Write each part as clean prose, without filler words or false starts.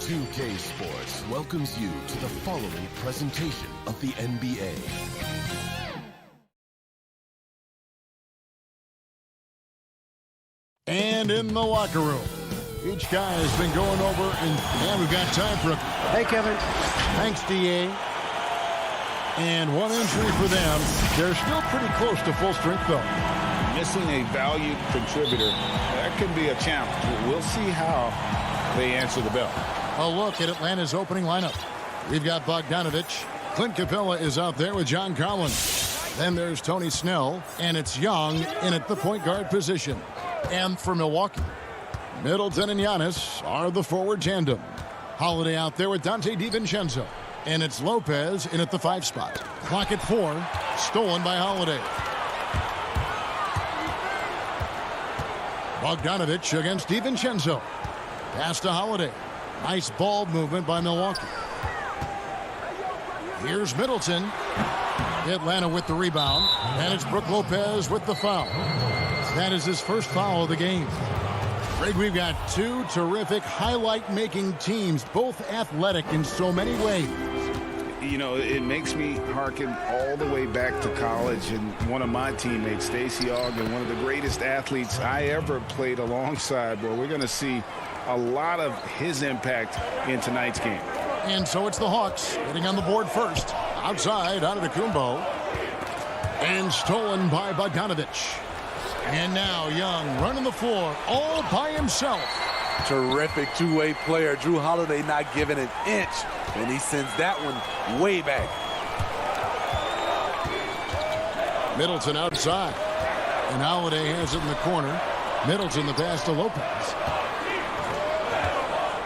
2K Sports welcomes you to the following presentation of the NBA. And in the locker room, each guy has been going over, and we've got time for a... Hey, Kevin. Thanks, D.A. And one injury for them. They're still pretty close to full strength, though. Missing a valued contributor, that could be a challenge. We'll see how they answer the bell. A look at Atlanta's opening lineup. We've got Bogdanovich. Clint Capella is out there with John Collins. Then there's Tony Snell, and it's Young in at the point guard position. And for Milwaukee, Middleton and Giannis are the forward tandem. Holiday out there with Dante DiVincenzo. And it's Lopez in at the 5 spot. Clock at 4, stolen by Holiday. Bogdanovich against DiVincenzo. Pass to Holiday. Nice ball movement by Milwaukee. Here's Middleton. Atlanta with the rebound. And it's Brook Lopez with the foul. That is his first foul of the game. Greg, we've got two terrific highlight-making teams, both athletic in so many ways. You know, it makes me hearken all the way back to college, and one of my teammates, Stacey Ogden, one of the greatest athletes I ever played alongside. Well, we're going to see a lot of his impact in tonight's game. And so it's the Hawks getting on the board first. Outside, Antetokounmpo. And stolen by Bogdanovich. And now Young running the floor all by himself. Terrific two-way player. Drew Holiday not giving an inch, and he sends that one way back. Middleton outside. And Holiday has it in the corner. Middleton the pass to Lopez.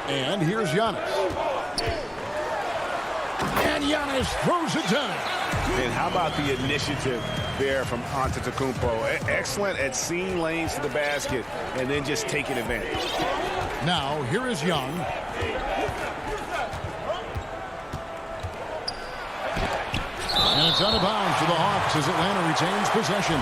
And here's Giannis. And Giannis throws it down. And how about the initiative there from Antetokounmpo? Excellent at seeing lanes to the basket and then just taking advantage. Now, here is Young. And it's out of bounds for the Hawks as Atlanta retains possession.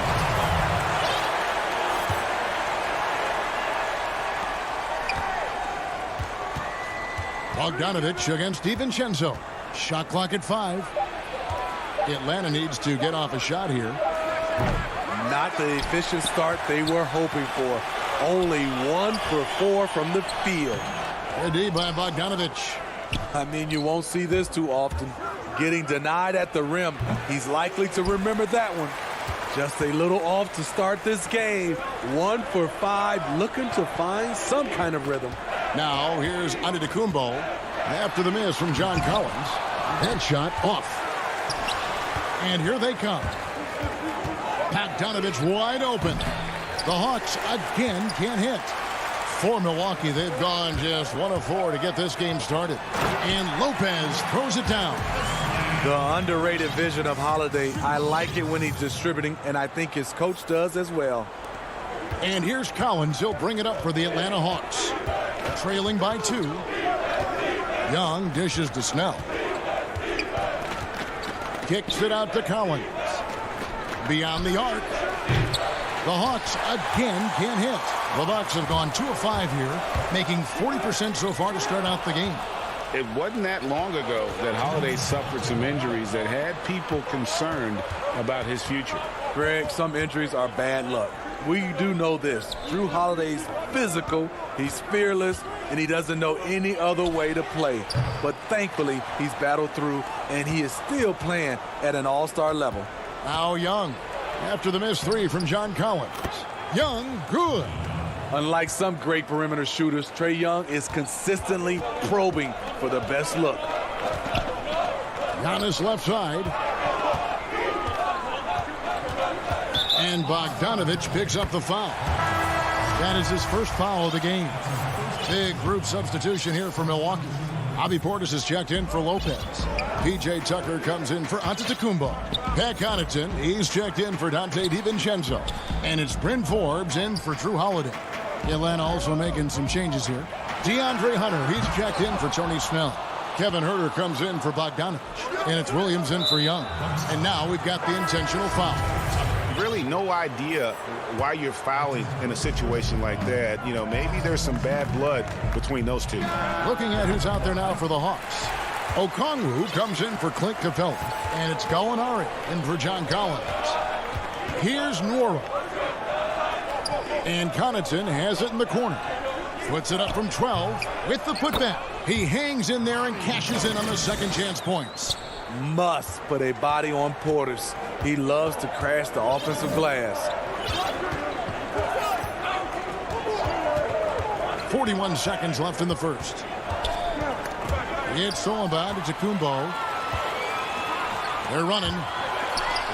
Bogdanovich against DiVincenzo. Shot clock at 5. Atlanta needs to get off a shot here. Not the efficient start they were hoping for. Only 1 for 4 from the field. Good D by Bogdanovich. I mean, you won't see this too often. Getting denied at the rim. He's likely to remember that one. Just a little off to start this game. 1 for 5, looking to find some kind of rhythm. Now, here's Antetokounmpo. After the miss from John Collins. That shot off. And here they come. Bogdanovich wide open. The Hawks again can't hit. For Milwaukee, they've gone just 1 of 4 to get this game started. And Lopez throws it down. The underrated vision of Holiday. I like it when he's distributing, and I think his coach does as well. And here's Collins. He'll bring it up for the Atlanta Hawks. Trailing by 2. Young dishes to Snell. Kicks it out to Collins. Beyond the arc. The Hawks again can't hit. The Bucks have gone 2 of 5 here, making 40% so far to start out the game. It wasn't that long ago that Holiday suffered some injuries that had people concerned about his future. Greg, some injuries are bad luck. We do know this. Drew Holiday's physical, he's fearless, and he doesn't know any other way to play. But thankfully, he's battled through, and he is still playing at an all-star level. Now Young, after the missed 3 from John Collins. Young, good. Unlike some great perimeter shooters, Trae Young is consistently probing for the best look. Giannis left side. And Bogdanovich picks up the foul. That is his first foul of the game. Big group substitution here for Milwaukee. Bobby Portis is checked in for Lopez. P.J. Tucker comes in for Antetokounmpo. Pat Connaughton, he's checked in for Dante DiVincenzo. And it's Bryn Forbes in for Drew Holiday. Atlanta also making some changes here. DeAndre Hunter, he's checked in for Tony Snell. Kevin Huerter comes in for Bogdanovich. And it's Williams in for Young. And now we've got the intentional foul. Really no idea why you're fouling in a situation like that. You know, maybe there's some bad blood between those two. Looking at who's out there now for the Hawks. Okongwu comes in for Clint Capella. And it's Gallinari in for John Collins. Here's Nwora. And Connaughton has it in the corner. Puts it up from 12 with the putback. He hangs in there and cashes in on the second chance points. Must put a body on Portis. He loves to crash the offensive glass. 41 seconds left in the first. It's stolen by Antetokounmpo. They're running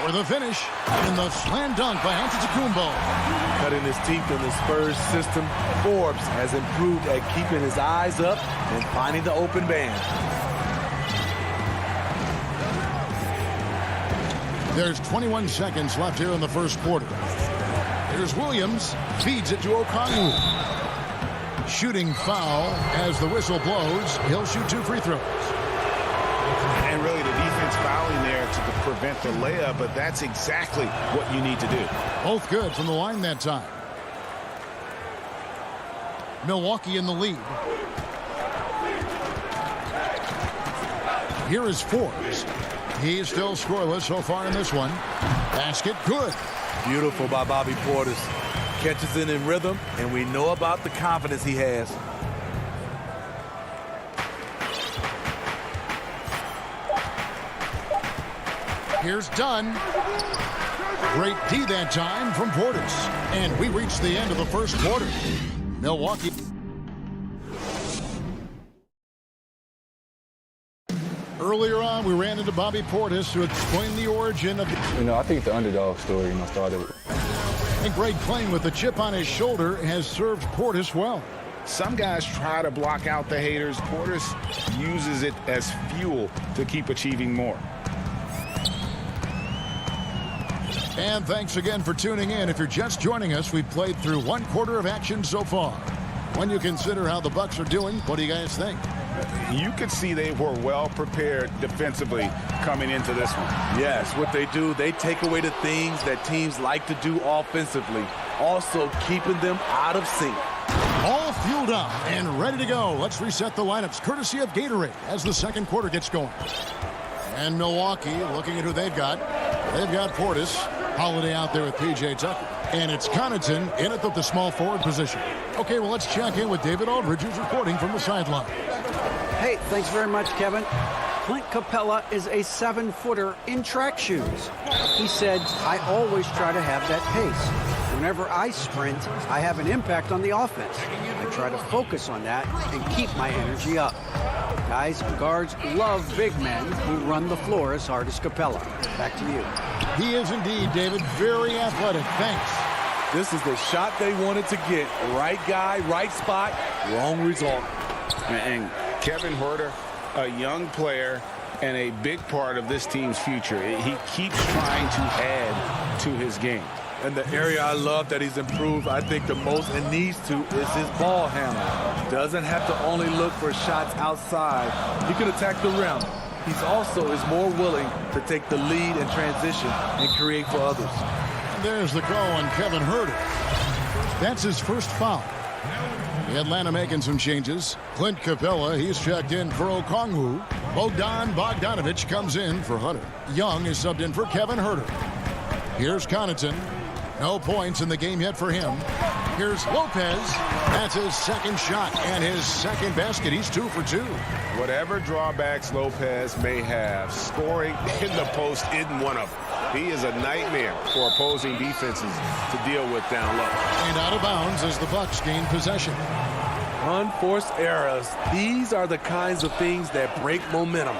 for the finish. And the slam dunk by Antetokounmpo. Cutting his teeth in the Spurs system, Forbes has improved at keeping his eyes up and finding the open man. There's 21 seconds left here in the first quarter. Here's Williams, feeds it to Okongwu. Shooting foul as the whistle blows. He'll shoot 2 free throws. And really the defense fouling there to prevent the layup, but that's exactly what you need to do. Both good from the line that time. Milwaukee in the lead. Here is Forbes. He's still scoreless so far in this one. Basket good. Beautiful by Bobby Portis. Catches it in rhythm, and we know about the confidence he has. Here's Dunn. Great D that time from Portis. And we reach the end of the first quarter. Milwaukee. Earlier on, we ran into Bobby Portis to explain the origin of the... You know, I think the underdog story, started. And Greg Plain with the chip on his shoulder has served Portis well. Some guys try to block out the haters. Portis uses it as fuel to keep achieving more. And thanks again for tuning in. If you're just joining us, we've played through 1 quarter of action so far. When you consider how the Bucks are doing, what do you guys think? You could see they were well prepared defensively coming into this one. Yes, what they do, they take away the things that teams like to do offensively, also keeping them out of sync. All fueled up and ready to go. Let's reset the lineups courtesy of Gatorade as the second quarter gets going. And Milwaukee, looking at who they've got. They've got Portis, Holiday out there with P.J. Tucker. And it's Connaughton in at the small forward position. Okay, well, let's check in with David Aldridge, who's reporting from the sideline. Hey, thanks very much, Kevin. Clint Capella is a 7-footer in track shoes. He said, I always try to have that pace. Whenever I sprint, I have an impact on the offense. I try to focus on that and keep my energy up. Guys, guards love big men who run the floor as hard as Capella. Back to you. He is indeed, David, very athletic. Thanks. This is the shot they wanted to get. Right guy, right spot, wrong result. And Kevin Huerter, a young player and a big part of this team's future. He keeps trying to add to his game. And the area I love that he's improved, I think the most and needs to, is his ball handling. Doesn't have to only look for shots outside. He can attack the rim. He's also is more willing to take the lead in transition and create for others. There's the call on Kevin Huerter. That's his first foul. Atlanta making some changes. Clint Capella, he's checked in for Okongwu. Bogdanovich comes in for Hunter. Young is subbed in for Kevin Huerter. Here's Connaughton. No points in the game yet for him. Here's Lopez. That's his second shot and his second basket. He's 2 for 2. Whatever drawbacks Lopez may have, scoring in the post isn't one of them. He is a nightmare for opposing defenses to deal with down low. And out of bounds as the Bucks gain possession. Unforced errors. These are the kinds of things that break momentum.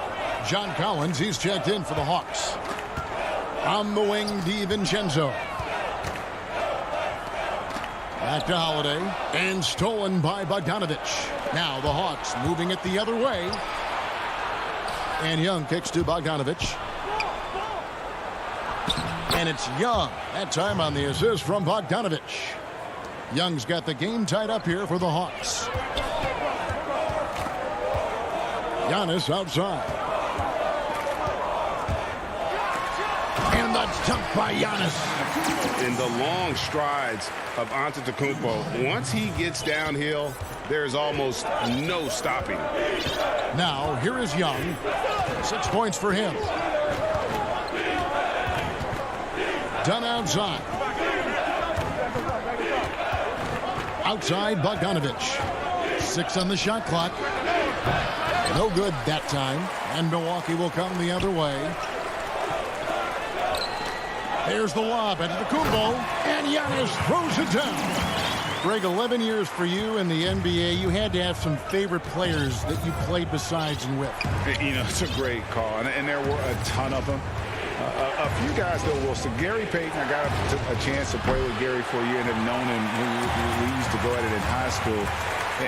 John Collins, he's checked in for the Hawks. On the wing, DiVincenzo. Back to Holiday. And stolen by Bogdanovich. Now the Hawks moving it the other way. And Young kicks to Bogdanovich. And it's Young. That time on the assist from Bogdanovich. Young's got the game tied up here for the Hawks. Giannis outside. And the dunk by Giannis. In the long strides of Antetokounmpo, once he gets downhill, there's almost no stopping. Now, here is Young. 6 points for him. Done outside. Outside, Bogdanovich. 6 on the shot clock. No good that time. And Milwaukee will come the other way. There's the lob into the Kumbo. And Giannis throws it down. Greg, 11 years for you in the NBA. You had to have some favorite players that you played besides and with. You know, it's a great call. And there were a ton of them. A few guys, though, Wilson. Gary Payton, I got a chance to play with Gary for a year and have known him. We used to go at it in high school.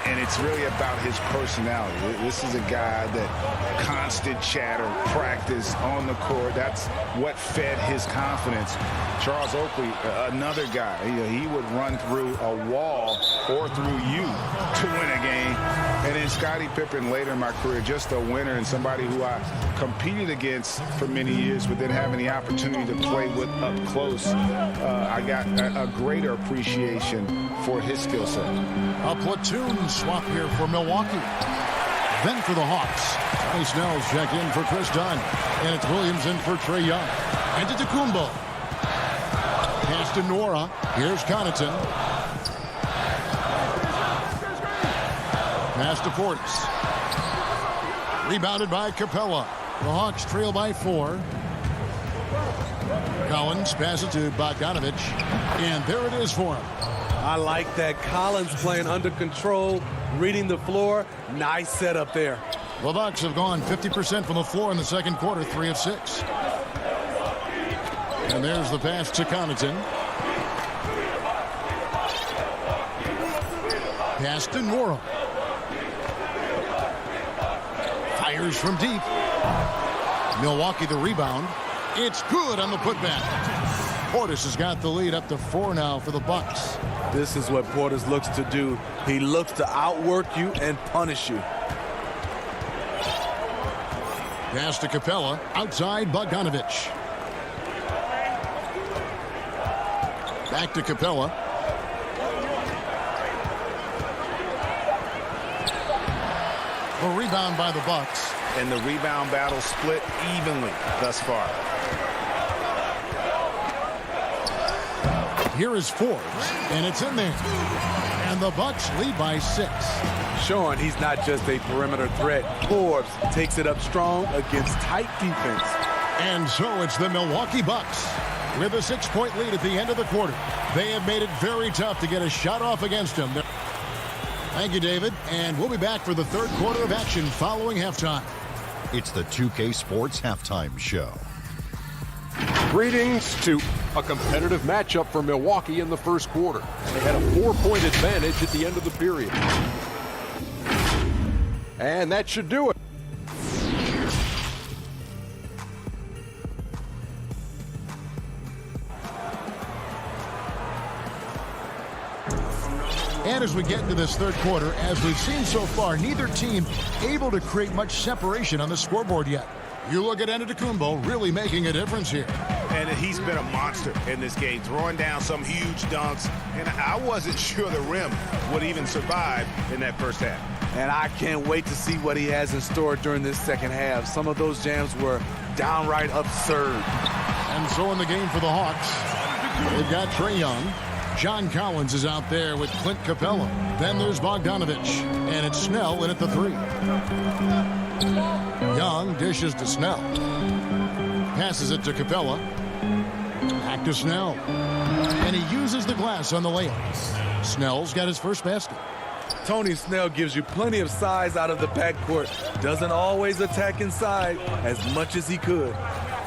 And it's really about his personality. This is a guy that constant chatter, practice on the court. That's what fed his confidence. Charles Oakley, another guy, he would run through a wall or through you to win a game. And then Scottie Pippen later in my career, just a winner and somebody who I competed against for many years, but then having the opportunity to play with up close, I got a greater appreciation for his skill set. A platoon swap here for Milwaukee. Then for the Hawks. Tony Snell's check in for Chris Dunn. And it's Williams in for Trae Young. And to Antetokounmpo. Pass to Nora. Here's Connaughton. Pass to Portis. Rebounded by Capella. The Hawks trail by 4. Collins passes to Bogdanovich. And there it is for him. I like that. Collins playing under control, reading the floor. Nice setup there. The Bucks have gone 50% from the floor in the second quarter, 3 of 6. And there's the pass to Connaughton. Pass to Nora. Fires from deep. Milwaukee the rebound. It's good on the putback. Portis has got the lead up to 4 now for the Bucks. This is what Portis looks to do. He looks to outwork you and punish you. Pass to Capella. Outside Bogdanovich. Back to Capella. The rebound by the Bucks. And the rebound battle split evenly thus far. Here is Forbes, and it's in there. And the Bucks lead by 6. Showing he's not just a perimeter threat. Forbes takes it up strong against tight defense. And so it's the Milwaukee Bucks with a 6-point lead at the end of the quarter. They have made it very tough to get a shot off against them. Thank you, David. And we'll be back for the third quarter of action following halftime. It's the 2K Sports Halftime Show. Greetings to a competitive matchup for Milwaukee in the first quarter. They had a 4-point advantage at the end of the period. And that should do it. And as we get into this third quarter, as we've seen so far, neither team able to create much separation on the scoreboard yet. You look at Antetokounmpo really making a difference here. And he's been a monster in this game, throwing down some huge dunks. And I wasn't sure the rim would even survive in that first half. And I can't wait to see what he has in store during this second half. Some of those jams were downright absurd. And so in the game for the Hawks, they've got Trae Young. John Collins is out there with Clint Capella. Then there's Bogdanovich. And it's Snell in at the 3. Young dishes to Snell. Passes it to Capella. Back to Snell. And he uses the glass on the layup. Snell's got his first basket. Tony Snell gives you plenty of size out of the backcourt. Doesn't always attack inside as much as he could.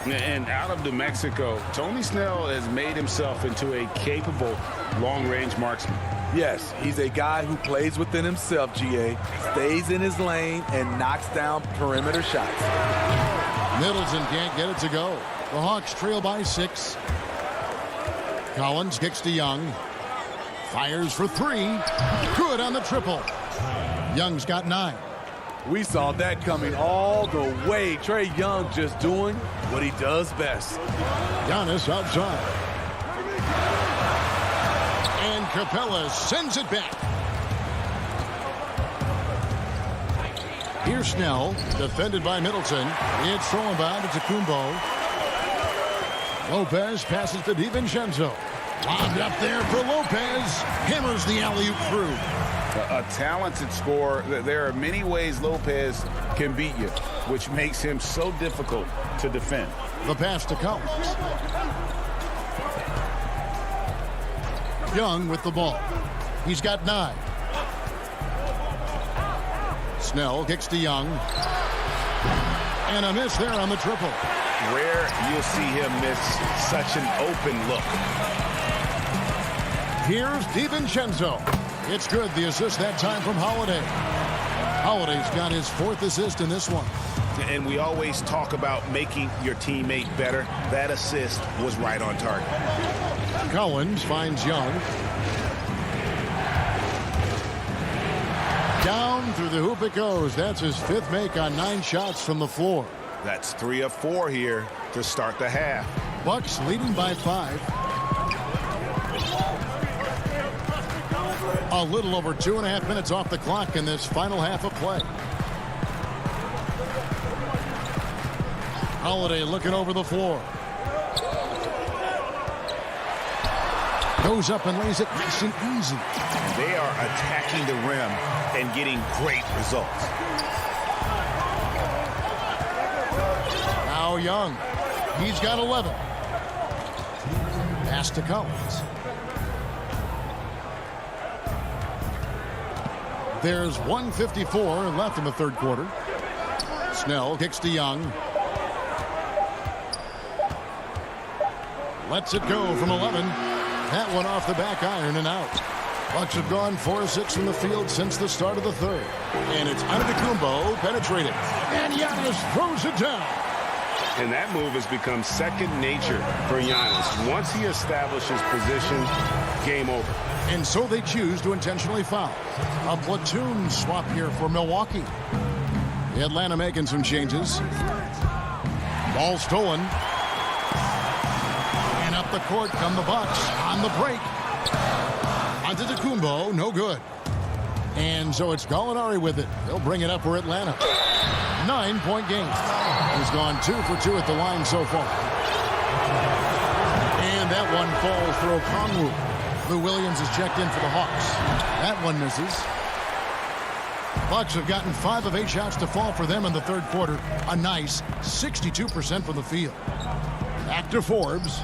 And out of New Mexico, Tony Snell has made himself into a capable long-range marksman. Yes, he's a guy who plays within himself, GA, stays in his lane, and knocks down perimeter shots. Middleton can't get it to go. The Hawks trail by 6. Collins kicks to Young. Fires for 3. Good on the triple. Young's got 9. We saw that coming all the way. Trae Young just doing what he does best. Giannis outside. And Capella sends it back. Here's Snell, defended by Middleton. It's thrown by to Tacumbo. Lopez passes to DiVincenzo. Lobbed up there for Lopez. Hammers the alley-oop through. A talented scorer. There are many ways Lopez can beat you, which makes him so difficult to defend. The pass to Collins. Young with the ball. He's got 9. Snell kicks to Young. And a miss there on the triple. Rare you'll see him miss such an open look. Here's DiVincenzo. It's good. The assist that time from Holiday. Holiday's got his 4th assist in this one. And we always talk about making your teammate better. That assist was right on target. Collins finds Young. Down through the hoop it goes. That's his 5th make on 9 shots from the floor. That's 3 of 4 here to start the half. Bucks leading by 5. A little over 2.5 minutes off the clock in this final half of play. Holiday looking over the floor. Goes up and lays it nice and easy. They are attacking the rim and getting great results. Now Young. He's got 11. Pass to Collins. There's 1:54 left in the 3rd quarter. Snell kicks to Young. Lets it go from 11. That one off the back iron and out. Bucks have gone 4 of 6 from the field since the start of the 3rd. And it's Antetokounmpo penetrating. And Giannis throws it down. And that move has become second nature for Giannis. Once he establishes position, game over. And so they choose to intentionally foul. A platoon swap here for Milwaukee. Atlanta making some changes. Ball stolen. And up the court come the Bucks on the break. Antetokounmpo, no good. And so it's Gallinari with it. They'll bring it up for Atlanta. 9-point game. He's gone 2 for 2 at the line so far. And that one falls for Okongwu. Lou Williams is checked in for the Hawks. That one misses. Bucks have gotten 5 of 8 shots to fall for them in the 3rd quarter. A nice 62% from the field. Back to Forbes.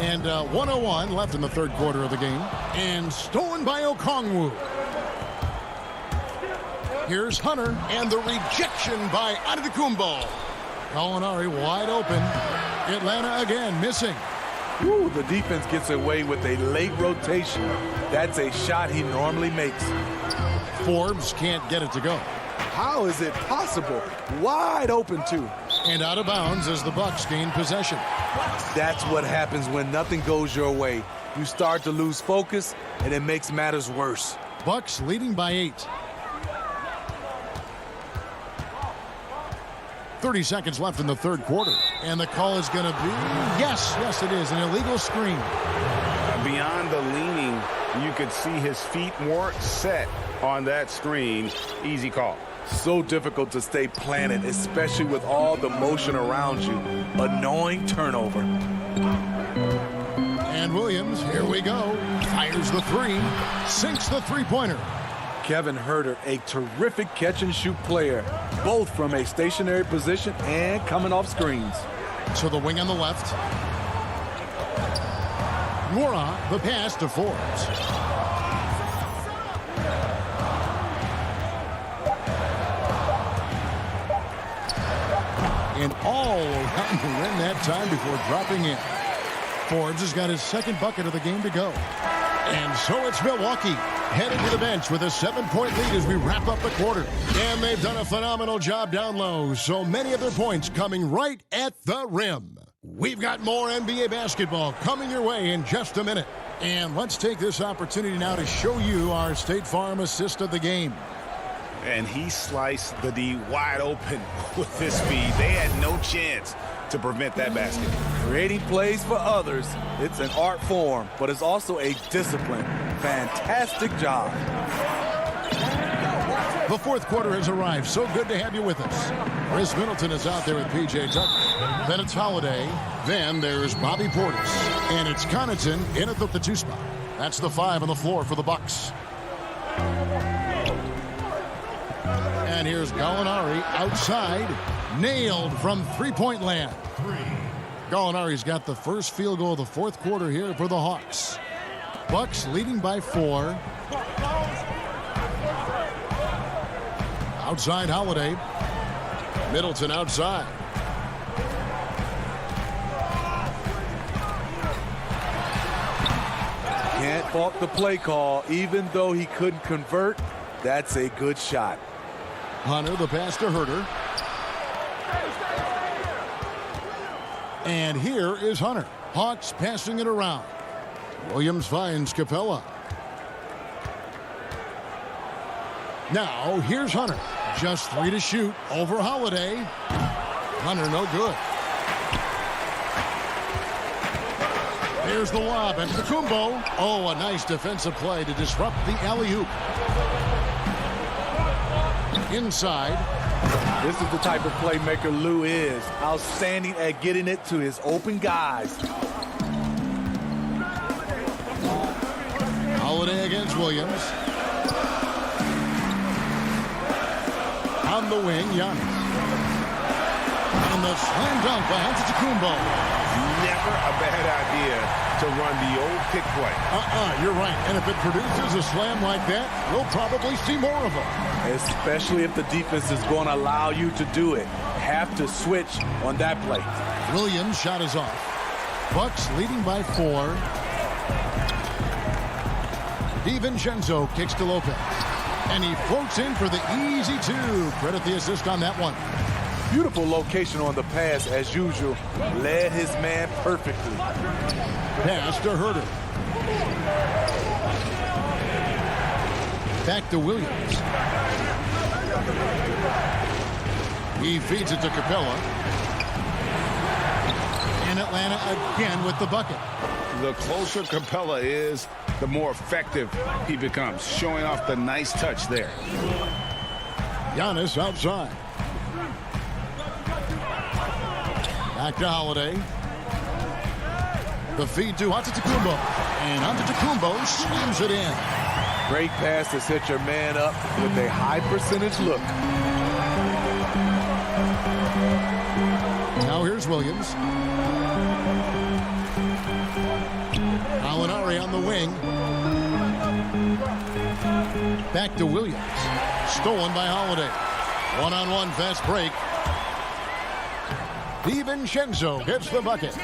And 1:01 left in the 3rd quarter of the game. And stolen by Okongwu. Here's Hunter, and the rejection by Antetokounmpo. Gallinari wide open. Atlanta again missing. Ooh, the defense gets away with a late rotation. That's a shot he normally makes. Forbes can't get it to go. How is it possible? Wide open, too. And out of bounds as the Bucks gain possession. That's what happens when nothing goes your way. You start to lose focus, and it makes matters worse. Bucks leading by 8. 30 seconds left in the 3rd quarter. And the call is going to be, yes, it is, an illegal screen. Beyond the leaning, you could see his feet more set on that screen. Easy call. So difficult to stay planted, especially with all the motion around you. Annoying turnover. And Williams, here we go. Fires the three. Sinks the three-pointer. Kevin Huerter, a terrific catch-and-shoot player, both from a stationary position and coming off screens. So the wing on the left. Mora, the pass to Forbes. And all around the rim that time before dropping in. Forbes has got his second bucket of the game to go. And so it's Milwaukee heading to the bench with a 7-point lead as we wrap up the quarter. And they've done a phenomenal job down low. So many of their points coming right at the rim. We've got more NBA basketball coming your way in just a minute. And let's take this opportunity now to show you our State Farm assist of the game. And he sliced the D wide open with his speed. They had no chance to prevent that basket. Creating plays for others, it's an art form, but it's also a discipline. Fantastic job. The fourth quarter has arrived. So good to have you with us. Chris Middleton is out there with P.J. Tucker. Then it's Holiday. Then there's Bobby Portis. And it's Connaughton in at the 2 spot. That's the 5 on the floor for the Bucks. And here's Gallinari outside. Nailed from three-point land. Gallinari's got the first field goal of the fourth quarter here for the Hawks. Bucks leading by 4. Outside Holiday. Middleton outside. Can't fault the play call. Even though he couldn't convert, that's a good shot. Hunter, the pass to Huerter. And here is Hunter. Hawks passing it around. Williams finds Capella. Now here's Hunter. Just 3 to shoot over Holiday. Hunter no good. There's the lob and Kumbo. Oh, a nice defensive play to disrupt the alley-oop. Inside. This is the type of playmaker Lou is. Outstanding at getting it to his open guys. Holiday against Williams. On the wing, Giannis. And the slam dunk by Antetokounmpo. Never a bad idea to run the old pick play. You're right. And if it produces a slam like that, we'll probably see more of them. Especially if the defense is going to allow you to do it. Have to switch on that play. Williams' shot is off. Bucks leading by 4. DiVincenzo kicks to Lopez. And he floats in for the easy 2. Credit the assist on that one. Beautiful location on the pass as usual. Led his man perfectly. Pass to Huerter. Back to Williams. He feeds it to Capella. And Atlanta again with the bucket. The closer Capella is, the more effective he becomes, showing off the nice touch there. Giannis outside. Back to Holiday. The feed to Antetokounmpo. And Antetokounmpo slams it in. Great pass to set your man up with a high percentage look. Now here's Williams. Gallinari on the wing. Back to Williams. Stolen by Holiday. One-on-one fast break. DiVincenzo gets the bucket.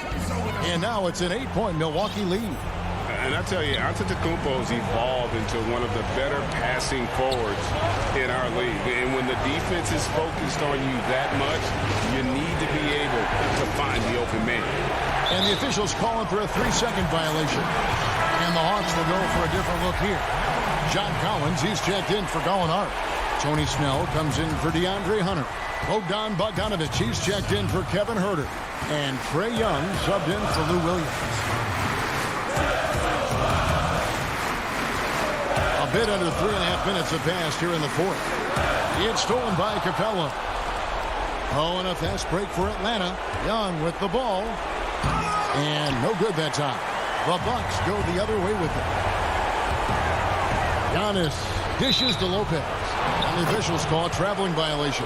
And now it's an 8-point Milwaukee lead. And I tell you, Antetokounmpo's evolved into one of the better passing forwards in our league. And when the defense is focused on you that much, you need to be able to find the open man. And the officials calling for a 3-second violation. And the Hawks will go for a different look here. John Collins, he's checked in for Gallinari. Tony Snell comes in for DeAndre Hunter. Bogdan Bogdanovic, he's checked in for Kevin Huerter. And Trae Young subbed in for Lou Williams. A bit under 3.5 minutes have passed here in the fourth. It's stolen by Capella. Oh, and a fast break for Atlanta. Young with the ball. And no good that time. The Bucks go the other way with it. Giannis dishes to Lopez. And the officials call a traveling violation.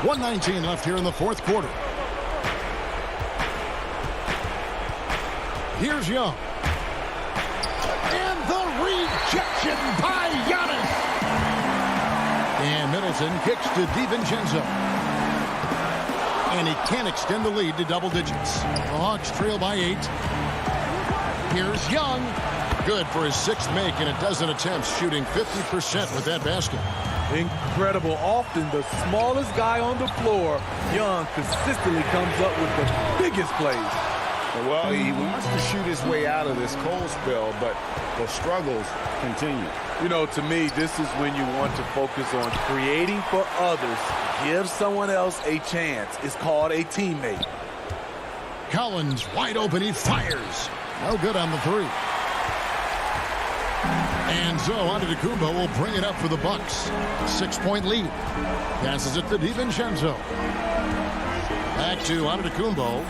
.119 left here in the fourth quarter. Here's Young. And the rejection by Giannis. And Middleton kicks to DiVincenzo. And he can't extend the lead to double digits. The Hawks trail by 8. Here's Young. Good for his 6th make and a dozen attempts, shooting 50% with that basket. Incredible. Often the smallest guy on the floor, Young consistently comes up with the biggest plays. Well, he wants to shoot his way out of this cold spell, but the struggles continue. You know, to me, this is when you want to focus on creating for others. Give someone else a chance. It's called a teammate. Collins wide open. He fires. No good on the 3. And so Antetokounmpo will bring it up for the Bucks. 6-point lead. Passes it to DiVincenzo. Back to Antetokounmpo.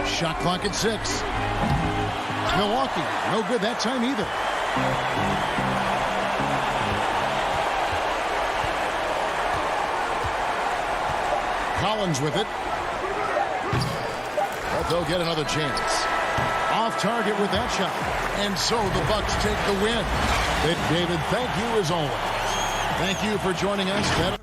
Shot clock at 6. Milwaukee, no good that time either. Collins with it. But they'll get another chance. Off target with that shot. And so the Bucks take the win. David, thank you as always. Thank you for joining us.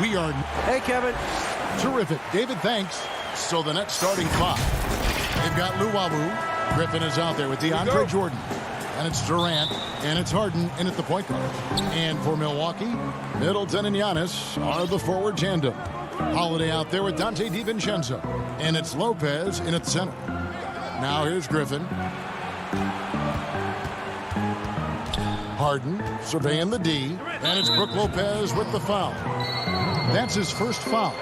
We are Hey, Kevin. terrific. David, thanks. So the next starting five. They've got Luwawu. Griffin is out there with DeAndre Jordan. And it's Durant. And it's Harden in at the point guard. And for Milwaukee, Middleton and Giannis are the forward tandem. Holiday out there with Dante DiVincenzo. And it's Lopez in at center. Now here's Griffin. Harden surveying the D. And it's Brook Lopez with the foul. That's his first foul.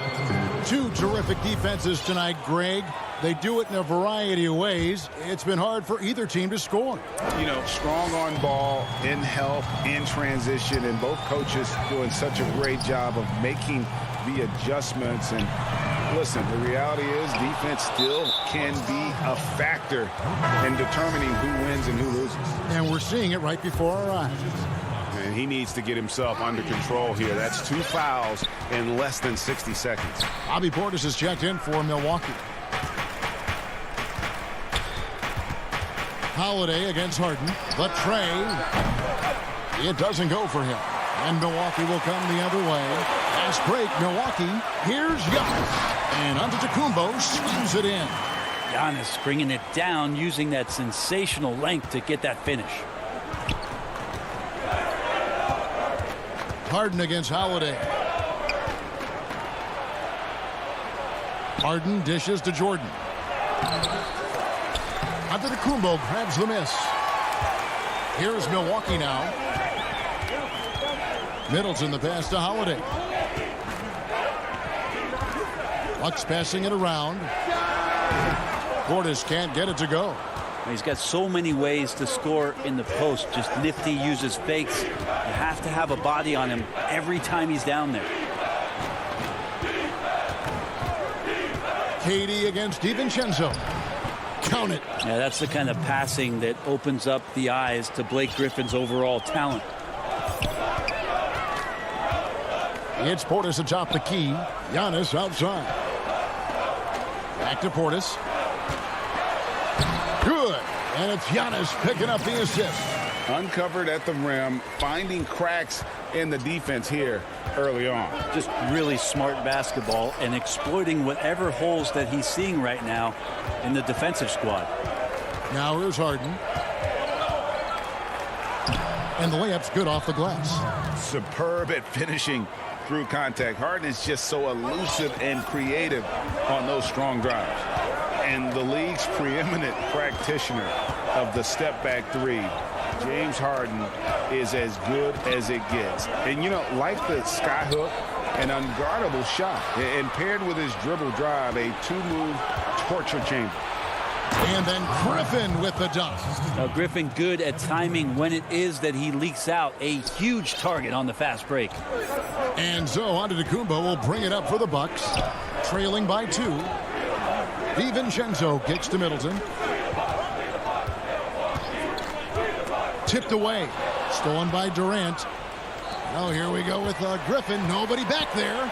Two terrific defenses tonight, Greg. They do it in a variety of ways. It's been hard for either team to score. You know, strong on ball, in help, in transition, and both coaches doing such a great job of making the adjustments. And listen, the reality is defense still can be a factor in determining who wins and who loses. And we're seeing it right before our eyes. And he needs to get himself under control here. That's 2 fouls in less than 60 seconds. Bobby Portis has checked in for Milwaukee. Holiday against Harden. The tray. It doesn't go for him. And Milwaukee will come the other way. Fast break, Milwaukee. Here's Giannis. And Antetokounmpo slams it in. Giannis bringing it down, using that sensational length to get that finish. Harden against Holiday. Harden dishes to Jordan. Antetokounmpo grabs the miss. Here's Milwaukee now. Middleton the pass to Holiday. Bucks passing it around. Portis can't get it to go. He's got so many ways to score in the post. Just nifty, uses fakes. You have to have a body on him every time he's down there. KD against DiVincenzo. Count it. Yeah, that's the kind of passing that opens up the eyes to Blake Griffin's overall talent. It's Portis atop the key. Giannis outside. Back to Portis. Good. And it's Giannis picking up the assist. Uncovered at the rim, finding cracks in the defense here early on. Just really smart basketball and exploiting whatever holes that he's seeing right now in the defensive squad. Now here's Harden. And the layup's good off the glass. Superb at finishing through contact. Harden is just so elusive and creative on those strong drives. And the league's preeminent practitioner of the step-back three, James Harden, is as good as it gets. And, you know, like the skyhook, an unguardable shot. And paired with his dribble drive, a two-move torture chamber. And then Griffin with the dunk. Now Griffin good at timing when it is that he leaks out. A huge target on the fast break. And so Antetokounmpo will bring it up for the Bucks. Trailing by 2. DiVincenzo gets to Middleton. Tipped away. Stolen by Durant. Oh, here we go with Griffin. Nobody back there.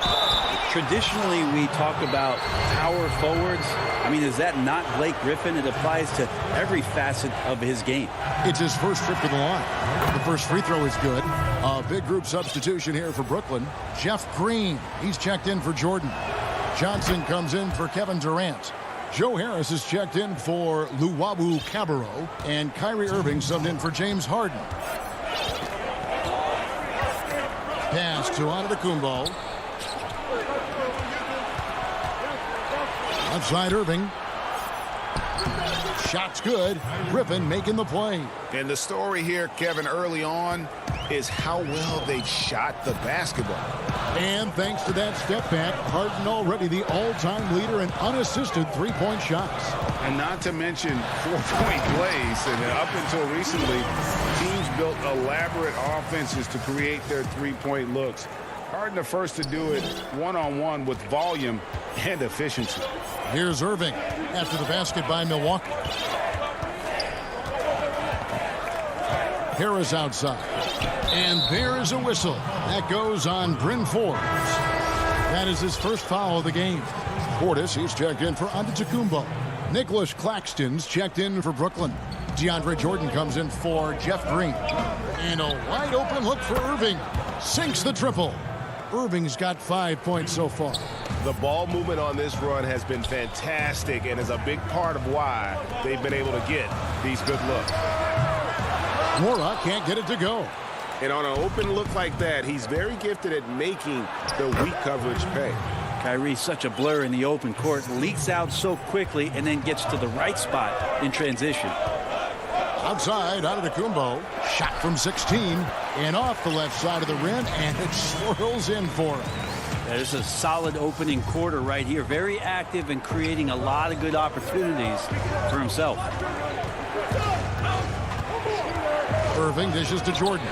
Traditionally, we talk about power forwards. I mean, is that not Blake Griffin? It applies to every facet of his game. It's his first trip to the line. The first free throw is good. A big group substitution here for Brooklyn. Jeff Green, he's checked in for Jordan. Johnson comes in for Kevin Durant. Joe Harris is checked in for Luwawu Cabarro. And Kyrie Irving subbed in for James Harden. Pass to Antetokounmpo. Outside Irving. Shot's good. Griffin making the play. And the story here, Kevin, early on is how well they shot the basketball. And thanks to that step back, Harden already the all-time leader in unassisted three-point shots. And not to mention four-point plays. And up until recently, teams built elaborate offenses to create their three-point looks. Harden the first to do it one-on-one with volume and efficiency. Here's Irving after the basket by Milwaukee. Harris outside. And there is a whistle. That goes on Bryn Forbes. That is his first foul of the game. Portis, he's checked in for Antetokounmpo. Nicholas Claxton's checked in for Brooklyn. DeAndre Jordan comes in for Jeff Green. And a wide open look for Irving. Sinks the triple. Irving's got 5 points so far. The ball movement on this run has been fantastic and is a big part of why they've been able to get these good looks. Mora can't get it to go. And on an open look like that, he's very gifted at making the weak coverage pay. Kyrie's such a blur in the open court, leaks out so quickly, and then gets to the right spot in transition. Outside, Antetokounmpo. Shot from 16 and off the left side of the rim, and it swirls in for him. There's a solid opening quarter right here. Very active and creating a lot of good opportunities for himself. Irving dishes to Jordan.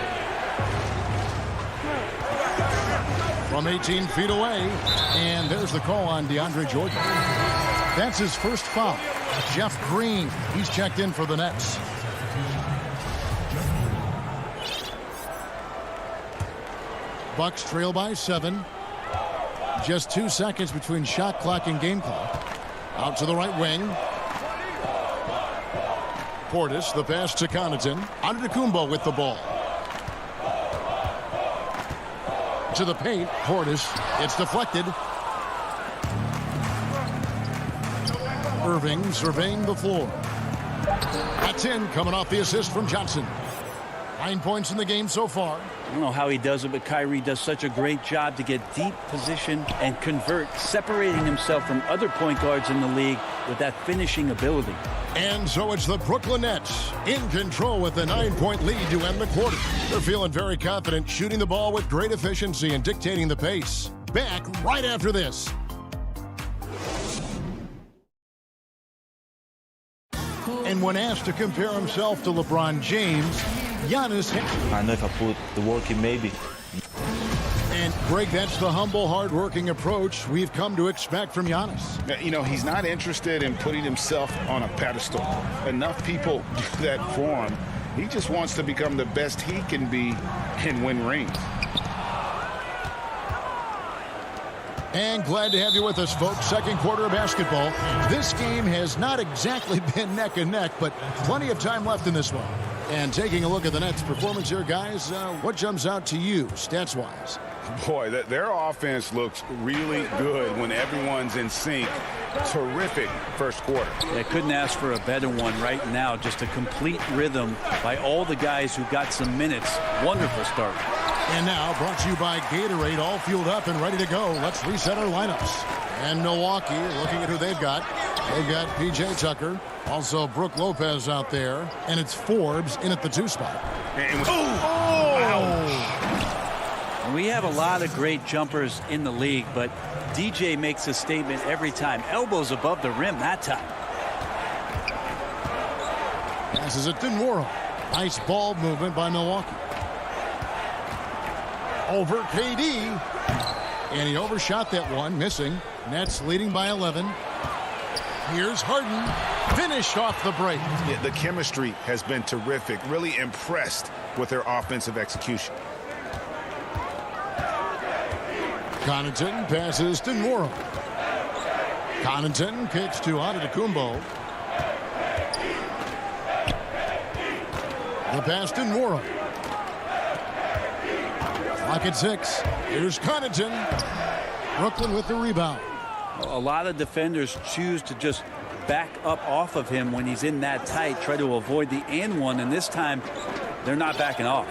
From 18 feet away, and there's the call on DeAndre Jordan. That's his first foul. Jeff Green, he's checked in for the Nets. Bucks trail by 7. Just 2 seconds between shot clock and game clock. Out to the right wing. Portis, the pass to Connaughton. Antetokounmpo with the ball. To the paint, Portis. It's deflected. Irving surveying the floor. That's in, coming off the assist from Johnson. 9 points in the game so far. I don't know how he does it, but Kyrie does such a great job to get deep position and convert, separating himself from other point guards in the league with that finishing ability. And so it's the Brooklyn Nets in control with a 9-point lead to end the quarter. They're feeling very confident, shooting the ball with great efficiency and dictating the pace. Back right after this. And when asked to compare himself to LeBron James, Giannis... I know if I put the work in, maybe. And, Greg, that's the humble, hard-working approach we've come to expect from Giannis. You know, he's not interested in putting himself on a pedestal. Enough people do that for him. He just wants to become the best he can be and win rings. And glad to have you with us, folks. Second quarter of basketball. This game has not exactly been neck and neck, but plenty of time left in this one. And taking a look at the Nets' performance here, guys, what jumps out to you, stats-wise? Boy, their offense looks really good when everyone's in sync. Terrific first quarter. I couldn't ask for a better one right now. Just a complete rhythm by all the guys who got some minutes. Wonderful start. And now, brought to you by Gatorade, all fueled up and ready to go. Let's reset our lineups. And Milwaukee, looking at who they've got. They've got P.J. Tucker, also Brook Lopez out there, and it's Forbes in at the 2 spot. And we have a lot of great jumpers in the league, but DJ makes a statement every time. Elbows above the rim that time. Passes it to Nwora. Nice ball movement by Milwaukee. Over KD. And he overshot that one, missing. Nets leading by 11. Here's Harden. Finished off the break. Yeah, the chemistry has been terrific. Really impressed with their offensive execution. Connaughton passes to Nwora. Connaughton kicks to Antetokounmpo. The pass to Nwora. Clock at 6. Here's Connaughton. Brooklyn with the rebound. A lot of defenders choose to just back up off of him when he's in that tight, try to avoid the and one, and this time they're not backing off.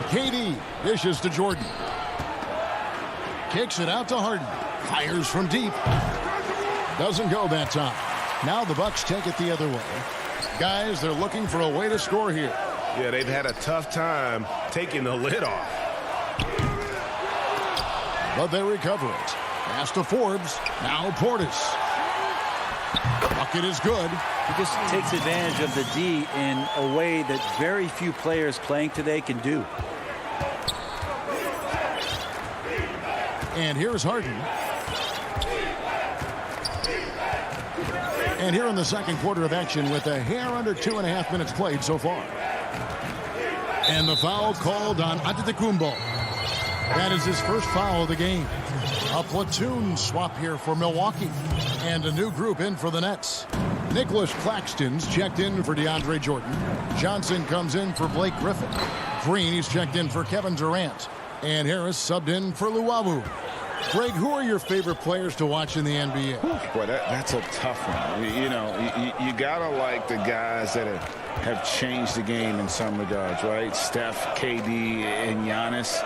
KD dishes to Jordan. Kicks it out to Harden. Fires from deep. Doesn't go that time. Now the Bucks take it the other way. Guys, they're looking for a way to score here. Yeah, they've had a tough time taking the lid off. But they recover it. Pass to Forbes. Now Portis. Bucket is good. He just takes advantage of the D in a way that very few players playing today can do. And here's Harden. And here in the second quarter of action with a hair under 2.5 minutes played so far. And the foul called on Antetokounmpo. That is his first foul of the game. A platoon swap here for Milwaukee. And a new group in for the Nets. Nicholas Claxton's checked in for DeAndre Jordan. Johnson comes in for Blake Griffin. Green, he's checked in for Kevin Durant. And Harris subbed in for Luwawu. Greg, who are your favorite players to watch in the NBA? Boy, that's a tough one. You gotta like the guys that have changed the game in some regards, right? Steph, KD, and Giannis.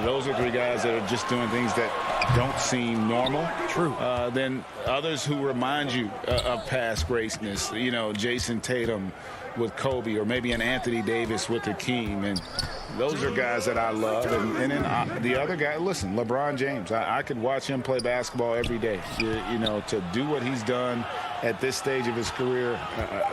Those are three guys that are just doing things that don't seem normal. True. Then others who remind you of past greatness. Jason Tatum with Kobe, or maybe an Anthony Davis with Hakeem. And those are guys that I love. And then the other guy, listen, LeBron James. I could watch him play basketball every day. To do what he's done at this stage of his career,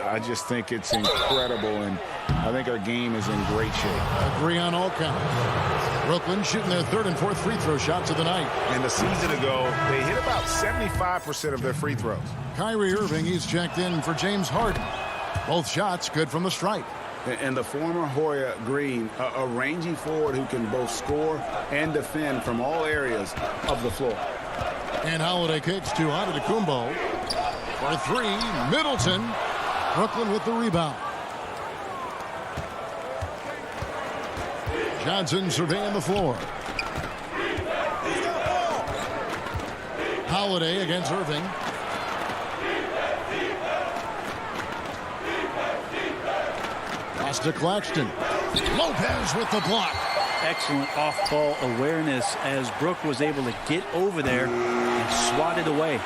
I just think it's incredible. And I think our game is in great shape. Agree on all counts. Brooklyn shooting their third and fourth free throw shots of the night. And the season ago, they hit about 75% of their free throws. Kyrie Irving, he's checked in for James Harden. Both shots good from the stripe. And the former Hoya Green, a rangy forward who can both score and defend from all areas of the floor. And Holiday kicks to Antetokounmpo for three. Middleton. Brooklyn with the rebound. Johnson surveying the floor. Holiday against Irving. Pass to Claxton. Lopez with the block. Excellent off-ball awareness as Brook was able to get over there and swat it away.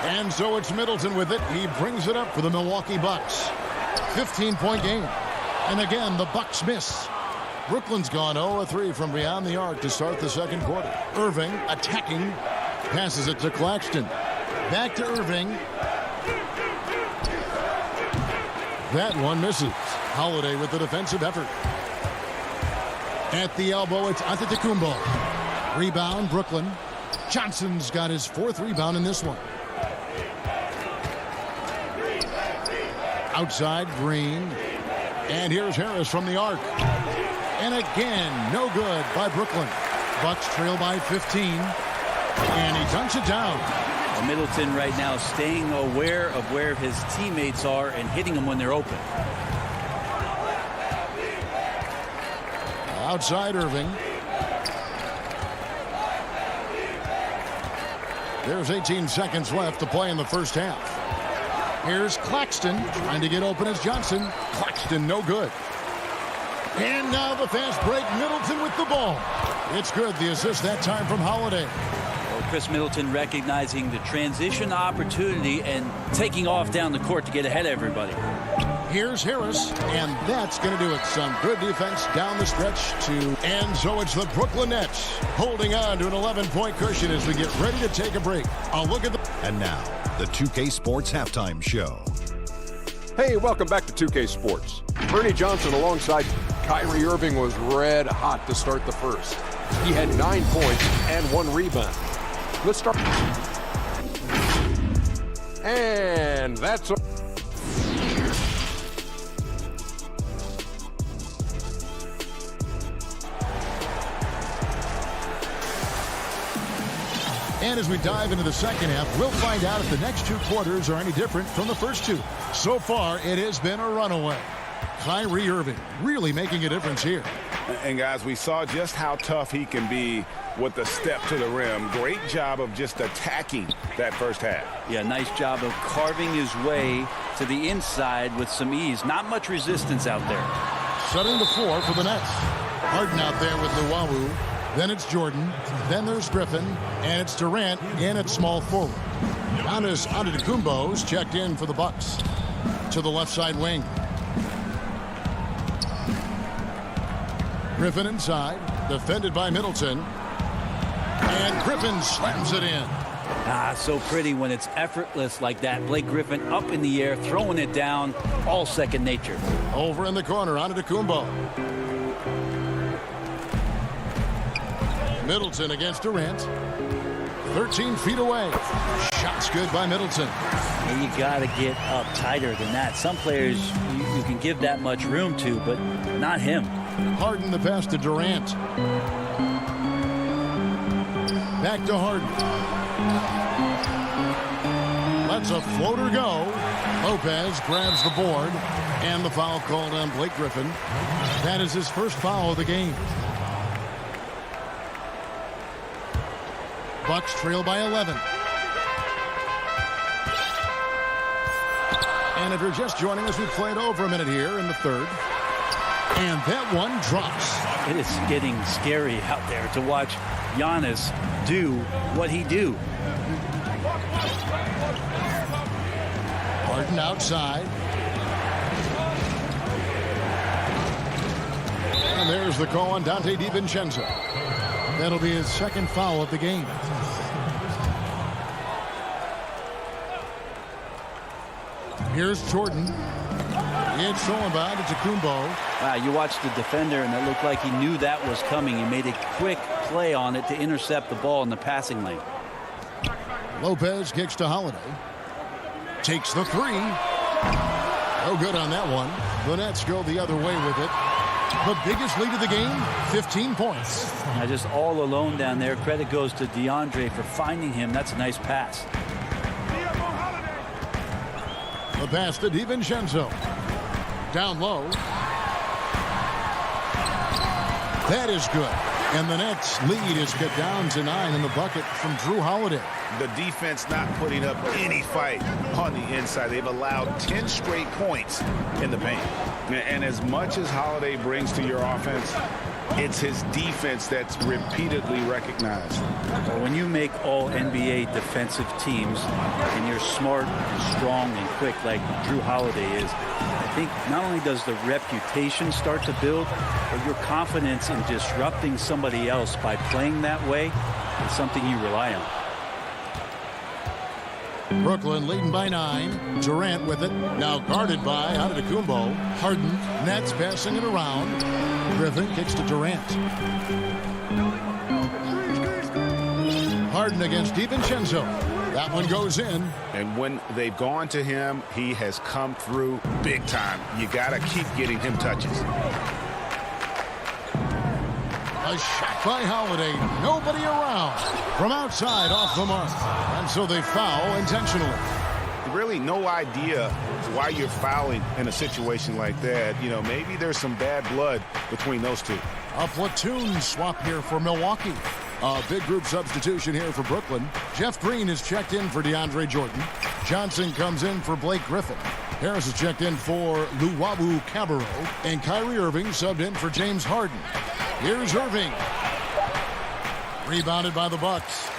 And so it's Middleton with it. He brings it up for the Milwaukee Bucks. 15-point game. And again, the Bucks miss. Brooklyn's gone 0-3 from beyond the arc to start the second quarter. Irving attacking. Passes it to Claxton. Back to Irving. That one misses. Holiday with the defensive effort. At the elbow, it's Antetokounmpo. Rebound, Brooklyn. Johnson's got his fourth rebound in this one. Outside, Green. And here's Harris from the arc. And again, no good by Brooklyn. Bucks trail by 15. And he dunks it down. Middleton right now staying aware of where his teammates are and hitting them when they're open. Outside Irving. There's 18 seconds left to play in the first half. Here's Claxton trying to get open as Johnson. Claxton no good. And now the fast break. Middleton with the ball. It's good. The assist that time from Holiday. Chris Middleton recognizing the transition opportunity and taking off down the court to get ahead of everybody. Here's Harris, and that's going to do it. Some good defense down the stretch and so it's the Brooklyn Nets holding on to an 11-point cushion as we get ready to take a break. I'll look at the... And now, the 2K Sports Halftime Show. Hey, welcome back to 2K Sports. Ernie Johnson alongside Kyrie Irving was red hot to start the first. He had 9 points and 1 rebound. Let's start. And that's... And as we dive into the second half, we'll find out if the next two quarters are any different from the first two. So far, it has been a runaway. Kyrie Irving really making a difference here. And guys, we saw just how tough he can be with the step to the rim. Great job of just attacking that first half. Yeah, nice job of carving his way to the inside with some ease. Not much resistance out there. Setting the floor for the Nets. Harden out there with Luwawu. Then it's Jordan. Then there's Griffin. And it's Durant in at small forward. Giannis Antetokounmpo's checked in for the Bucks. To the left side wing. Griffin inside. Defended by Middleton. And Griffin slams it in. So pretty when it's effortless like that. Blake Griffin up in the air, throwing it down, all second nature. Over in the corner, Antetokounmpo. Middleton against Durant. 13 feet away. Shots good by Middleton. And you got to get up tighter than that. Some players you can give that much room to, but not him. Harden the pass to Durant. Back to Harden. Lets a floater go. Lopez grabs the board. And the foul called on Blake Griffin. That is his first foul of the game. Bucks trail by 11. And if you're just joining us, we've played over a minute here in the third. And that one drops. It is getting scary out there to watch Giannis do what he do. Harden outside. And there's the call on Dante DiVincenzo. That'll be his second foul of the game. Here's Jordan. It's thrown by to Tacumbo. Wow, you watched the defender, and it looked like he knew that was coming. He made a quick play on it to intercept the ball in the passing lane. Lopez kicks to Holiday. Takes the three. No good on that one. The Nets go the other way with it. The biggest lead of the game, 15 points. Now just all alone down there. Credit goes to DeAndre for finding him. That's a nice pass. The pass to DiVincenzo. Down low. That is good. And the Nets lead is cut down to 9 in the bucket from Drew Holiday. The defense not putting up any fight on the inside. They've allowed 10 straight points in the paint. And as much as Holiday brings to your offense, it's his defense that's repeatedly recognized. Well, when you make all NBA defensive teams and you're smart and strong and quick like Drew Holiday is, I think not only does the reputation start to build, but your confidence in disrupting somebody else by playing that way is something you rely on. Brooklyn leading by 9. Durant with it. Now guarded by Antetokounmpo. Harden. Nets passing it around. Griffin kicks to Durant. Harden against DiVincenzo. That one goes in. And when they've gone to him, he has come through big time. You got to keep getting him touches. A shot by Holiday. Nobody around. From outside, off the mark. And so they foul intentionally. Really no idea why you're fouling in a situation like that. You know, maybe there's some bad blood between those two. A platoon swap here for Milwaukee. A big group substitution here for Brooklyn. Jeff Green is checked in for DeAndre Jordan. Johnson comes in for Blake Griffin. Harris is checked in for Luwawu Cabarro. And Kyrie Irving subbed in for James Harden. Here's Irving. Rebounded by the Bucks.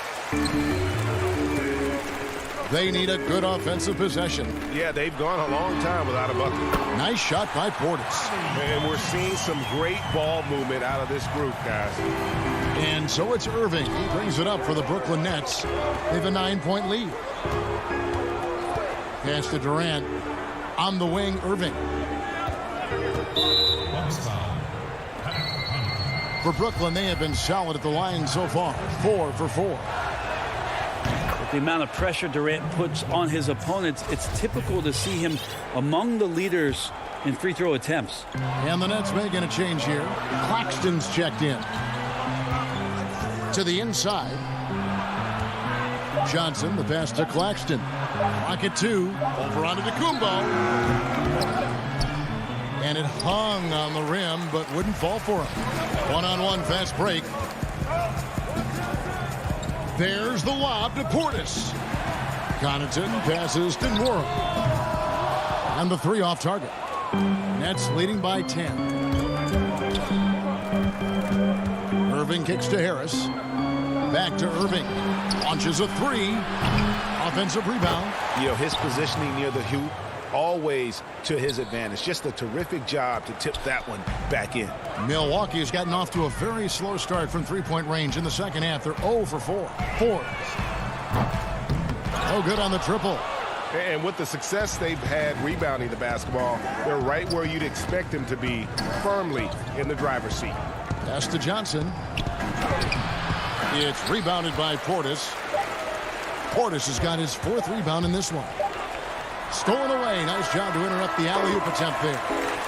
They need a good offensive possession. Yeah, they've gone a long time without a bucket. Nice shot by Portis. And we're seeing some great ball movement out of this group, guys. And so it's Irving. He brings it up for the Brooklyn Nets. They have a 9-point lead. Pass to Durant. On the wing, Irving. For Brooklyn, they have been solid at the line so far. 4 for 4. With the amount of pressure Durant puts on his opponents, it's typical to see him among the leaders in free throw attempts. And the Nets making a change here. Claxton's checked in. To the inside. Johnson, the pass to Claxton. Rocket 2. Over onto Tacumbo. And it hung on the rim, but wouldn't fall for him. One-on-one fast break. There's the lob to Portis. Connaughton passes to Nwora. And the 3 off target. Nets leading by 10. Irving kicks to Harris. Back to Irving. Launches a 3. Offensive rebound. You know, his positioning near the hoop, always to his advantage. Just a terrific job to tip that one back in. Milwaukee has gotten off to a very slow start from three-point range in the second half. They're 0 for 4. No good on the triple. And with the success they've had rebounding the basketball, they're right where you'd expect them to be, firmly in the driver's seat. Pass to Johnson. It's rebounded by Portis. Portis has got his 4th rebound in this one. Stolen away. Nice job to interrupt the alley-oop attempt there.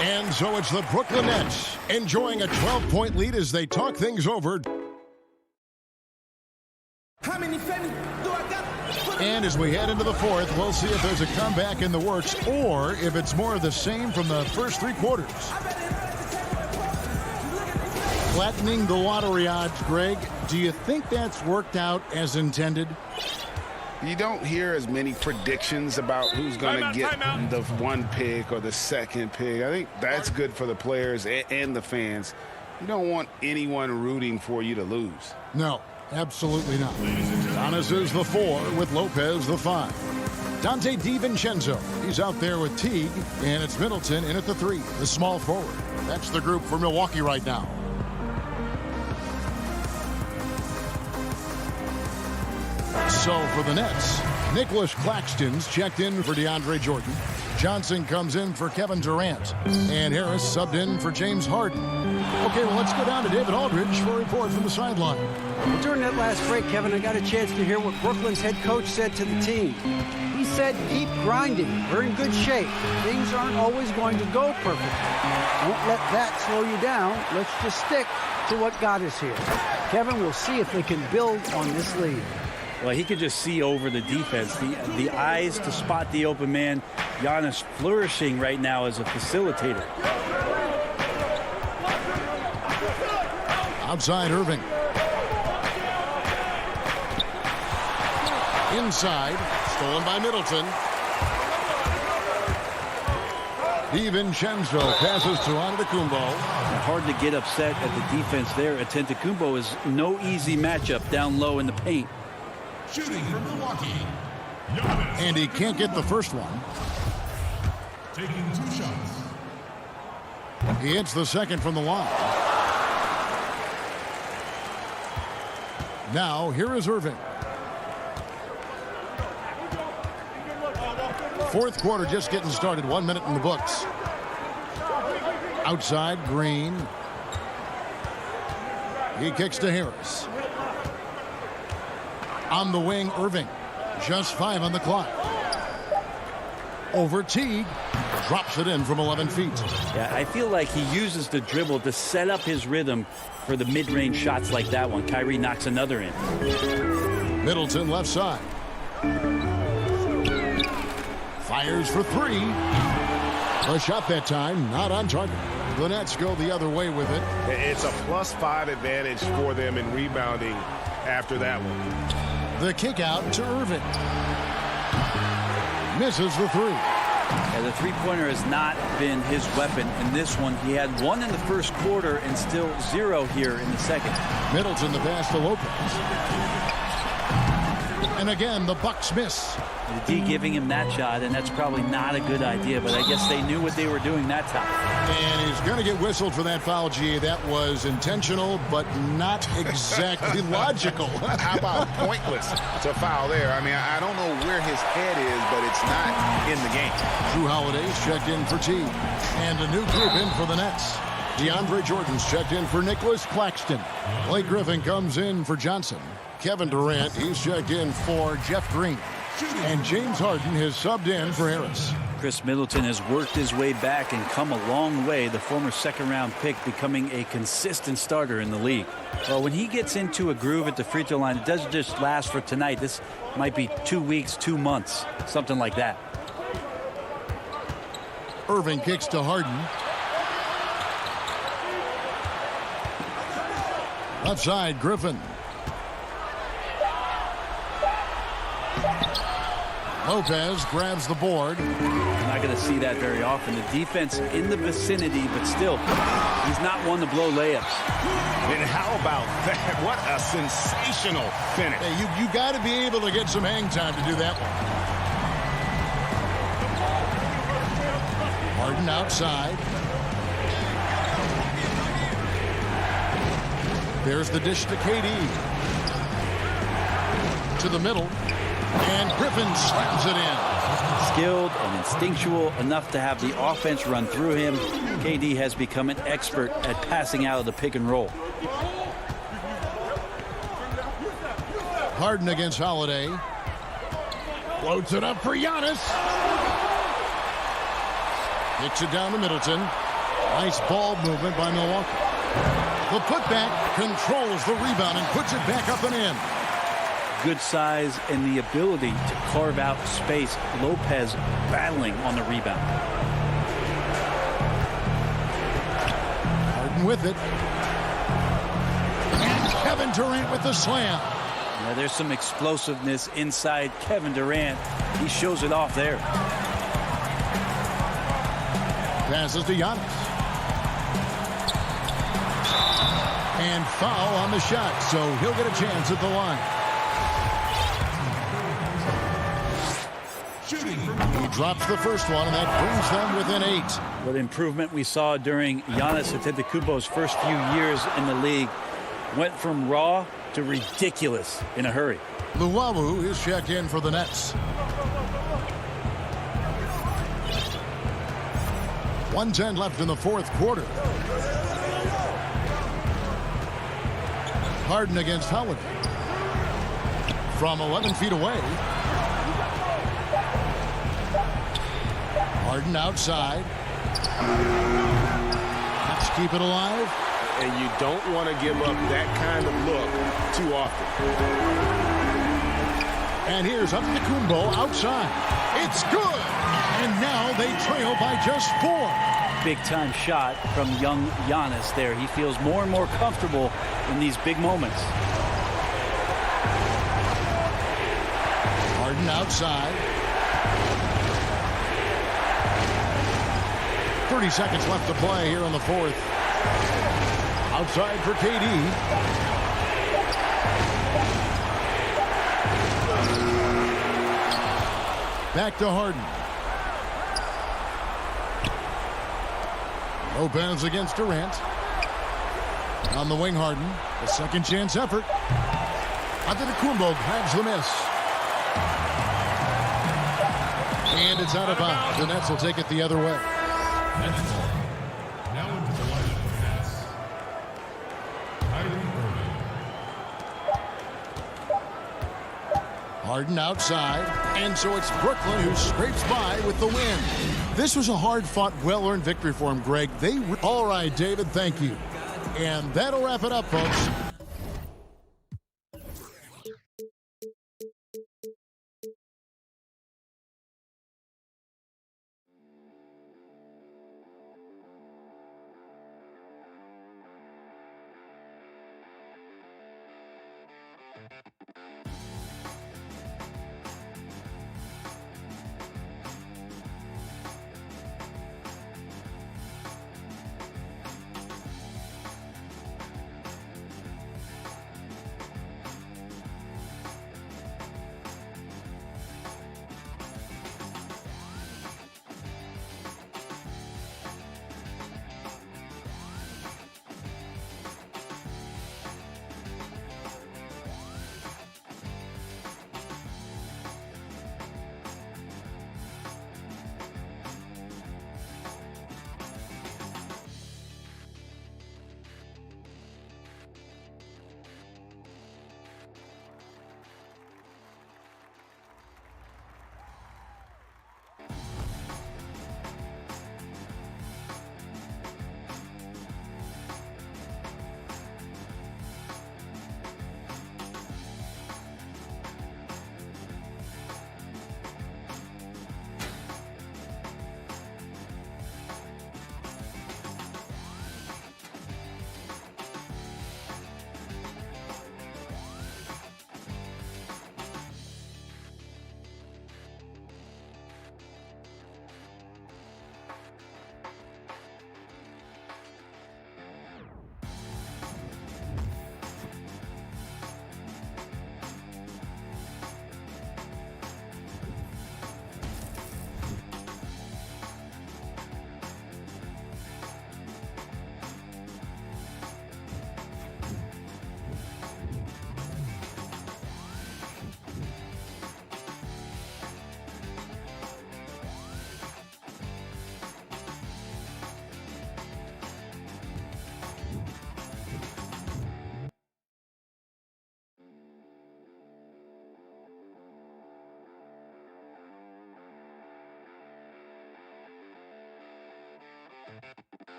And so it's the Brooklyn Nets enjoying a 12-point lead as they talk things over. And as we head into the fourth, we'll see if there's a comeback in the works or if it's more of the same from the first three quarters. Flattening the lottery odds, Greg. Do you think that's worked out as intended? You don't hear as many predictions about who's going to get the one pick or the second pick. I think that's good for the players and the fans. You don't want anyone rooting for you to lose. No, absolutely not. Giannis is the 4 with Lopez the 5. Dante DiVincenzo, he's out there with Teague, and it's Middleton in at the 3, the small forward. That's the group for Milwaukee right now. So for the Nets, Nicholas Claxton's checked in for DeAndre Jordan. Johnson comes in for Kevin Durant. And Harris subbed in for James Harden. Okay, well, let's go down to David Aldridge for a report from the sideline. Well, during that last break, Kevin, I got a chance to hear what Brooklyn's head coach said to the team. He said, keep grinding. We're in good shape. Things aren't always going to go perfectly. Don't let that slow you down. Let's just stick to what got us here. Kevin, we'll see if they can build on this lead. Well, he could just see over the defense. The eyes to spot the open man. Giannis flourishing right now as a facilitator. Outside Irving. Inside. Stolen by Middleton. DiVincenzo passes to Antetokounmpo. Hard to get upset at the defense there. Antetokounmpo is no easy matchup down low in the paint. Shooting for Milwaukee. And he can't get the first one. Taking 2 shots. He hits the second from the line. Now, here is Irving. Fourth quarter just getting started. 1 minute in the books. Outside, Green. He kicks to Harris. On the wing, Irving. Just 5 on the clock. Over Teague. Drops it in from 11 feet. Yeah, I feel like he uses the dribble to set up his rhythm for the mid-range shots like that one. Kyrie knocks another in. Middleton left side. Fires for 3. A shot that time, not on target. The Nets go the other way with it. It's a +5 advantage for them in rebounding after that one. The kick out to Irving. Misses the 3. Yeah, the three-pointer has not been his weapon in this one. He had 1 in the first quarter and still 0 here in the second. Middleton the pass to Lopez. And again, the Bucks miss. The D giving him that shot, and that's probably not a good idea, but I guess they knew what they were doing that time. And he's going to get whistled for that foul, G. That was intentional, but not exactly logical. How about pointless? It's a foul there. I mean, I don't know where his head is, but it's not in the game. Drew Holiday's checked in for Teague. And a new group in for the Nets. DeAndre Jordan's checked in for Nicholas Claxton. Blake Griffin comes in for Johnson. Kevin Durant, he's checked in for Jeff Green. And James Harden has subbed in for Harris. Chris Middleton has worked his way back and come a long way. The former second-round pick becoming a consistent starter in the league. Well, when he gets into a groove at the free throw line, it doesn't just last for tonight. This might be 2 weeks, 2 months, something like that. Irving kicks to Harden. Left side, Griffin. Lopez grabs the board. You're not going to see that very often. The defense in the vicinity, but still, he's not one to blow layups. And how about that? What a sensational finish. Hey, you got to be able to get some hang time to do that one. Harden outside. There's the dish to KD. To the middle. And Griffin slams it in. Skilled and instinctual enough to have the offense run through him. KD has become an expert at passing out of the pick and roll. Harden against Holiday. Floats it up for Giannis. Kicks it down to Middleton. Nice ball movement by Milwaukee. The putback controls the rebound and puts it back up and in. good size and the ability to carve out space. Lopez battling on the rebound. Harden with it. And Kevin Durant with the slam. Yeah, there's some explosiveness inside Kevin Durant. He shows it off there. Passes to Giannis. And foul on the shot, so he'll get a chance at the line. He drops the first one, and that brings them within 8. What improvement we saw during Giannis Antetokounmpo's first few years in the league. Went from raw to ridiculous in a hurry. Luwawu is checked in for the Nets. 1:10 left in the fourth quarter. Harden against Holiday. From 11 feet away. Harden outside. Let's keep it alive. And you don't want to give up that kind of look too often. And here's Antetokounmpo outside. It's good. And now they trail by just 4. Big-time shot from young Giannis there. He feels more and more comfortable in these big moments. Harden outside. 30 seconds left to play here in the fourth. Outside for KD. Back to Harden. Lopez against Durant. On the wing, Harden. A second chance effort. Antetokounmpo grabs the miss. And it's out of bounds. The Nets will take it the other way. Now into the lineup for Nets. Harden outside, and so it's Brooklyn who scrapes by with the win. This was a hard-fought, well-earned victory for him, Greg. All right, David, thank you. And that'll wrap it up, folks.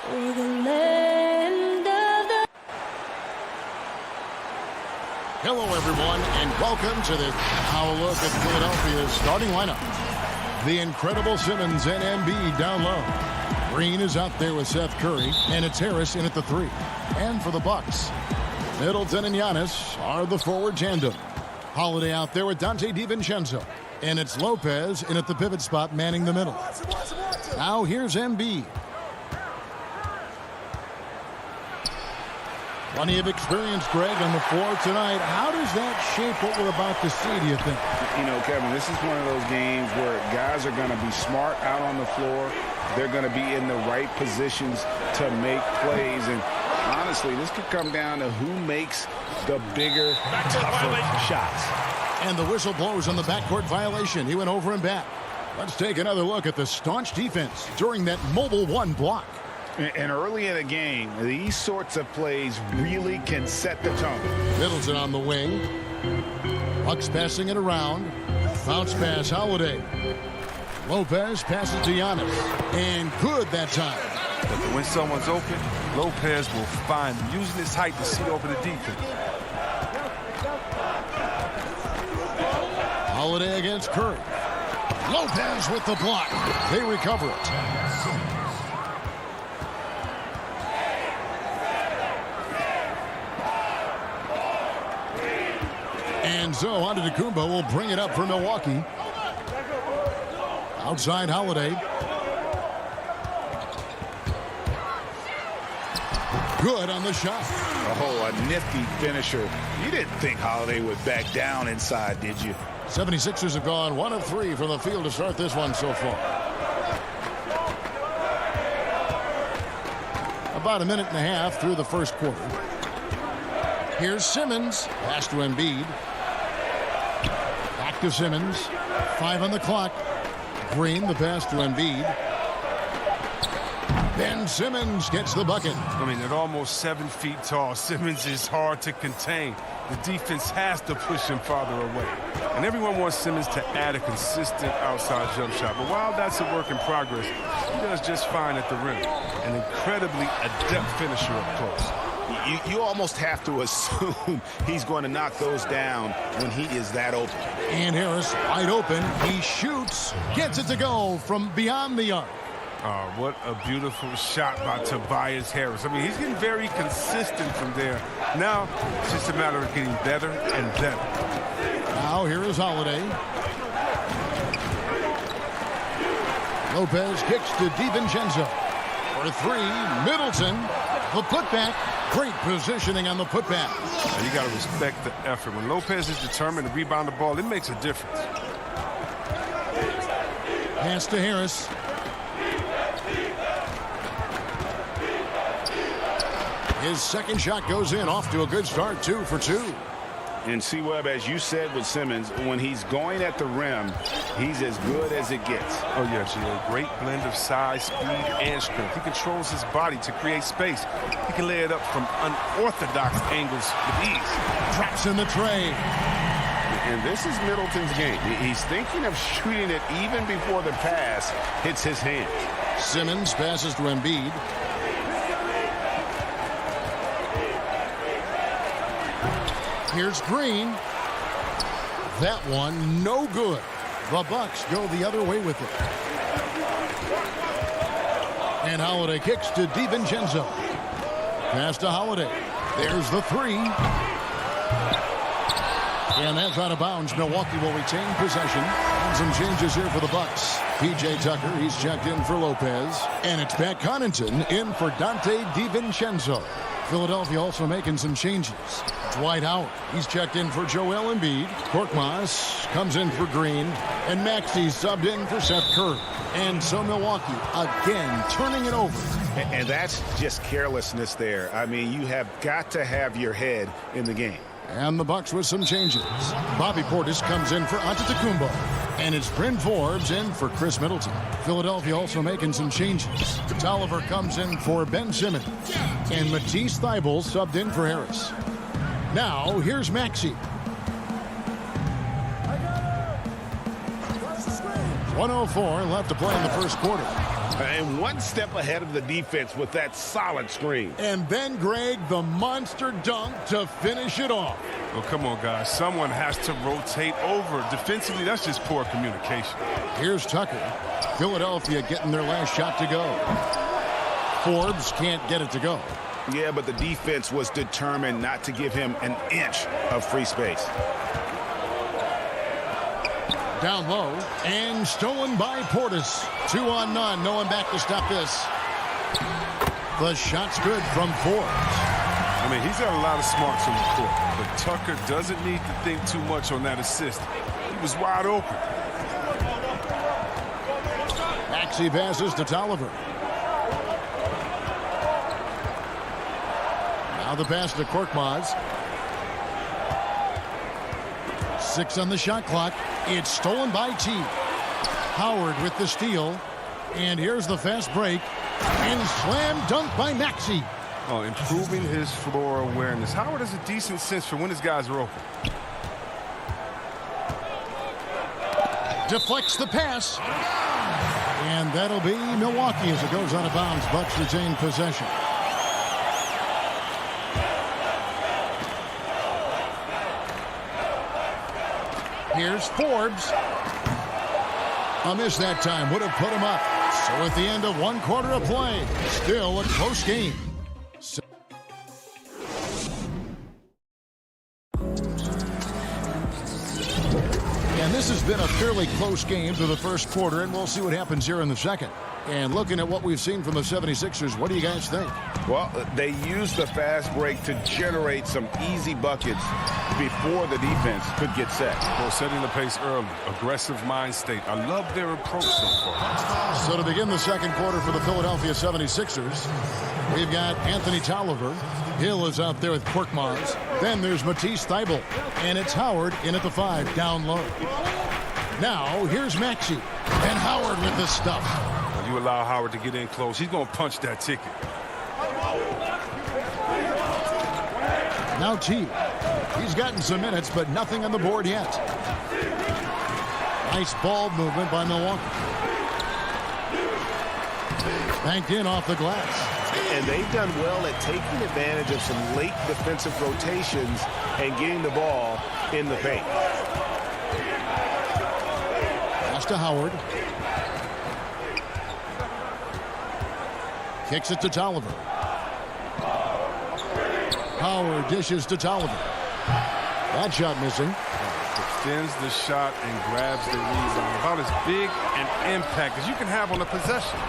for the land of the... Hello, everyone, and welcome to this Now Look at Philadelphia's starting lineup. The incredible Simmons and Embiid down low. Green is out there with Seth Curry, and it's Harris in at the 3. And for the Bucks, Middleton and Giannis are the forward tandem. Holiday out there with Dante DiVincenzo, and it's Lopez in at the pivot spot manning the middle. Now here's Embiid. Plenty of experience, Greg, on the floor tonight. How does that shape what we're about to see, do you think? You know, Kevin, this is one of those games where guys are going to be smart out on the floor. They're going to be in the right positions to make plays. And honestly, this could come down to who makes the bigger, tougher shots. And the whistle blows on the backcourt violation. He went over and back. Let's take another look at the staunch defense during that mobile 1 block. And early in the game, these sorts of plays really can set the tone. Middleton on the wing. Bucks passing it around. Bounce pass, Holiday. Lopez passes to Giannis. And good that time. But when someone's open, Lopez will find him, using his height to see over the defense. Holiday against Curry. Lopez with the block. They recover it. And so Antetokounmpo will bring it up for Milwaukee. Outside Holiday. Good on the shot. Oh, a nifty finisher. You didn't think Holiday would back down inside, did you? 76ers have gone 1 of 3 from the field to start this one so far. About a minute and a half through the first quarter. Here's Simmons. Pass to Embiid. Back to Simmons. 5 on the clock. Green, the pass to Embiid. Ben Simmons gets the bucket. I mean, at almost 7 feet tall, Simmons is hard to contain. The defense has to push him farther away. And everyone wants Simmons to add a consistent outside jump shot. But while that's a work in progress, he does just fine at the rim. An incredibly adept finisher up close. You almost have to assume he's going to knock those down when he is that open. And Harris wide open. He shoots. Gets it to go from beyond the arc. Oh, what a beautiful shot by Tobias Harris. I mean, he's getting very consistent from there. Now, it's just a matter of getting better and better. Now, here is Holiday. Lopez kicks to DiVincenzo. For 3, Middleton. The putback. Great positioning on the putback. Now, you got to respect the effort. When Lopez is determined to rebound the ball, it makes a difference. Pass to Harris. His second shot goes in, off to a good start, 2 for 2. And C-Webb, as you said with Simmons, when he's going at the rim, he's as good as it gets. Oh, yeah, Gio. Great blend of size, speed, and strength. He controls his body to create space. He can lay it up from unorthodox angles with ease. Drops in the tray. And this is Middleton's game. He's thinking of shooting it even before the pass hits his hand. Simmons passes to Embiid. Here's Green. That one, no good. The Bucks go the other way with it. And Holiday kicks to DiVincenzo. Pass to Holiday. There's the 3. And that's out of bounds. Milwaukee will retain possession. And some changes here for the Bucks. P.J. Tucker, he's checked in for Lopez. And it's Pat Connaughton in for Dante DiVincenzo. Philadelphia also making some changes. Dwight Howard, he's checked in for Joel Embiid. Korkmaz comes in for Green. And Maxey subbed in for Seth Curry. And so Milwaukee again turning it over. And that's just carelessness there. I mean, you have got to have your head in the game. And the Bucks with some changes. Bobby Portis comes in for Antetokounmpo. And it's Bryn Forbes in for Chris Middleton. Philadelphia also making some changes. Tolliver comes in for Ben Simmons. And Matisse Thybulle subbed in for Harris. Now, here's Maxey. 1:04 left to play in the first quarter. And one step ahead of the defense with that solid screen. And then, Greg, the monster dunk to finish it off. Well, come on, guys. Someone has to rotate over. Defensively, that's just poor communication. Here's Tucker. Philadelphia getting their last shot to go. Forbes can't get it to go. Yeah, but the defense was determined not to give him an inch of free space. Down low and stolen by Portis. 2 on none. No one back to stop this. The shot's good from Forbes. I mean, he's got a lot of smarts on the court, but Tucker doesn't need to think too much on that assist. He was wide open. Maxey passes to Tolliver. Now the pass to Korkmaz. 6 on the shot clock. It's stolen by T. Howard with the steal. And here's the fast break. And slam dunk by Maxey. Oh, improving his floor awareness. Howard has a decent sense for when his guys are open. Deflects the pass. And that'll be Milwaukee as it goes out of bounds. Bucks retain possession. Here's Forbes. A miss that time. Would have put him up. So at the end of 1 quarter of play, still a close game. And this has been a fairly close game through the first quarter, and we'll see what happens here in the second. And looking at what we've seen from the 76ers, what do you guys think? Well, they used the fast break to generate some easy buckets before the defense could get set. Well, setting the pace early, aggressive mind state. I love their approach so far. So to begin the second quarter for the Philadelphia 76ers, we've got Anthony Tolliver. Hill is out there with Korkmaz. Then there's Matisse Thybulle. And it's Howard in at the 5, down low. Now, here's Maxey. And Howard with the stuff. You allow Howard to get in close, he's going to punch that ticket. Now T. He's gotten some minutes, but nothing on the board yet. Nice ball movement by Milwaukee. Banked in off the glass. And they've done well at taking advantage of some late defensive rotations and getting the ball in the paint. Pass to Howard. Kicks it to Tolliver. Howard dishes to Tolliver. That shot missing. Extends the shot and grabs the rebound. About as big an impact as you can have on a possession.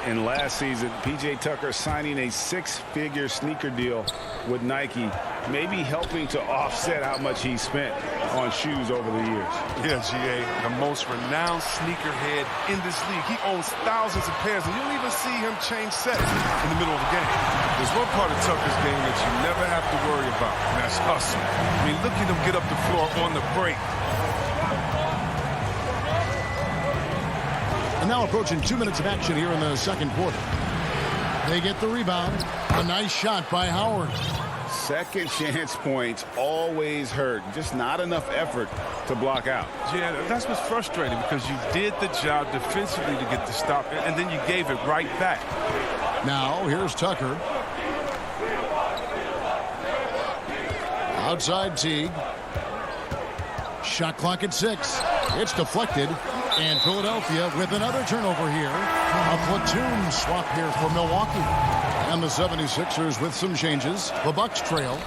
And last season, P.J. Tucker signing a 6-figure sneaker deal with Nike, maybe helping to offset how much he spent on shoes over the years. Yeah, G.A., the most renowned sneakerhead in this league. He owns thousands of pairs, and you'll even see him change sets in the middle of a game. There's one part of Tucker's game that you never have to worry about, and that's hustle. I mean, look at him get up the floor on the break. And now approaching 2 minutes of action here in the second quarter. They get the rebound. A nice shot by Howard. Second chance points always hurt. Just not enough effort to block out. Yeah, that's what's frustrating because you did the job defensively to get the stop, and then you gave it right back. Now, here's Tucker. Outside Teague. Shot clock at 6. It's deflected. And Philadelphia with another turnover here. A platoon swap here for Milwaukee. And the 76ers with some changes. The Bucks trail.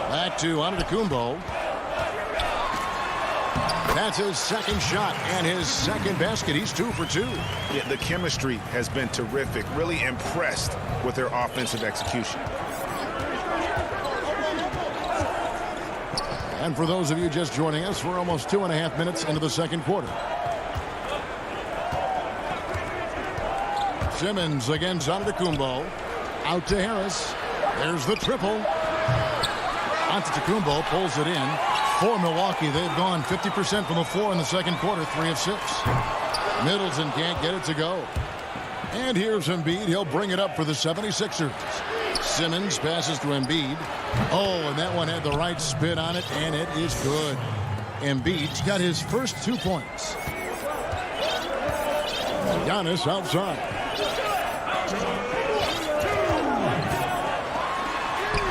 Back to Antetokounmpo. That's his second shot and his second basket. He's 2 for 2. Yeah, the chemistry has been terrific. Really impressed with their offensive execution. And for those of you just joining us, we're almost 2.5 minutes into the second quarter. Simmons against Antetokounmpo. Out to Harris. There's the triple. Antetokounmpo pulls it in. For Milwaukee, they've gone 50% from the floor in the second quarter, 3 of 6. Middleton can't get it to go. And here's Embiid. He'll bring it up for the 76ers. Simmons passes to Embiid. Oh, and that one had the right spin on it, and it is good. Embiid's got his first 2 points. Giannis outside.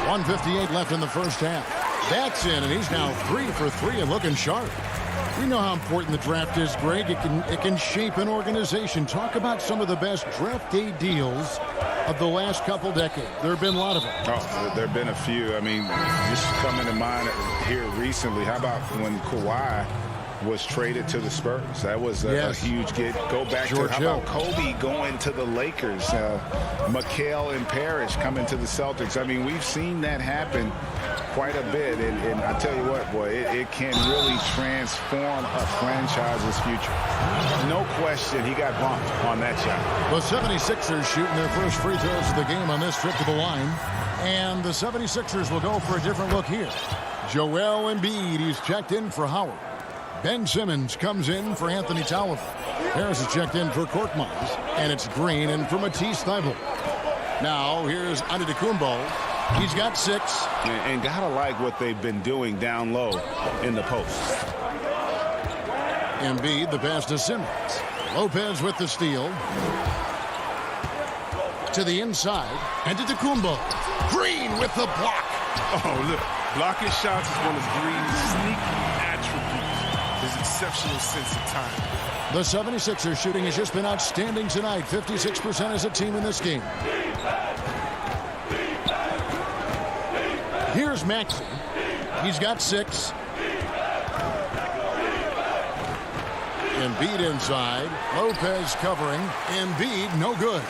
1:58 left in the first half. That's in, and he's now 3 for 3 and looking sharp. We know how important the draft is, Greg. It can shape an organization. Talk about some of the best draft day deals of the last couple decades. There have been a lot of them. Oh, there have been a few. I mean, just coming to mind here recently, how about when Kawhi was traded to the Spurs? That was a huge get. Go back George to, how about Kobe going to the Lakers? Mikal and Parrish coming to the Celtics. I mean, we've seen that happen quite a bit, and I tell you what, boy, it can really transform a franchise's future. No question, he got bumped on that shot. The 76ers shooting their first free throws of the game on this trip to the line, and the 76ers will go for a different look here. Joel Embiid, he's checked in for Howard. Ben Simmons comes in for Anthony Tolliver. Harris is checked in for Korkmaz, and it's Green in for Matisse Thybulle. Now here's Antetokounmpo. He's got 6. And gotta like what they've been doing down low in the post. Embiid, the pass to Simmons. Lopez with the steal. To the inside. Antetokounmpo. Green with the block. Oh, look. Blocking shots is one of Green's sneaky attributes. His exceptional sense of time. The 76ers shooting has just been outstanding tonight. 56% as a team in this game. Here's Maxey. He's got 6. Embiid inside. Lopez covering. Embiid no good.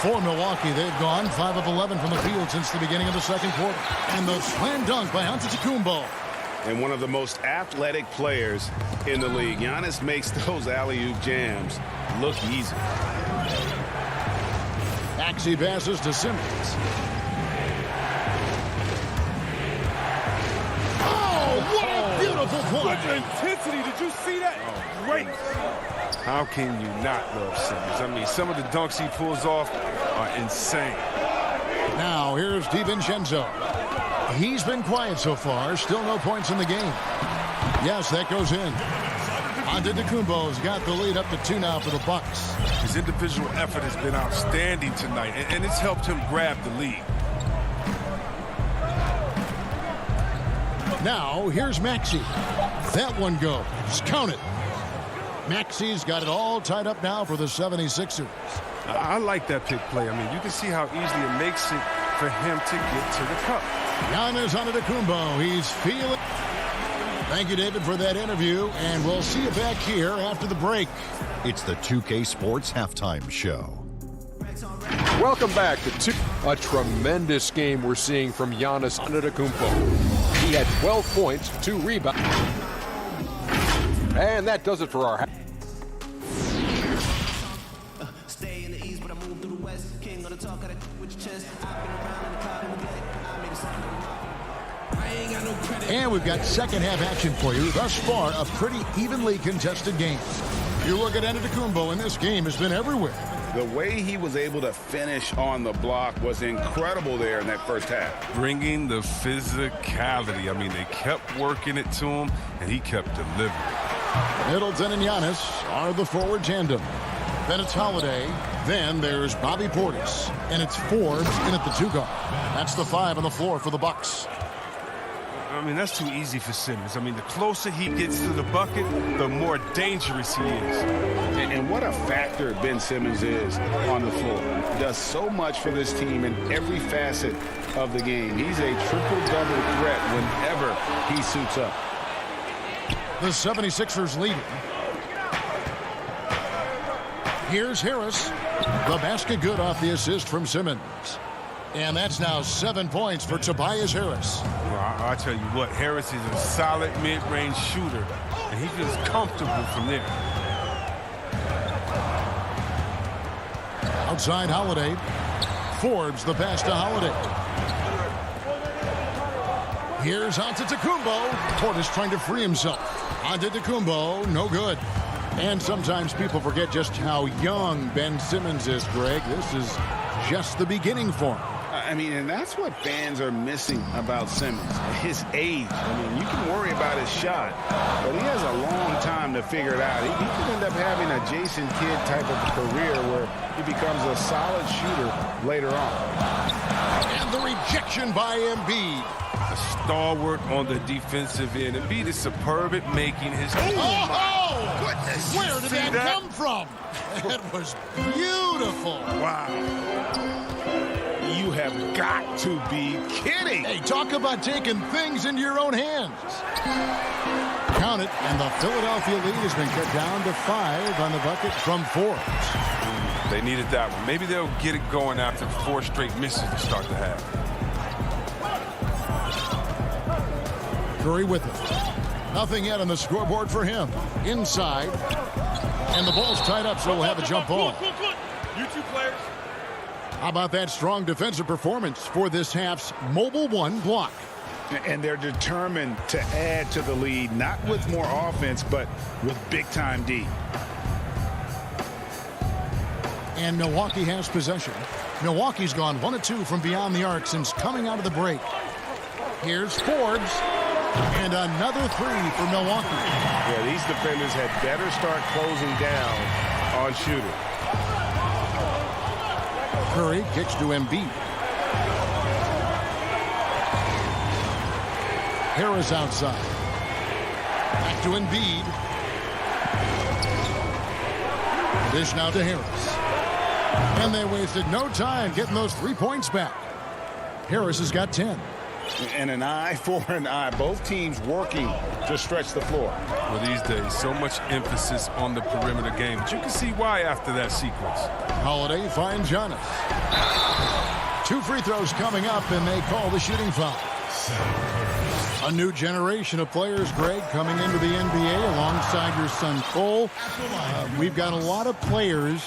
For Milwaukee, they've gone 5 of 11 from the field since the beginning of the second quarter. And the slam dunk by Antetokounmpo. And one of the most athletic players in the league. Giannis makes those alley-oop jams look easy. Maxey passes to Simmons. What a beautiful play. What intensity. Did you see that? Oh, great. How can you not love Simmons? I mean, some of the dunks he pulls off are insane. Now, here's DiVincenzo. He's been quiet so far. Still no points in the game. Yes, that goes in. Antetokounmpo's got the lead up to 2 now for the Bucks. His individual effort has been outstanding tonight, and it's helped him grab the lead. Now, here's Maxey. That one goes. Count it. Maxey's got it all tied up now for the 76ers. I like that pick play. I mean, you can see how easily it makes it for him to get to the cup. Giannis Antetokounmpo. He's feeling. Thank you, David, for that interview, and we'll see you back here after the break. It's the 2K Sports Halftime Show. Welcome back to a tremendous game we're seeing from Giannis Antetokounmpo. He had 12 points, 2 rebounds. And that does it for our And we've got second half action for you. Thus far, a pretty evenly contested game. You look at Antetokounmpo, and this game has been everywhere. The way he was able to finish on the block was incredible there in that first half. Bringing the physicality. I mean, they kept working it to him, and he kept delivering. Middleton and Giannis are the forward tandem. Then it's Holiday. Then there's Bobby Portis. And it's Forbes in at the 2 guard. That's the 5 on the floor for the Bucks. I mean, that's too easy for Simmons. I mean, the closer he gets to the bucket, the more dangerous he is. And what a factor Ben Simmons is on the floor. He does so much for this team in every facet of the game. He's a triple-double threat whenever he suits up. The 76ers leading. Here's Harris. The basket good off the assist from Simmons. And that's now 7 points for Tobias Harris. Well, I'll tell you what, Harris is a solid mid-range shooter, and he feels comfortable from there. Outside Holiday. Forbes the pass to Holiday. Here's Antetokounmpo. Portis trying to free himself. Antetokounmpo, no good. And sometimes people forget just how young Ben Simmons is, Greg. This is just the beginning for him. I mean, and that's what fans are missing about Simmons, his age. I mean, you can worry about his shot, but he has a long time to figure it out. He could end up having a Jason Kidd type of career where he becomes a solid shooter later on. And the rejection by Embiid. A stalwart on the defensive end. Embiid is superb at making his... Oh, my goodness. Where did that come from? That was beautiful. Wow. You have got to be kidding. Hey, talk about taking things into your own hands. Count it, and the Philadelphia lead has been cut down to 5 on the bucket from Forbes. They needed that one. Maybe they'll get it going after 4 straight misses to start the half. Curry with it. Nothing yet on the scoreboard for him. Inside. And the ball's tied up, so we'll have a jump ball. You two players. How about that strong defensive performance for this half's Mobile One block? And they're determined to add to the lead, not with more offense, but with big-time D. And Milwaukee has possession. Milwaukee's gone 1 of 2 from beyond the arc since coming out of the break. Here's Forbes. And another 3 for Milwaukee. Yeah, these defenders had better start closing down on shooting. Curry kicks to Embiid. Harris outside. Back to Embiid. Dish now to Harris. And they wasted no time getting those 3 points back. Harris has got 10. And an eye for an eye. Both teams working to stretch the floor. Well, these days, so much emphasis on the perimeter game. But you can see why after that sequence. Holiday finds Giannis. 2 free throws coming up, and they call the shooting foul. A new generation of players, Greg, coming into the NBA alongside your son Cole. We've got a lot of players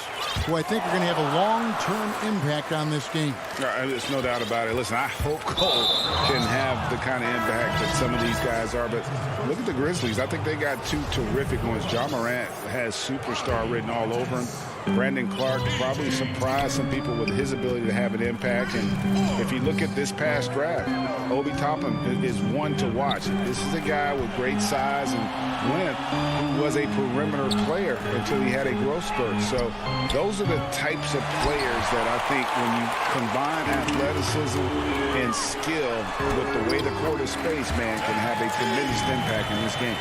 who I think are going to have a long-term impact on this game. There's no doubt about it. Listen, I hope Cole can have the kind of impact that some of these guys are. But look at the Grizzlies. I think they got 2 terrific ones. Ja Morant has superstar written all over him. Brandon Clark probably surprised some people with his ability to have an impact. And if you look at this past draft, Obi Toppin is one to watch. This is a guy with great size and length who was a perimeter player until he had a growth spurt. So those are the types of players that I think when you combine athleticism and skill with the way the court is spaced, man, can have a tremendous impact in this game.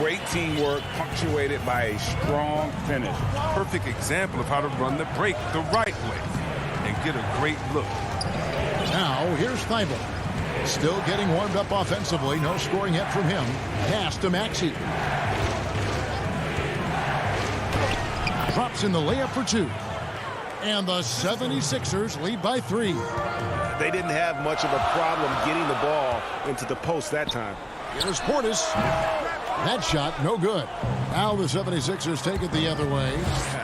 Great teamwork punctuated by a strong finish. Perfect example of how to run the break the right way and get a great look. Now, here's Thibault. Still getting warmed up offensively. No scoring yet from him. Pass to Maxey. Drops in the layup for 2. And the 76ers lead by 3. They didn't have much of a problem getting the ball into the post that time. Here's Portis. That shot, no good. Now the 76ers take it the other way.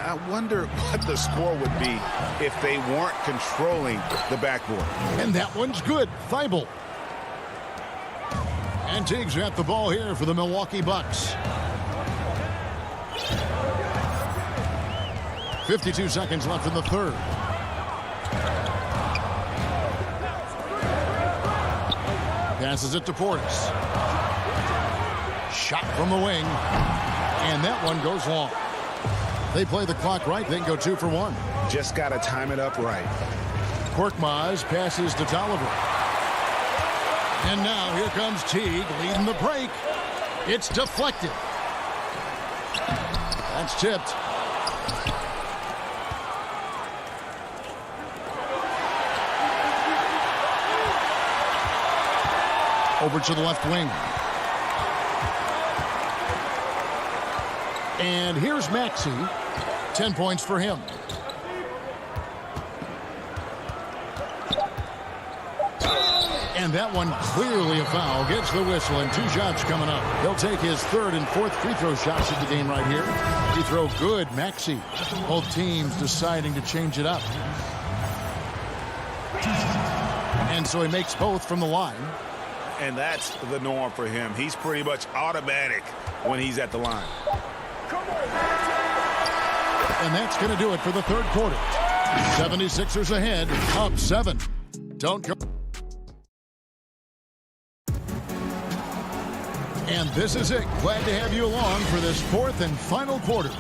I wonder what the score would be if they weren't controlling the backboard. And that one's good. Thibault. And Teague's got the ball here for the Milwaukee Bucks. 52 seconds left in the third. Passes it to Portis. Shot from the wing. And that one goes long. They play the clock right. They can go 2 for 1. Just got to time it up right. Korkmaz passes to Tolliver. And now here comes Teague leading the break. It's deflected. That's tipped. Over to the left wing. And here's Maxey. 10 points for him. And that one clearly a foul. Gets the whistle and 2 shots coming up. He'll take his 3rd and 4th free throw shots of the game right here. Free throw good. Maxey. Both teams deciding to change it up. And so he makes both from the line. And that's the norm for him. He's pretty much automatic when he's at the line. And that's going to do it for the third quarter. 76ers ahead, up 7. don't come. And this is it. Glad to have you along for this fourth and final quarter.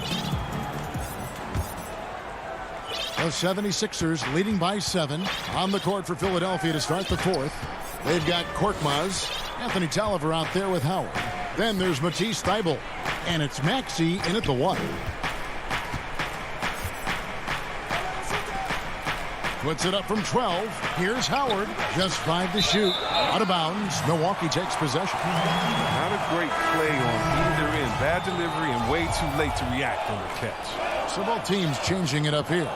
The 76ers leading by 7 on the court for Philadelphia to start the fourth. They've got Korkmaz, Anthony Tolliver out there with Howard. Then there's Matisse Thybulle, and it's Maxey in at the 1. Puts it up from 12. Here's Howard. Just 5 to shoot. Out of bounds. Milwaukee takes possession. Not a great play on either end. Bad delivery and way too late to react on the catch. So both teams changing it up here.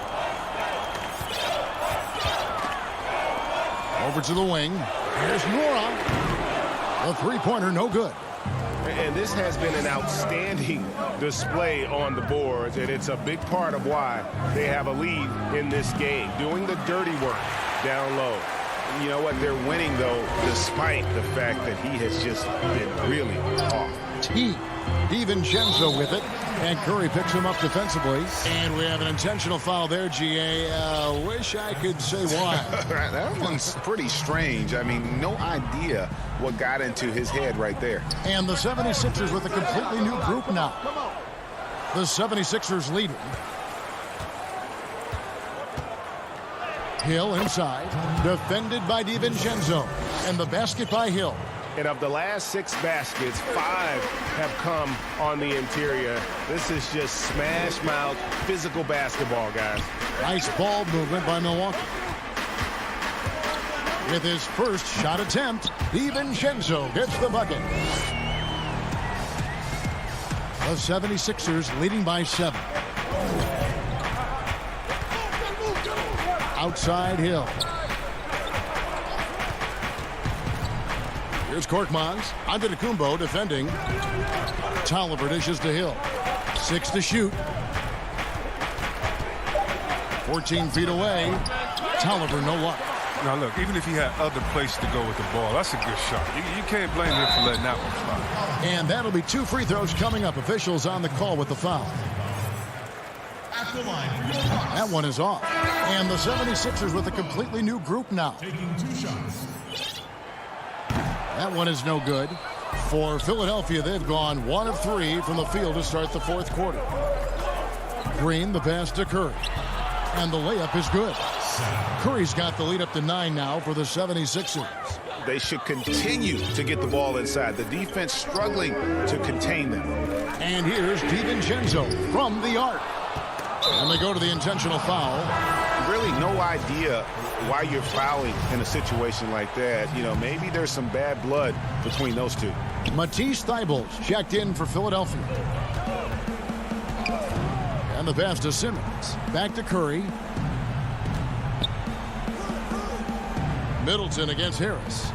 Over to the wing. Here's Nora. The three-pointer no good. And this has been an outstanding display on the boards, and it's a big part of why they have a lead in this game, doing the dirty work down low. And you know what? They're winning, though, despite the fact that he has just been really off. DiVincenzo with it, and Curry picks him up defensively. And we have an intentional foul there, GA. Wish I could say why. That one's pretty strange. I mean, no idea what got into his head right there. And the 76ers with a completely new group now. The 76ers leading. Hill inside, defended by DiVincenzo, and the basket by Hill. And of the last 6 baskets, 5 have come on the interior. This is just smash mouth, physical basketball, guys. Nice ball movement by Milwaukee. With his first shot attempt, DiVincenzo gets the bucket. The 76ers leading by 7. Outside Hill. Here's Korkmaz. Antetokounmpo defending. Tolliver dishes to Hill. 6 to shoot. 14 feet away. Tolliver no luck. Now, look, even if he had other places to go with the ball, that's a good shot. You can't blame him for letting that one fly. And that'll be 2 free throws coming up. Officials on the call with the foul. That one is off. And the 76ers with a completely new group now. Taking 2 shots. That one is no good. For Philadelphia, they've gone 1 of 3 from the field to start the fourth quarter. Green, the pass to Curry. And the layup is good. Curry's got the lead up to 9 now for the 76ers. They should continue to get the ball inside. The defense struggling to contain them. And here's DiVincenzo from the arc. And they go to the intentional foul. Really no idea why you're fouling in a situation like that. You know, maybe there's some bad blood between those two. Matisse Thybulle checked in for Philadelphia. And the pass to Simmons. Back to Curry. Middleton against Harris.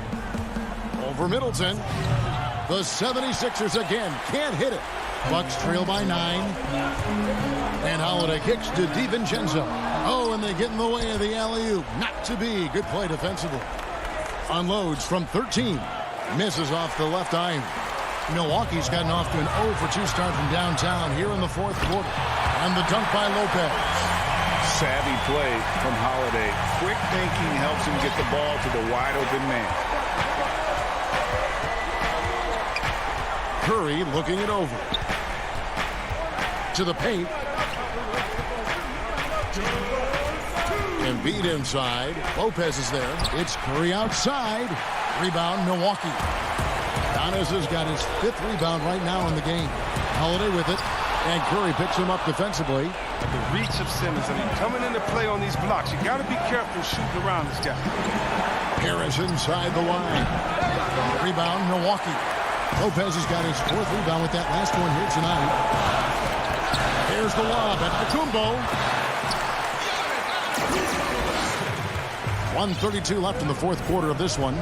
Over Middleton. The 76ers again can't hit it. Bucks trail by 9. And Holiday kicks to DiVincenzo. Oh, and they get in the way of the alley-oop. Not to be. Good play defensively. Unloads from 13. Misses off the left iron. Milwaukee's gotten off to an 0 for 2 start from downtown here in the fourth quarter. And the dunk by Lopez. Savvy play from Holiday. Quick thinking helps him get the ball to the wide open man. Curry looking it over. To the paint. Embiid inside. Lopez is there. It's Curry outside. Rebound, Milwaukee. Giannis has got his 5th rebound right now in the game. Holiday with it. And Curry picks him up defensively. At the reach of Simmons, I mean, coming into play on these blocks, you got to be careful shooting around this guy. Harris inside the line. Rebound, Milwaukee. Lopez has got his 4th rebound with that last one here tonight. Here's the lob at Antetokounmpo. 1:32 left in the fourth quarter of this one.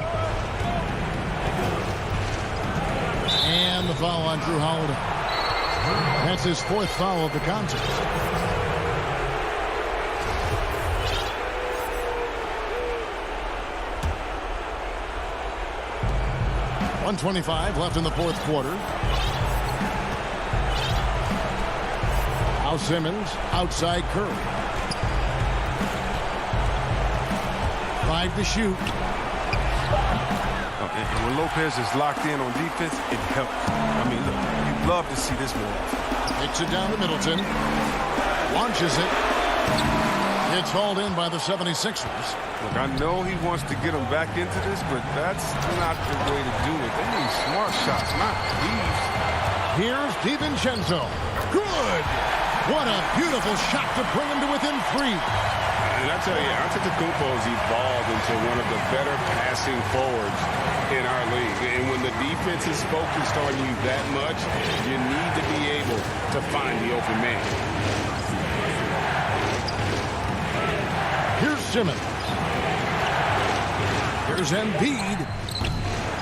And the foul on Drew Holiday. That's his 4th foul of the contest. .125 left in the fourth quarter. Now Simmons outside Curry. 5 to shoot. And when Lopez is locked in on defense, it helps. I mean, look, you'd love to see this more. Kicks it down to Middleton. Launches it. It's hauled in by the 76ers. Look, I know he wants to get them back into this, but that's not the way to do it. They need smart shots, not thieves. Here's DiVincenzo. Good! What a beautiful shot to bring him to within 3. And I tell you, Antetokounmpo has evolved into one of the better passing forwards in our league. And when the defense is focused on you that much, you need to be able to find the open man. Here's Simmons. Here's Embiid.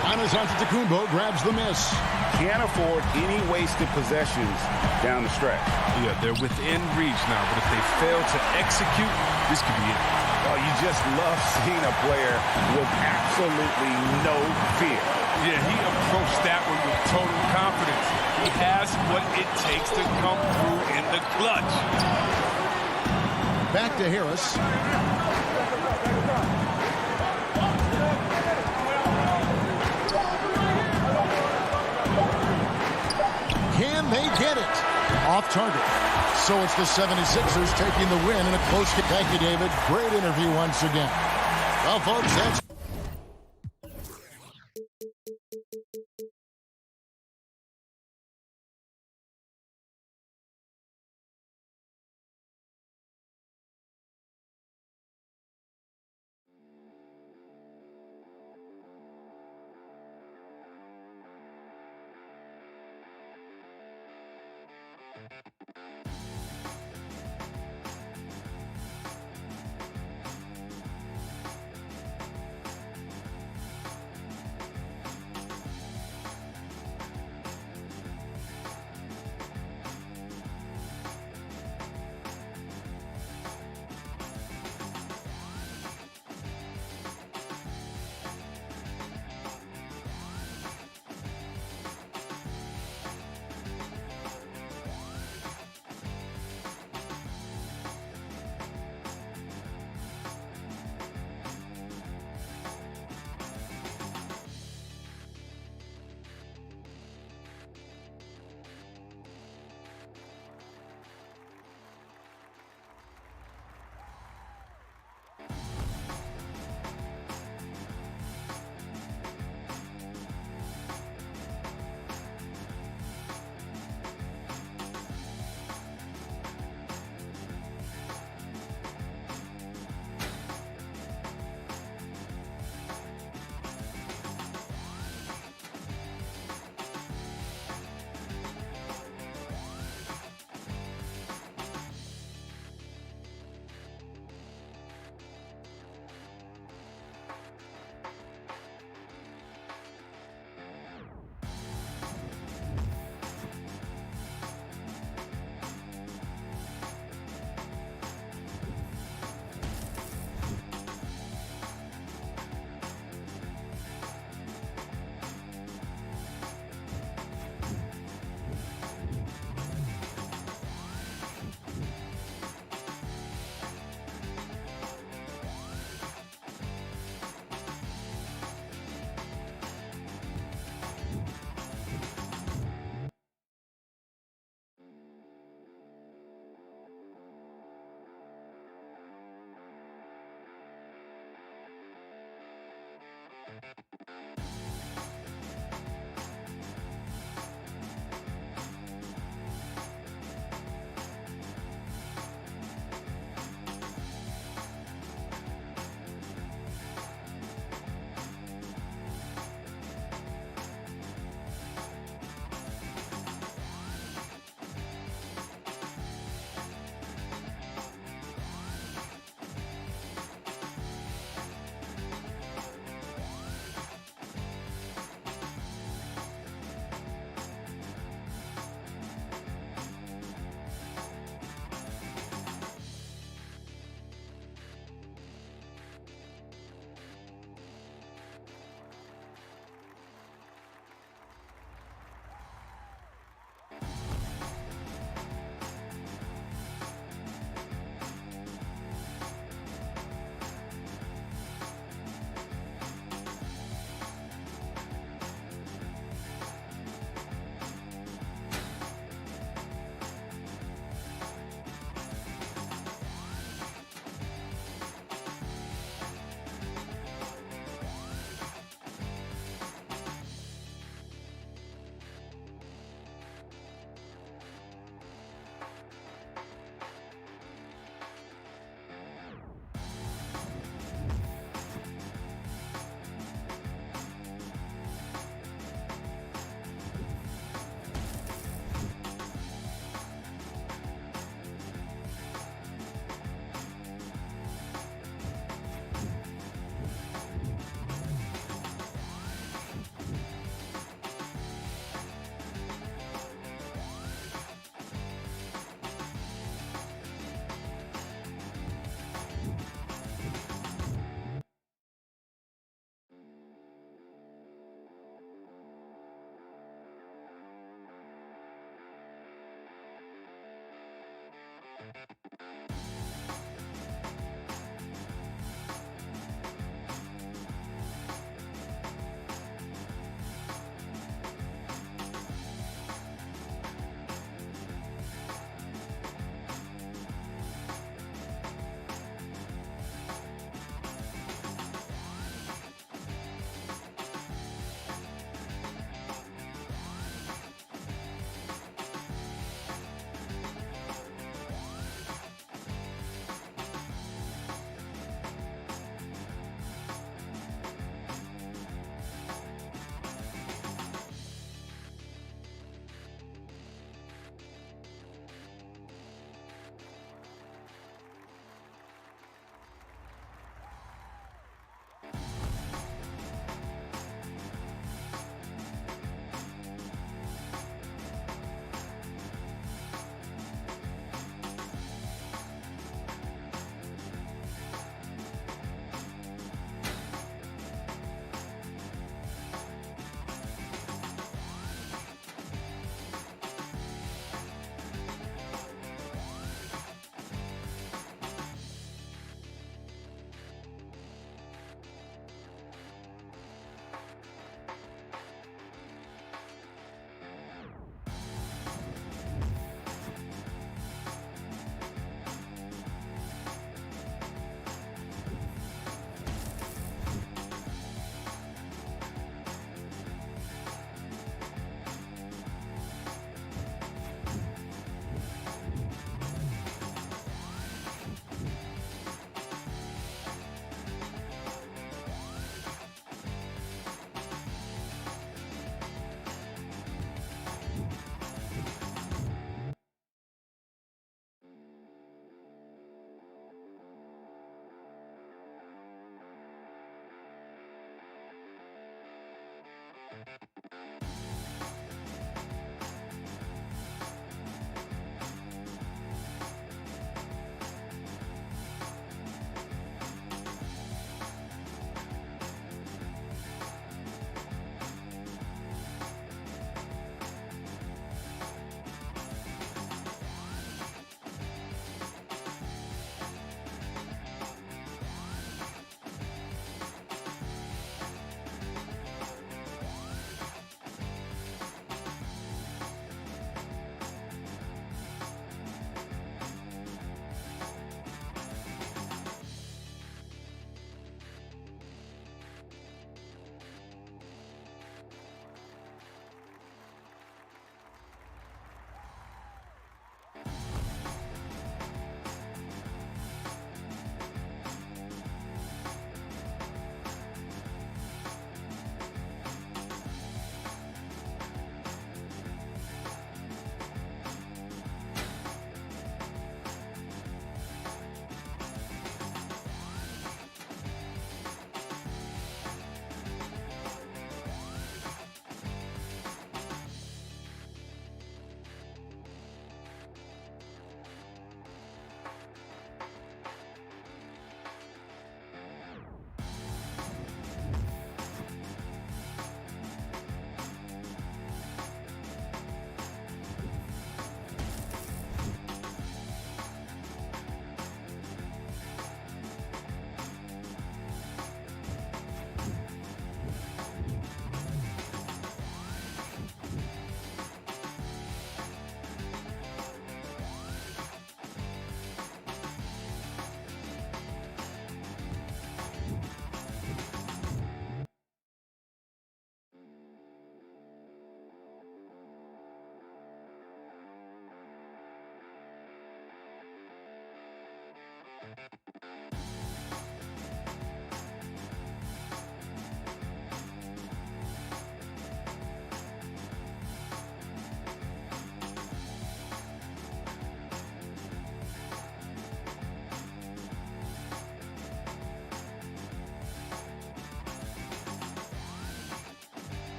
Giannis Antetokounmpo grabs the miss. Can't afford any wasted possessions down the stretch. Yeah, they're within reach now, but if they fail to execute, this could be it. Oh, you just love seeing a player with absolutely no fear. Yeah, he approached that one with total confidence. He has what it takes to come through in the clutch. Back to Harris. Can they get it? Off target. So it's the 76ers taking the win in a close game. Thank you, David. Great interview once again. Well, folks, that's...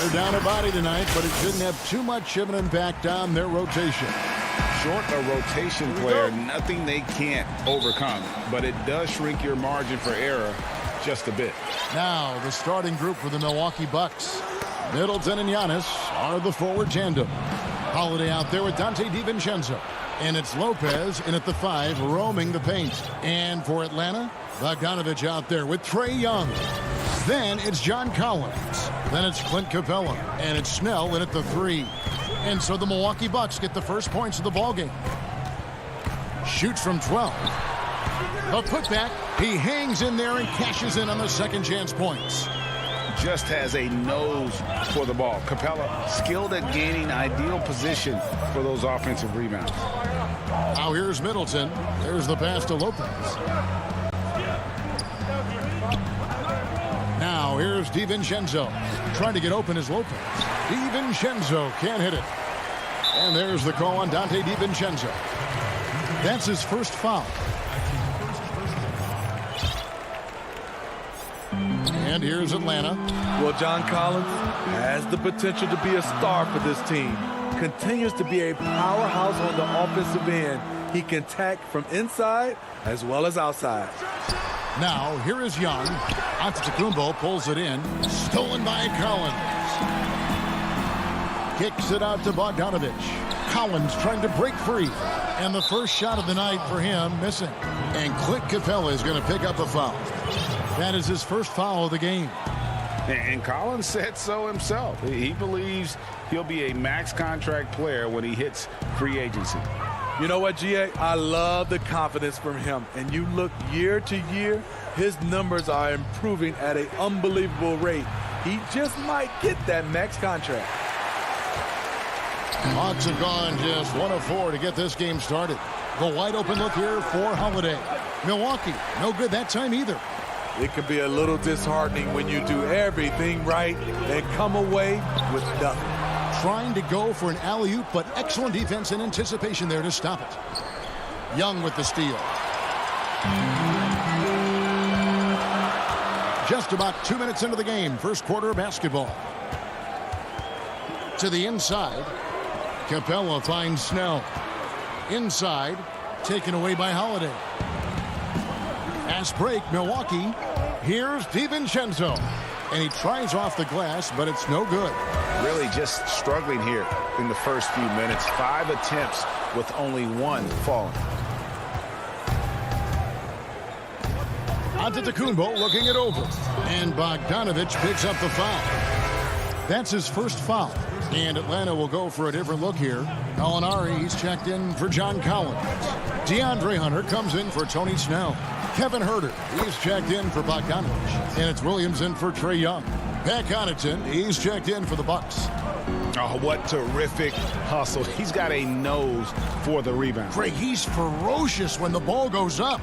They're down a body tonight, but it shouldn't have too much of an impact on their rotation. Short a rotation player, nothing they can't overcome, but it does shrink your margin for error just a bit. Now the starting group for the Milwaukee Bucks. Middleton and Giannis are the forward tandem. Holiday out there with Dante DiVincenzo. And it's Lopez in at the 5, roaming the paint. And for Atlanta, Bogdanovich out there with Trae Young. Then it's John Collins. Then it's Clint Capella. And it's Snell in at the 3. And so the Milwaukee Bucks get the first points of the ballgame. Shoots from 12. A putback. He hangs in there and cashes in on the second chance points. Just has a nose for the ball. Capella skilled at gaining ideal position for those offensive rebounds. Now here's Middleton. There's the pass to Lopez. Now here's DiVincenzo. Trying to get open is Lopez. DiVincenzo can't hit it. And there's the call on Dante DiVincenzo. That's his first foul. And here's Atlanta. Well, John Collins has the potential to be a star for this team. Continues to be a powerhouse on the offensive end. He can attack from inside as well as outside. Now, here is Young. Antetokounmpo pulls it in. Stolen by Collins. Kicks it out to Bogdanovich. Collins trying to break free. And the first shot of the night for him missing. And Clint Capella is going to pick up a foul. That is his first foul of the game. And Collins said so himself. He believes he'll be a max contract player when he hits free agency. You know what, GA? I love the confidence from him. And you look year to year, his numbers are improving at an unbelievable rate. He just might get that max contract. Hawks have gone just 1 of 4 to get this game started. The wide open look here for Holiday. Milwaukee, no good that time either. It can be a little disheartening when you do everything right and come away with nothing. Trying to go for an alley-oop, but excellent defense and anticipation there to stop it. Young with the steal. Just about 2 minutes into the game, first quarter of basketball. To the inside. Capella finds Snell. Inside, taken away by Holiday. Fast break, Milwaukee. Here's DiVincenzo. And he tries off the glass, but it's no good. Really just struggling here in the first few minutes. 5 attempts with only 1 falling. Antetokounmpo looking it over. And Bogdanovich picks up the foul. That's his first foul. And Atlanta will go for a different look here. Gallinari, he's checked in for John Collins. DeAndre Hunter comes in for Tony Snell. Kevin Huerter, he's checked in for Bogdanovich. And it's Williams in for Trae Young. Pat Connaughton, he's checked in for the Bucks. Oh, what terrific hustle. He's got a nose for the rebound. Craig, he's ferocious when the ball goes up.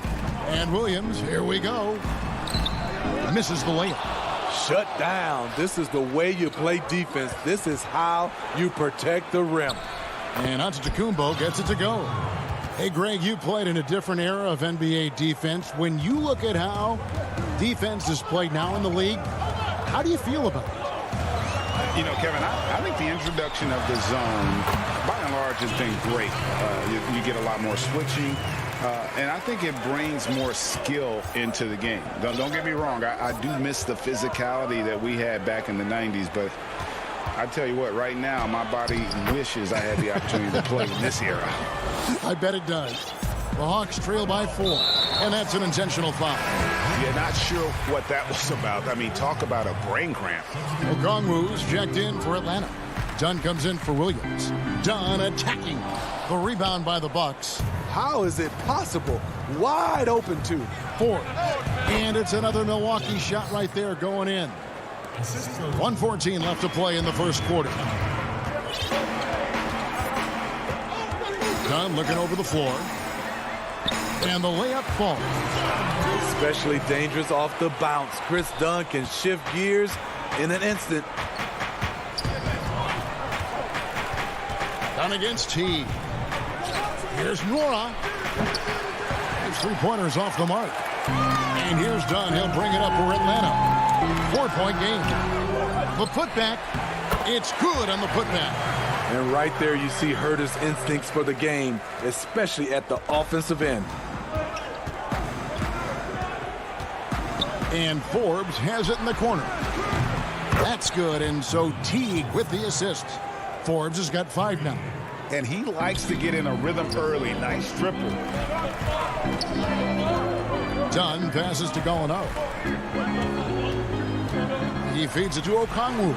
And Williams, here we go. Misses the layup. Shut down. This is the way you play defense. This is how you protect the rim. And Antetokounmpo gets it to go. Hey, Greg, you played in a different era of NBA defense. When you look at how defense is played now in the league, how do you feel about it? You know, Kevin, I think the introduction of the zone, by and large, has been great. You get a lot more switching. And I think it brings more skill into the game. Don't get me wrong. I do miss the physicality that we had back in the 90s. But I tell you what, right now, my body wishes I had the opportunity to play in this era. I bet it does. The Hawks trail by 4. And that's an intentional foul. Yeah, not sure what that was about. I mean, talk about a brain cramp. Okongwu's checked in for Atlanta. Dunn comes in for Williams. Dunn attacking. The rebound by the Bucks. How is it possible? Wide open, too. 4. And it's another Milwaukee shot right there going in. 1:14 left to play in the first quarter. Dunn looking over the floor. And the layup falls. Especially dangerous off the bounce. Chris Dunn can shift gears in an instant. Dunn against T. Here's Nora. His three-pointers off the mark. And here's Dunn. He'll bring it up for Atlanta. 4-point game. The putback. It's good on the putback. And right there you see Herder's instincts for the game, especially at the offensive end. And Forbes has it in the corner. That's good, and so Teague with the assist. Forbes has got 5 now. And he likes to get in a rhythm early. Nice triple. Dunn passes to Gallinari. He feeds it to Okongwu.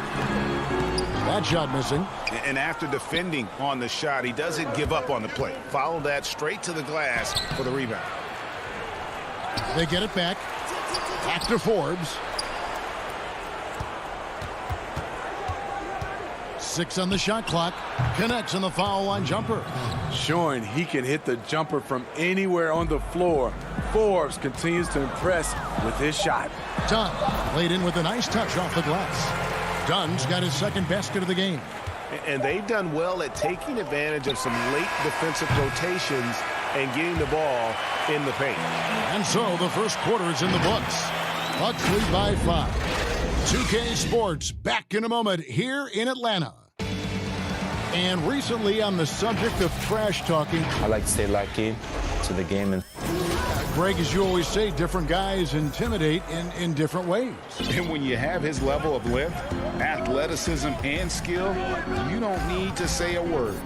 That shot missing. And after defending on the shot, he doesn't give up on the play. Follow that straight to the glass for the rebound. They get it back. Back to Forbes. 6 on the shot clock. Connects on the foul line jumper. Showing he can hit the jumper from anywhere on the floor. Forbes continues to impress with his shot. Dunn laid in with a nice touch off the glass. Dunn's got his second basket of the game. And they've done well at taking advantage of some late defensive rotations and getting the ball in the paint. And so the first quarter is in the books. Bucks lead by 5. 2K Sports back in a moment here in Atlanta. And recently on the subject of trash talking, I like to stay locked in to the game. And Greg, as you always say, different guys intimidate in different ways. And when you have his level of length, athleticism, and skill, you don't need to say a word.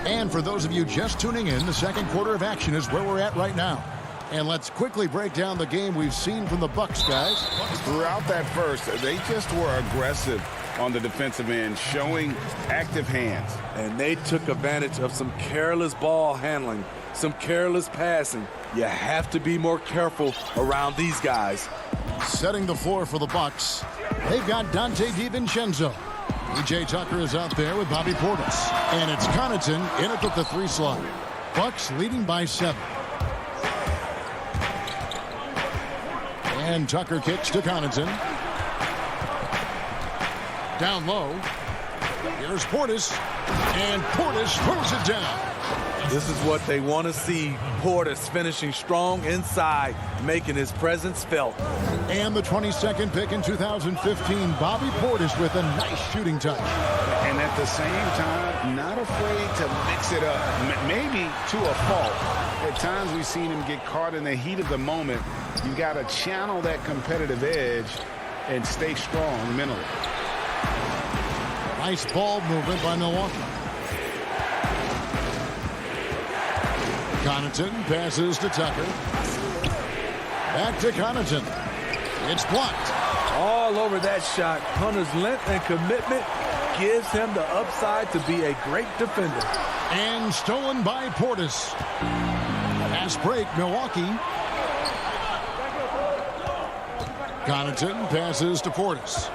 And for those of you just tuning in, the second quarter of action is where we're at right now. And let's quickly break down the game we've seen from the Bucks, guys. Throughout that first, they just were aggressive on the defensive end, showing active hands. And they took advantage of some careless ball handling, some careless passing. You have to be more careful around these guys. Setting the floor for the Bucks, they've got Dante DiVincenzo. E.J. Tucker is out there with Bobby Portis. And it's Connaughton in it with the 3 slot. Bucks leading by 7. And Tucker kicks to Connaughton. Down low. Here's Portis. And Portis throws it down. This is what they want to see. Portis finishing strong inside, making his presence felt. And the 22nd pick in 2015, Bobby Portis with a nice shooting touch. And at the same time, not afraid to mix it up. Maybe to a fault. At times we've seen him get caught in the heat of the moment. You got to channel that competitive edge and stay strong mentally. Nice ball movement by Milwaukee. Connaughton passes to Tucker. Back to Connaughton. It's blocked. All over that shot. Hunter's length and commitment gives him the upside to be a great defender. And stolen by Portis. Pass break, Milwaukee. Connaughton passes to Portis.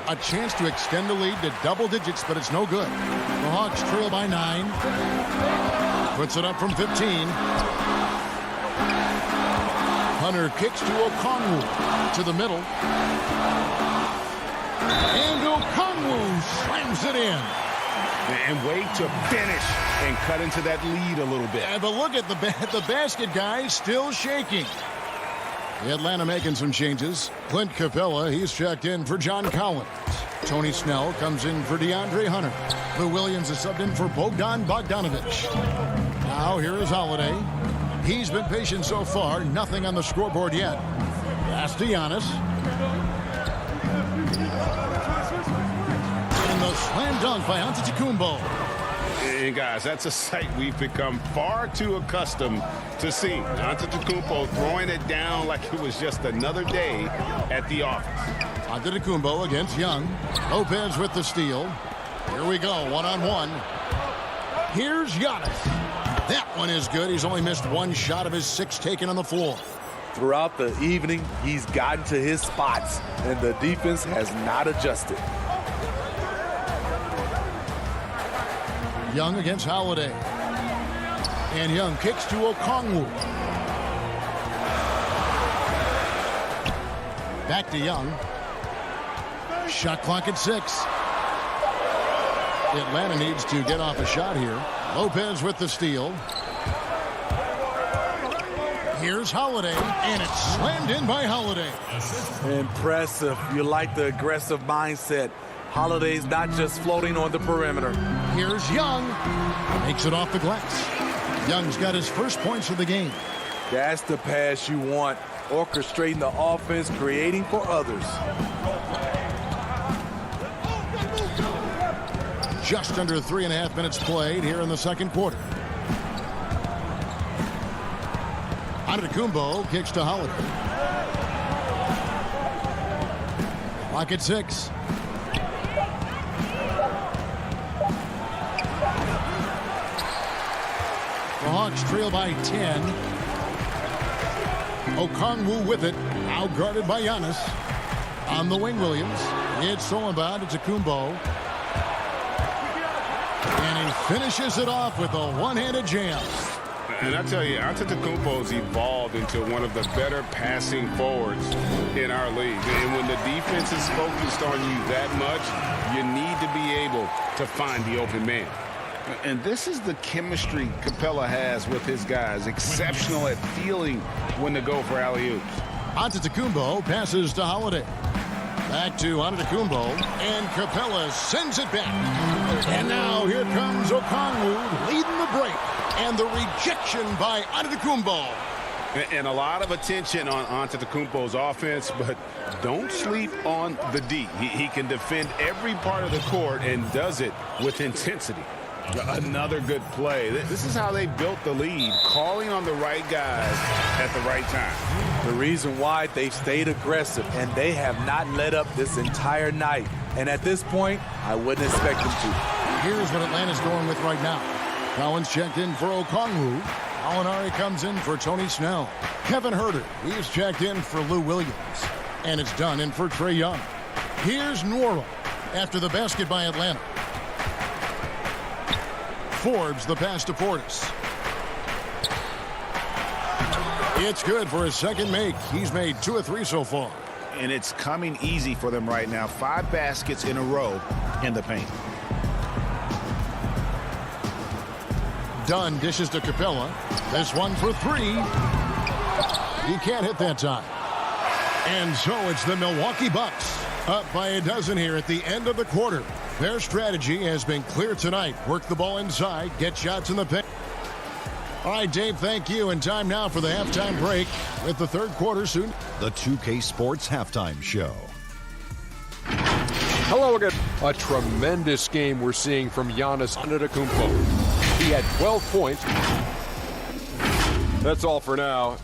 A chance to extend the lead to double digits, but it's no good. The Hawks trail by 9. Puts it up from 15. Hunter kicks to Okongwu to the middle. And Okongwu slams it in. And wait to finish and cut into that lead a little bit. But look at the basket, guys, still shaking. The Atlanta making some changes. Clint Capella, he's checked in for John Collins. Tony Snell comes in for DeAndre Hunter. Lou Williams is subbed in for Bogdan Bogdanovic. Now here is Holiday. He's been patient so far. Nothing on the scoreboard yet. Pass to Giannis. And the slam dunk by Antetokounmpo. And guys, that's a sight we've become far too accustomed to seeing. Antetokounmpo throwing it down like it was just another day at the office. Antetokounmpo against Young. Lopez with the steal. Here we go, one-on-one. Here's Giannis. That one is good. He's only missed 1 shot of his 6 taken on the floor. Throughout the evening, he's gotten to his spots, and the defense has not adjusted. Young against Holiday. And Young kicks to Okongwu. Back to Young. Shot clock at 6. Atlanta needs to get off a shot here. Lopez with the steal. Here's Holiday, and it's slammed in by Holiday. Impressive. You like the aggressive mindset. Holiday's not just floating on the perimeter. Here's Young. Makes it off the glass. Young's got his first points of the game. That's the pass you want. Orchestrating the offense, creating for others. Just under 3.5 minutes played here in the second quarter. Antetokounmpo kicks to Holiday. Clock at 6. The Hawks trail by 10. Okongwu with it. Out guarded by Giannis. On the wing, Williams. It's stolen by Antetokounmpo. And he finishes it off with a one-handed jam. And I tell you, Antetokounmpo's evolved into one of the better passing forwards in our league. And when the defense is focused on you that much, you need to be able to find the open man. And this is the chemistry Capella has with his guys. Exceptional at feeling when to go for alley-oops. Antetokounmpo passes to Holiday. Back to Antetokounmpo, and Capella sends it back. And now here comes Okongwu leading the break. And the rejection by Antetokounmpo. And a lot of attention on Antetokounmpo's offense, but don't sleep on the D. He can defend every part of the court and does it with intensity. Another good play. This is how they built the lead, calling on the right guys at the right time. The reason why they've stayed aggressive, and they have not let up this entire night. And at this point, I wouldn't expect them to. Here's what Atlanta's going with right now. Collins checked in for Okongwu. Alinari comes in for Tony Snell. Kevin Huerter, he's checked in for Lou Williams. And it's done in for Trae Young. Here's Nwora after the basket by Atlanta. Forbes the pass to Portis. It's good for his second make. He's made 2 of 3 so far. And it's coming easy for them right now. 5 baskets in a row in the paint. Dunn dishes to Capella. This one for 3. He can't hit that time. And so it's the Milwaukee Bucks up by a dozen here at the end of the quarter. Their strategy has been clear tonight. Work the ball inside, get shots in the paint. All right, Dave, thank you. And time now for the halftime break with the third quarter soon. The 2K Sports Halftime Show. Hello again. A tremendous game we're seeing from Giannis Antetokounmpo. He had 12 points. That's all for now.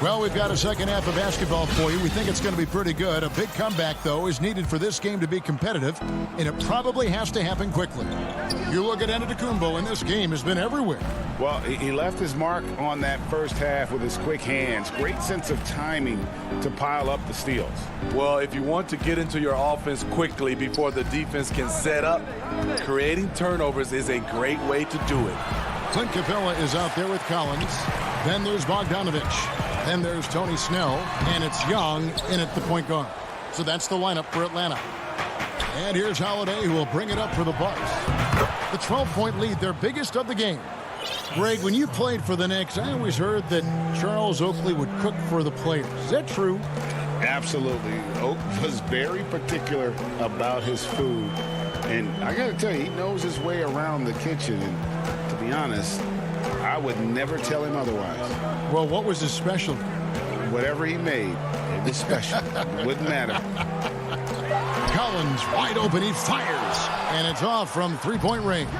Well, we've got a second half of basketball for you. We think it's going to be pretty good. A big comeback, though, is needed for this game to be competitive, and it probably has to happen quickly. You look at Antetokounmpo, and this game has been everywhere. Well, he left his mark on that first half with his quick hands. Great sense of timing to pile up the steals. Well, if you want to get into your offense quickly before the defense can set up, creating turnovers is a great way to do it. Clint Capella is out there with Collins. Then there's Bogdanovich. Then there's Tony Snell, and it's Young in at the point guard. So that's the lineup for Atlanta. And here's Holiday, who will bring it up for the Bucks. The 12-point lead, their biggest of the game. Greg, when you played for the Knicks, I always heard that Charles Oakley would cook for the players. Is that true? Absolutely. Oak was very particular about his food. And I got to tell you, he knows his way around the kitchen. And to be honest, I would never tell him otherwise. Well, what was his specialty? Whatever he made, it was special. It wouldn't matter. Collins wide open, he fires. And it's off from three-point range.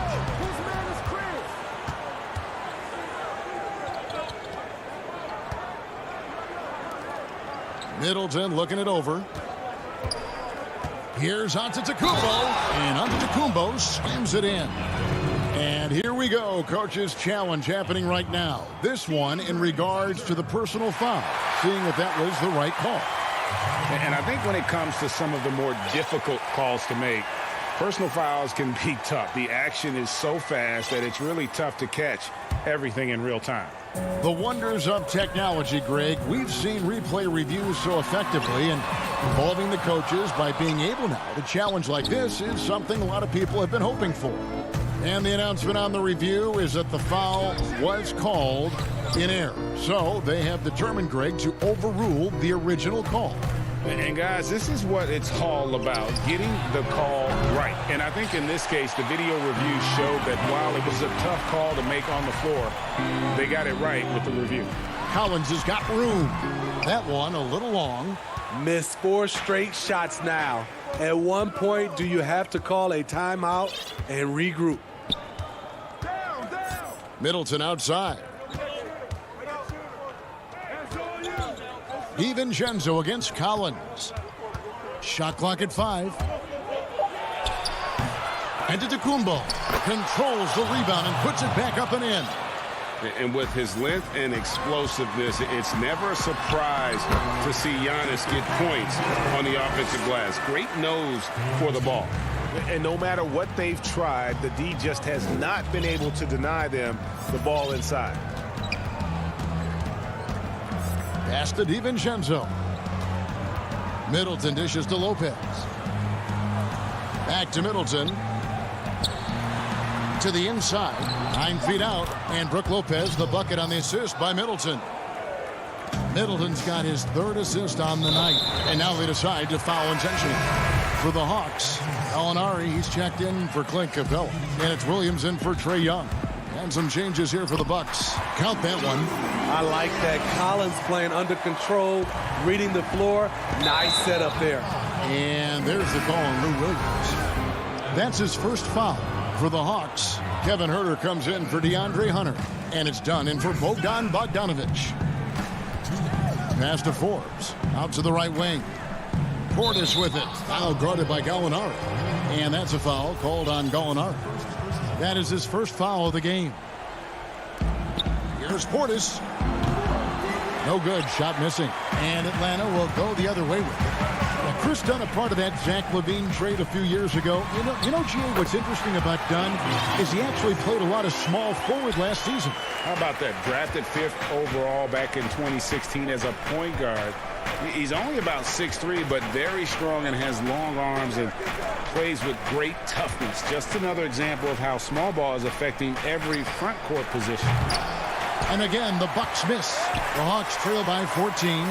Middleton looking it over. Here's Antetokounmpo, and Antetokounmpo slams it in. And here we go, coach's challenge happening right now. This one in regards to the personal foul, seeing if that was the right call. And I think when it comes to some of the more difficult calls to make, Personal fouls can be tough. The action is so fast that it's really tough to catch everything in real time. The wonders of technology, Greg. We've seen replay reviews so effectively, and involving the coaches by being able now to challenge like this is something a lot of people have been hoping for. And the announcement on the review is that the foul was called in error. So they have determined, Greg, to overrule the original call. And guys, this is what it's all about, getting the call right. And I think in this case, the video review showed that while it was a tough call to make on the floor, they got it right with the review. Collins has got room. That one a little long. Missed 4 straight shots now. At one point, do you have to call a timeout and regroup? Middleton outside. DiVincenzo against Collins. Shot clock at 5. Antetokounmpo controls the rebound and puts it back up and in. And with his length and explosiveness, it's never a surprise to see Giannis get points on the offensive glass. Great nose for the ball. And no matter what they've tried, the D just has not been able to deny them the ball inside. Pass to DiVincenzo. Middleton dishes to Lopez. Back to Middleton. To the inside. 9 feet out. And Brook Lopez, the bucket on the assist by Middleton. Middleton's got his 3rd assist on the night. And now they decide to foul intentionally. For the Hawks, Gallinari, he's checked in for Clint Capella. And it's Williams in for Trae Young. And some changes here for the Bucks. Count that one. I like that. Collins playing under control, reading the floor. Nice setup there. And there's the call on Lou Williams. That's his first foul for the Hawks. Kevin Huerter comes in for DeAndre Hunter. And it's done in for Bogdan Bogdanovic. Pass to Forbes. Out to the right wing. Portis with it. Foul guarded by Gallinari. And that's a foul called on Gallinari. That is his first foul of the game. Here's Portis. No good. Shot missing. And Atlanta will go the other way with it. Now, Chris Dunn, a part of that Zach LaVine trade a few years ago. You know, G.A., what's interesting about Dunn is he actually played a lot of small forward last season. How about that? Drafted 5th overall back in 2016 as a point guard. He's only about 6'3", but very strong and has long arms and plays with great toughness. Just another example of how small ball is affecting every front court position. And again, the Bucks miss. The Hawks trail by 14.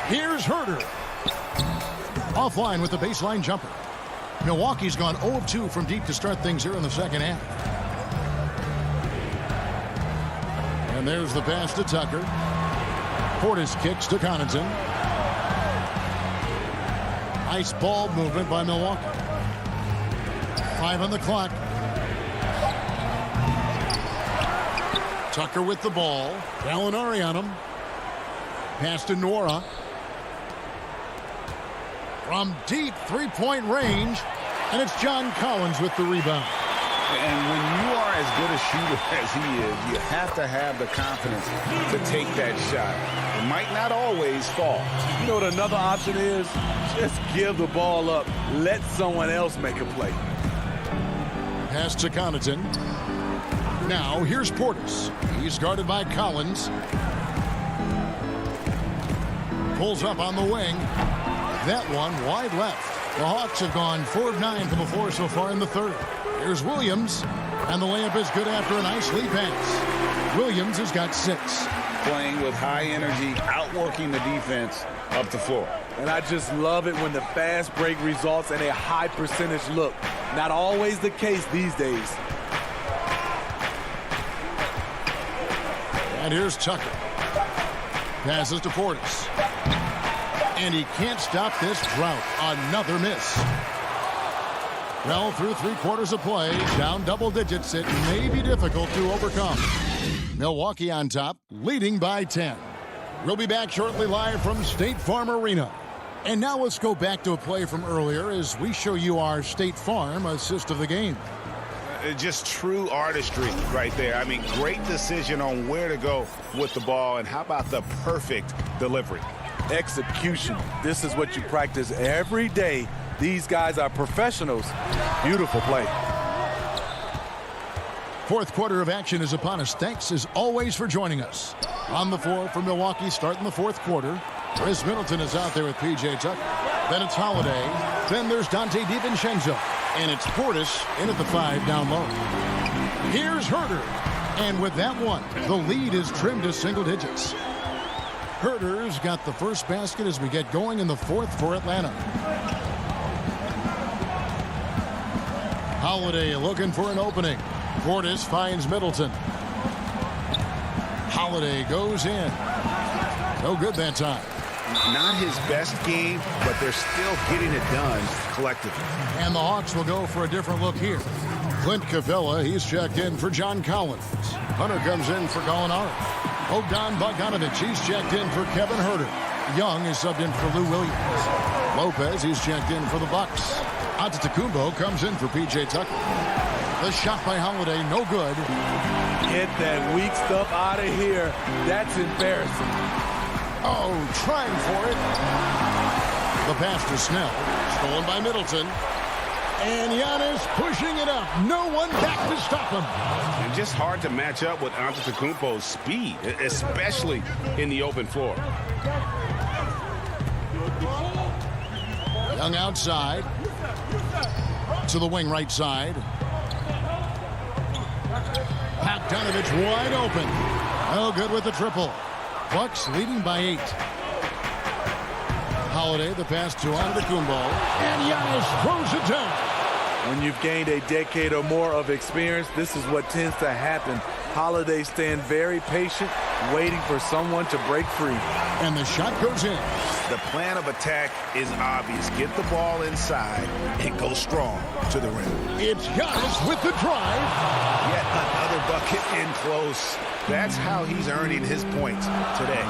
Here's Huerter. Offline with the baseline jumper. Milwaukee's gone 0 of 2 from deep to start things here in the second half. And there's the pass to Tucker. Portis kicks to Connaughton. Nice ball movement by Milwaukee. 5 on the clock. Tucker with the ball. Gallinari on him. Pass to Nora. From deep 3-point range. And it's John Collins with the rebound. And when you are as good a shooter as he is, you have to have the confidence to take that shot. It might not always fall. You know what another option is? Just give the ball up. Let someone else make a play. Pass to Connaughton. Now here's Portis. He's guarded by Collins. Pulls up on the wing. That one wide left. The Hawks have gone 4 of 9 from the floor so far in the 3rd. Here's Williams. And the layup is good after a nice lead pass. Williams has got 6. Playing with high energy, outworking the defense up the floor. And I just love it when the fast break results in a high percentage look. Not always the case these days. And here's Tucker. Passes to Portis. And he can't stop this drought. Another miss. Well, through 3/4 of play, down double digits, it may be difficult to overcome. Milwaukee on top, leading by 10. We'll be back shortly live from State Farm Arena. And now let's go back to a play from earlier as we show you our State Farm assist of the game. Just true artistry right there. I mean, great decision on where to go with the ball, and how about the perfect delivery? Execution. This is what you practice every day These guys are professionals. Beautiful play. Fourth quarter of action is upon us. Thanks, as always, for joining us. On the floor for Milwaukee, starting the fourth quarter. Chris Middleton is out there with P.J. Tucker. Then it's Holiday. Then there's Dante DiVincenzo. And it's Portis in at the 5 down low. Here's Herter. And with that one, the lead is trimmed to single digits. Herter's got the first basket as we get going in the fourth for Atlanta. Holiday looking for an opening. Portis finds Middleton. Holiday goes in. No good that time. Not his best game, but they're still getting it done collectively. And the Hawks will go for a different look here. Clint Capella, he's checked in for John Collins. Hunter comes in for Gallinari. Bogdan Bogdanovic, he's checked in for Kevin Herter. Young is subbed in for Lou Williams. Lopez, he's checked in for the Bucks. Antetokounmpo comes in for P.J. Tucker. The shot by Holiday, no good. Get that weak stuff out of here. That's embarrassing. Oh, trying for it. The pass to Snell. Stolen by Middleton. And Giannis pushing it up. No one back to stop him. And just hard to match up with Antetokounmpo's speed, especially in the open floor. Young outside. To the wing right side. Bogdanovic wide open. Oh, good with the triple. Bucks leading by 8. Holiday, the pass to Antetokounmpo. And Giannis throws it down. When you've gained a decade or more of experience, this is what tends to happen. Holiday staying very patient, waiting for someone to break free. And the shot goes in. The plan of attack is obvious. Get the ball inside and go strong to the rim. It's Giannis with the drive. Yet another bucket in close. That's how he's earning his points today.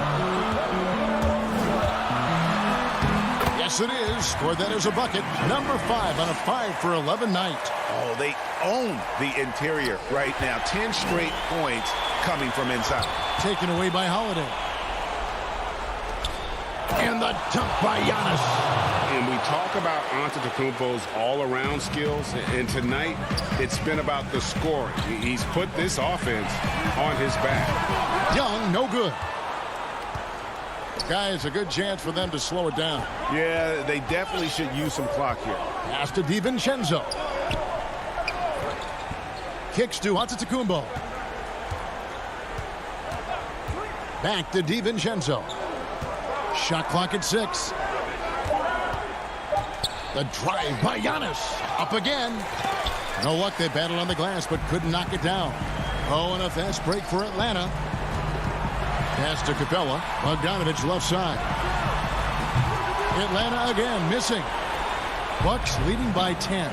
Yes, it is. Scored that as a bucket. Number 5 on a 5 for 11 night. Oh, they own the interior right now. 10 straight points coming from inside. Taken away by Holiday. And the dunk by Giannis. And we talk about Antetokounmpo's all-around skills, and tonight it's been about the scoring. He's put this offense on his back. Young, no good. Guys, a good chance for them to slow it down. Yeah, they definitely should use some clock here. Pass to DiVincenzo. Kicks to Antetokounmpo. Back to DiVincenzo. Shot clock at 6. The drive by Giannis. Up again. No luck, they battled on the glass, but couldn't knock it down. Oh, and a fast break for Atlanta. Pass to Capella. Bogdanovic left side. Atlanta again missing. Bucks leading by 10.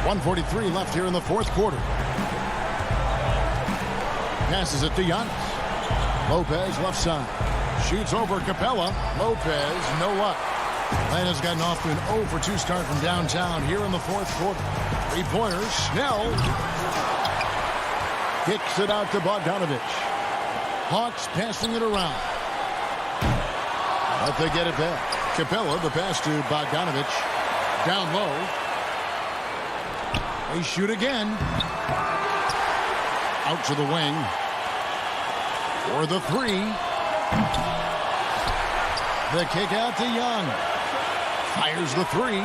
1:43 left here in the fourth quarter. Passes it to Giannis. Lopez left side. Shoots over Capella. Lopez, no luck. Atlanta's gotten off to an 0 for 2 start from downtown here in the fourth quarter. 3-pointers. Snell kicks it out to Bogdanovic. Hawks passing it around. But they get it back. Capella, the pass to Bogdanovic. Down low. They shoot again. Out to the wing. For the 3. The kick out to Young. Fires the 3.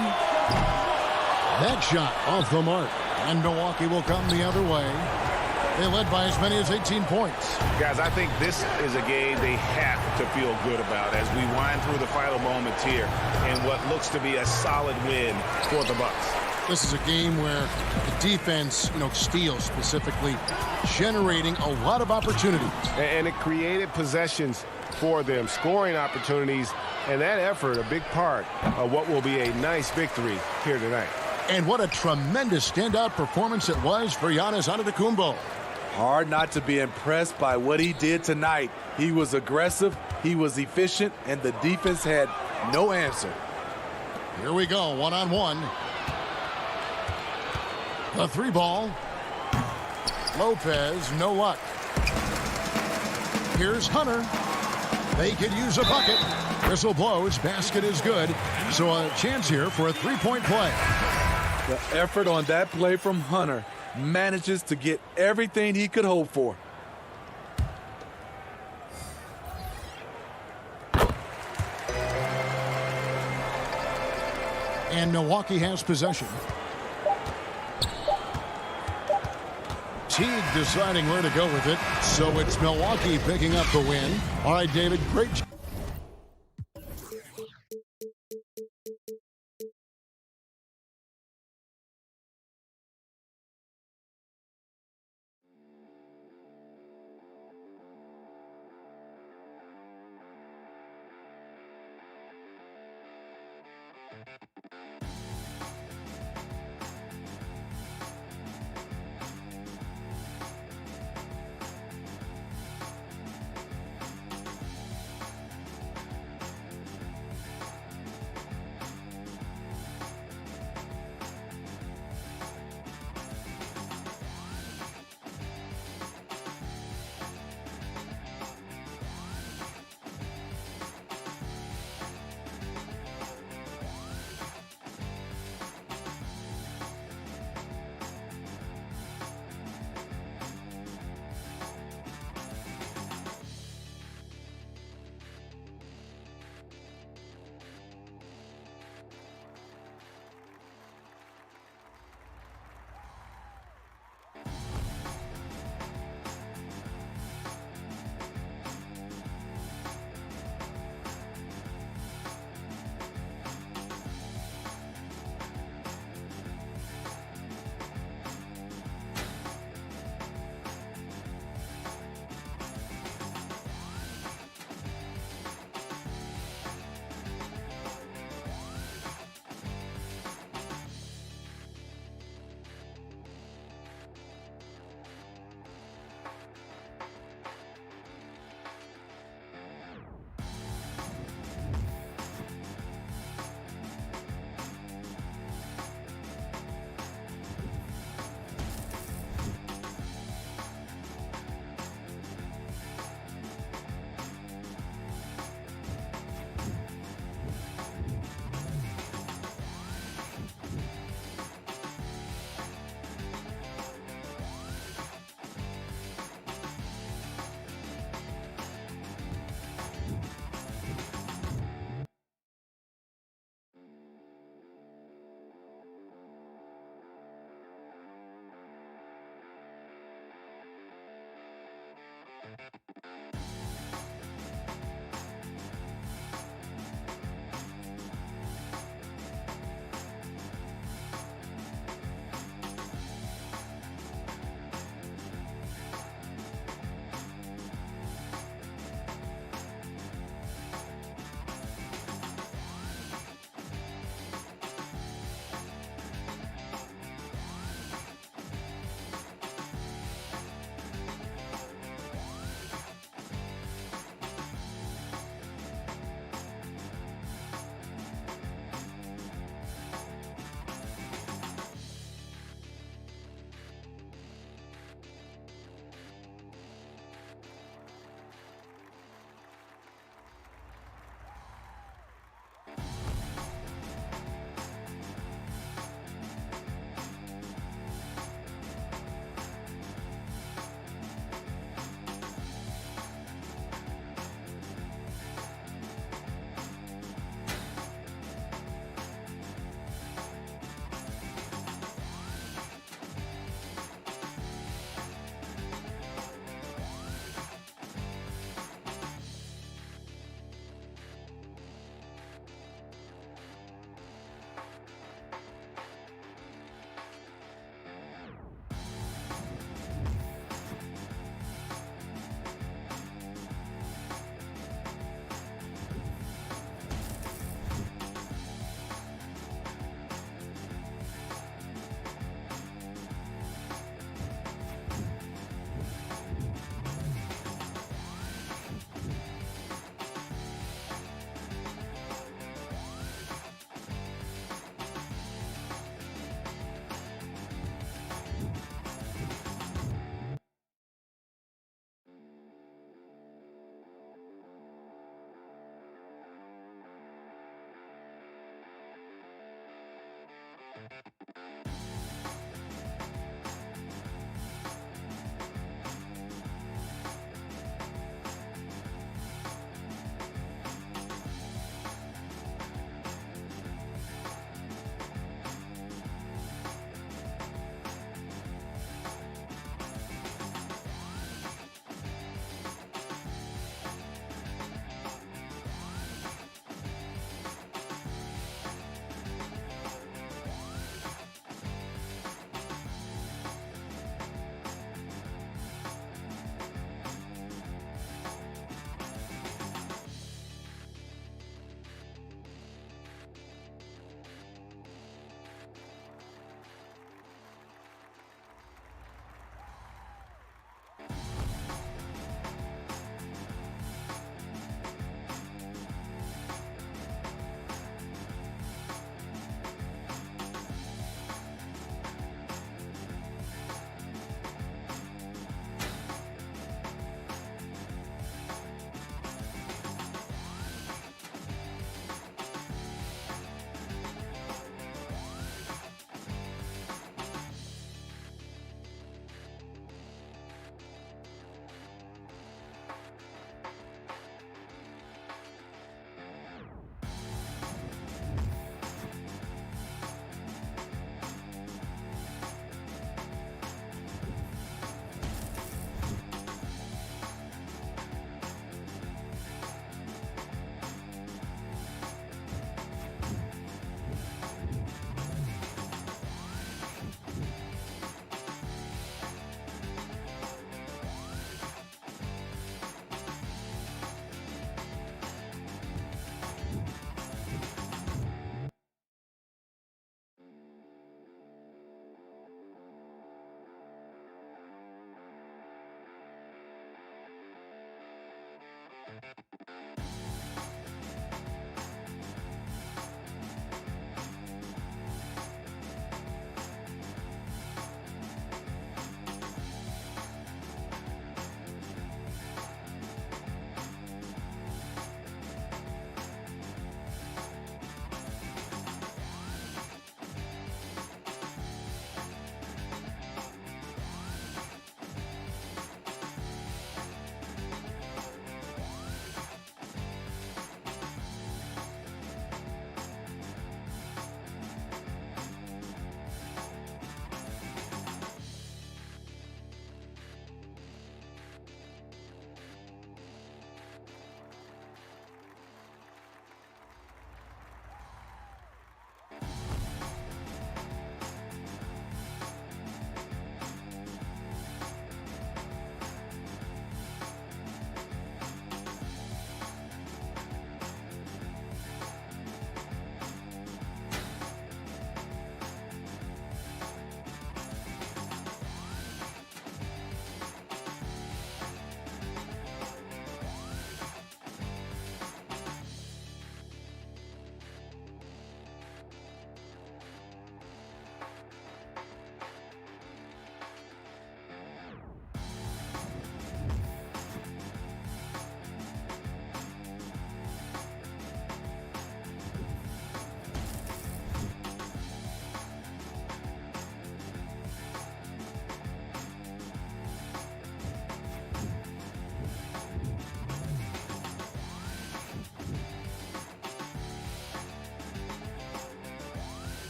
That shot off the mark. And Milwaukee will come the other way. They led by as many as 18 points. Guys, I think this is a game they have to feel good about as we wind through the final moments here in what looks to be a solid win for the Bucks. This is a game where the defense, steals specifically, generating a lot of opportunities. And it created possessions for them, scoring opportunities, and that effort a big part of what will be a nice victory here tonight. And what a tremendous standout performance it was for Giannis Antetokounmpo. Hard not to be impressed by what he did tonight. He was aggressive, he was efficient, and the defense had no answer. Here we go, one-on-one. The 3-ball. Lopez, no luck. Here's Hunter. They could use a bucket. Whistle blows. Basket is good. So a chance here for a three-point play. The effort on that play from Hunter manages to get everything he could hope for. And Milwaukee has possession. Teague deciding where to go with it. So it's Milwaukee picking up the win. All right, David, great job.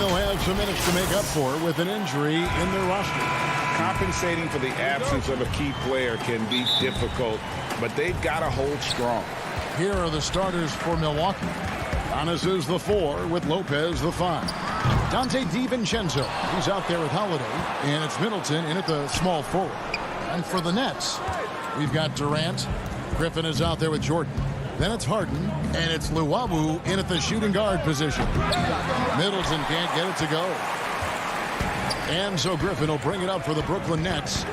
they'll have some minutes to make up for with an injury in their roster. Compensating for the absence of a key player can be difficult, but they've got to hold strong. Here are the starters for Milwaukee. Giannis is the 4 with Lopez the 5. Dante DiVincenzo, he's out there with Holiday, and it's Middleton in at the small forward. And for the Nets, we've got Durant. Griffin is out there with Jordan. Then it's Harden, and it's Luwawu in at the shooting guard position. Middleton can't get it to go. And so Griffin will bring it up for the Brooklyn Nets.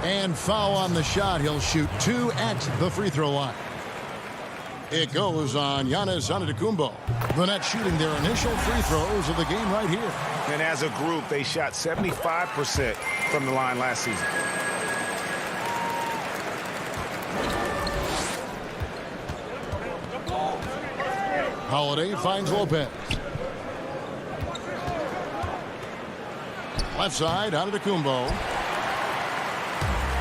And foul on the shot. He'll shoot 2 at the free throw line. It goes on Giannis Antetokounmpo. The Nets shooting their initial free throws of the game right here. And as a group, they shot 75% from the line last season. Holiday finds Lopez. Left side, Antetokounmpo.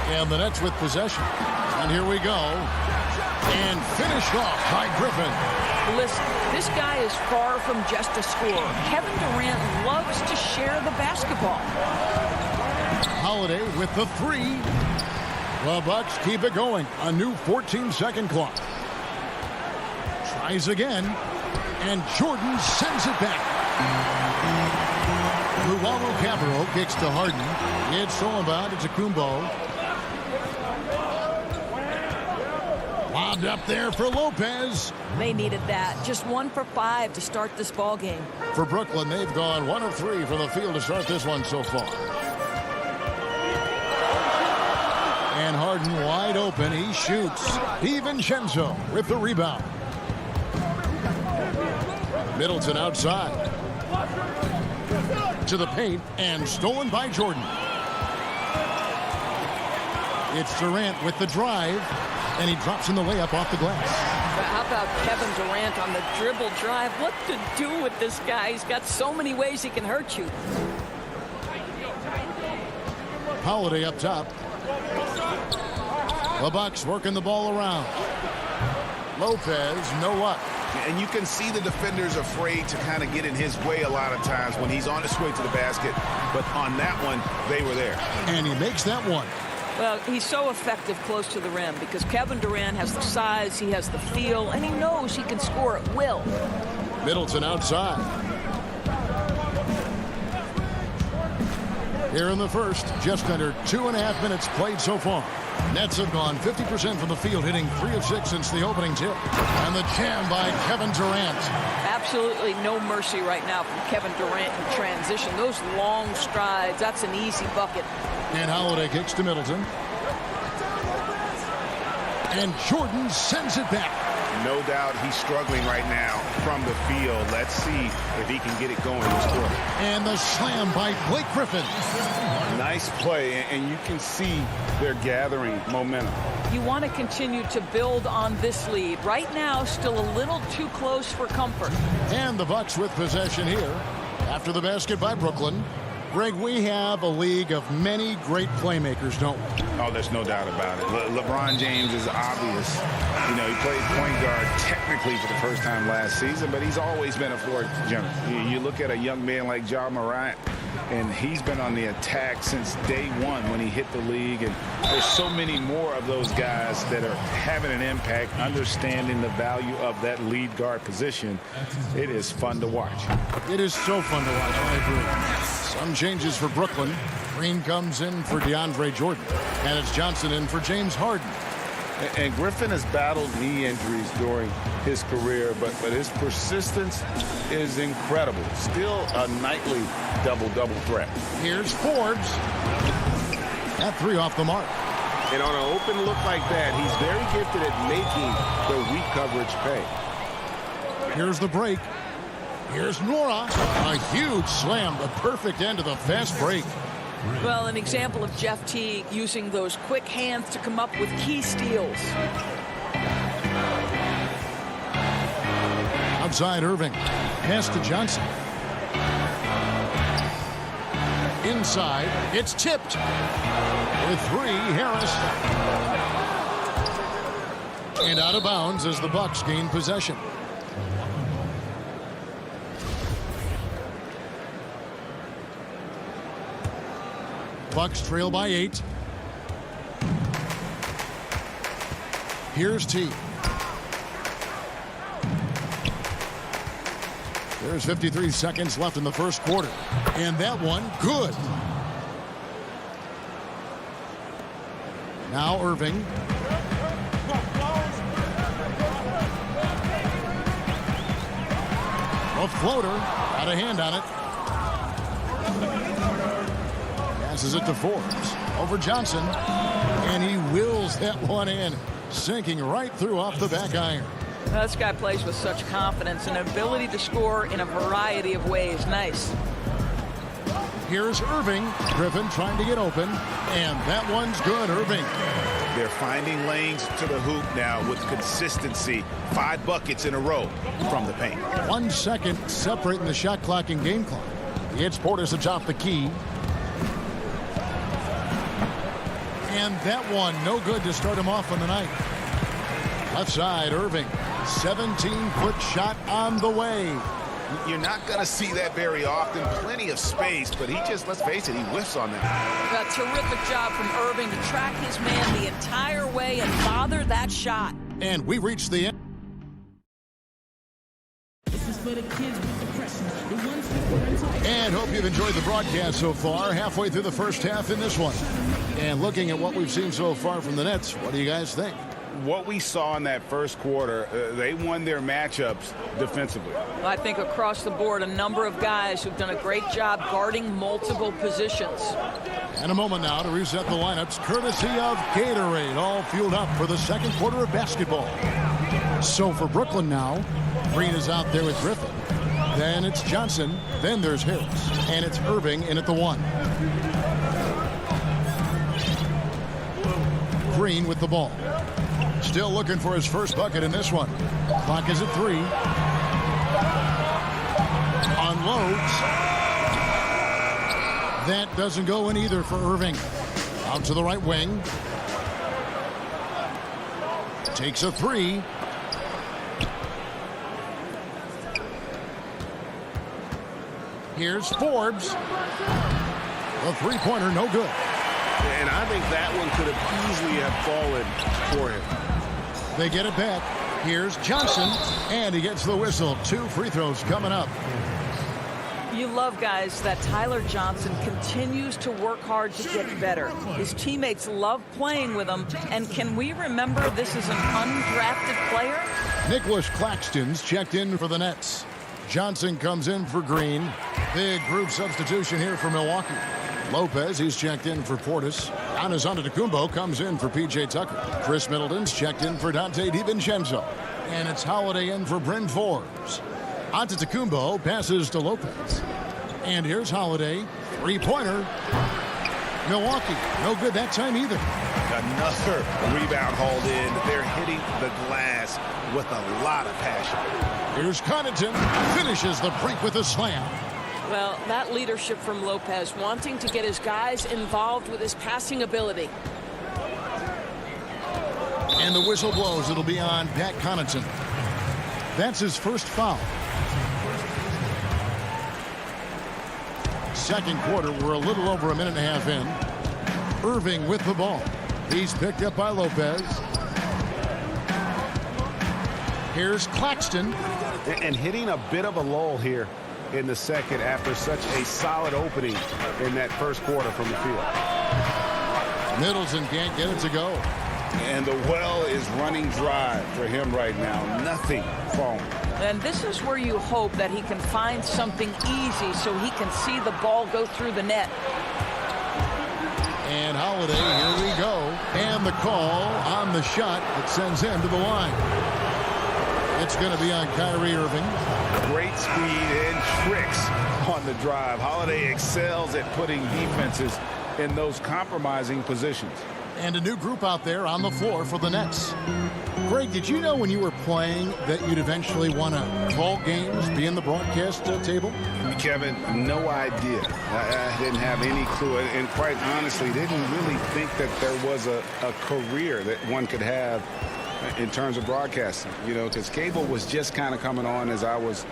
And the Nets with possession. And here we go. And finished off by Griffin. Listen, this guy is far from just a scorer. Kevin Durant loves to share the basketball. Holiday with the 3. The Bucks keep it going. A new 14-second clock. Tries again. And Jordan sends it back. Luwawu Cabarro kicks to Harden. It's stolen by Antetokounmpo. Lobbed up there for Lopez. They needed that. Just 1 for 5 to start this ball game. For Brooklyn, they've gone 1 of 3 from the field to start this one so far. And Harden wide open. He shoots. DiVincenzo with the rebound. Middleton outside. To the paint and stolen by Jordan. It's Durant with the drive. And he drops in the layup off the glass. But how about Kevin Durant on the dribble drive? What to do with this guy? He's got so many ways he can hurt you. Holiday up top. The Bucks working the ball around. Lopez, no luck. And you can see the defenders afraid to kind of get in his way a lot of times when he's on his way to the basket. But on that one, they were there. And he makes that one. Well, he's so effective close to the rim because Kevin Durant has the size, he has the feel, and he knows he can score at will. Middleton outside. Here in the first, just under 2.5 minutes played so far. Nets have gone 50% from the field, hitting 3 of 6 since the opening tip. And the jam by Kevin Durant. Absolutely no mercy right now from Kevin Durant in transition. Those long strides, that's an easy bucket. And Holiday kicks to Middleton. And Jordan sends it back. No doubt he's struggling right now from the field. Let's see if he can get it going this quarter. And the slam by Blake Griffin. Nice play, and you can see they're gathering momentum. You want to continue to build on this lead. Right now, still a little too close for comfort. And the Bucks with possession here. After the basket by Brooklyn. Greg, we have a league of many great playmakers, don't we? Oh, there's no doubt about it. LeBron James is obvious. You know, he played point guard technically for the first time last season, but he's always been a floor general. You look at a young man like Ja Morant, and he's been on the attack since day one when he hit the league. And there's so many more of those guys that are having an impact, understanding the value of that lead guard position. It is fun to watch. It is so fun to watch, I agree. Some changes for Brooklyn. Green comes in for DeAndre Jordan. And it's Johnson in for James Harden. And Griffin has battled knee injuries during his career, but his persistence is incredible. Still a nightly double-double threat. Here's Forbes. That 3 off the mark. And on an open look like that, he's very gifted at making the weak coverage pay. Here's the break. Here's Nora. A huge slam, the perfect end of the fast break. Well, an example of Jeff Teague using those quick hands to come up with key steals. Outside Irving. Pass to Johnson. Inside, it's tipped. With 3, Harris. And out of bounds as the Bucks gain possession. Bucks trail by 8. Here's T. There's 53 seconds left in the first quarter. And that one, good. Now Irving. A floater. Got a hand on it. Passes it to Forbes. Over Johnson. And he wills that one in. Sinking right through off the back iron. This guy plays with such confidence and ability to score in a variety of ways. Nice. Here's Irving. Griffin trying to get open. And that one's good, Irving. They're finding lanes to the hoop now with consistency. 5 buckets in a row from the paint. 1 second separating the shot clock and game clock. It's Portis atop the key. And that one, no good to start him off on the night. Left side, Irving. 17-foot shot on the way. You're not going to see that very often. Plenty of space, but he just, let's face it, he whiffs on that. A terrific job from Irving to track his man the entire way and bother that shot. And we reached the end. And hope you've enjoyed the broadcast so far. Halfway through the first half in this one. And looking at what we've seen so far from the Nets, what do you guys think? What we saw in that first quarter, they won their matchups defensively. I think across the board, a number of guys who've done a great job guarding multiple positions. And a moment now to reset the lineups, courtesy of Gatorade, all fueled up for the second quarter of basketball. So for Brooklyn now, Green is out there with Griffin. Then it's Johnson. Then there's Harris. And it's Irving in at the 1. Green with the ball. Still looking for his first bucket in this one. Clock is at 3. Unloads. That doesn't go in either for Irving. Out to the right wing. Takes a 3. Here's Forbes. The three-pointer, no good. And I think that one could have easily have fallen for him. They get it back. Here's Johnson, and he gets the whistle. 2 free throws coming up. You love guys that Tyler Johnson continues to work hard to get better. His teammates love playing with him. And can we remember this is an undrafted player? Nicholas Claxton's checked in for the Nets. Johnson comes in for Green. Big group substitution here for Milwaukee. Lopez, he's checked in for Portis. Giannis Antetokounmpo comes in for P.J. Tucker. Chris Middleton's checked in for Dante DiVincenzo. And it's Holiday in for Bryn Forbes. Antetokounmpo passes to Lopez. And here's Holiday. Three-pointer. Milwaukee, no good that time either. Another rebound hauled in. They're hitting the glass with a lot of passion. Here's Connaughton. Finishes the break with a slam. Well, that leadership from Lopez, wanting to get his guys involved with his passing ability. And the whistle blows. It'll be on Pat Connaughton. That's his first foul. Second quarter, we're a little over a minute and a half in. Irving with the ball. He's picked up by Lopez. Here's Claxton. And hitting a bit of a lull here in the second after such a solid opening in that first quarter from the field. Middleton can't get it to go. And the well is running dry for him right now. Nothing falling. And this is where you hope that he can find something easy so he can see the ball go through the net. And Holiday, here we go. And the call on the shot that sends him to the line. It's going to be on Kyrie Irving. Great speed and tricks on the drive. Holiday excels at putting defenses in those compromising positions. And a new group out there on the floor for the Nets. Greg, did you know when you were playing that you'd eventually want to call games, be in the broadcast table? Kevin, no idea. I didn't have any clue. And quite honestly, didn't really think that there was a career that one could have in terms of broadcasting. You know, because cable was just kind of coming on as I was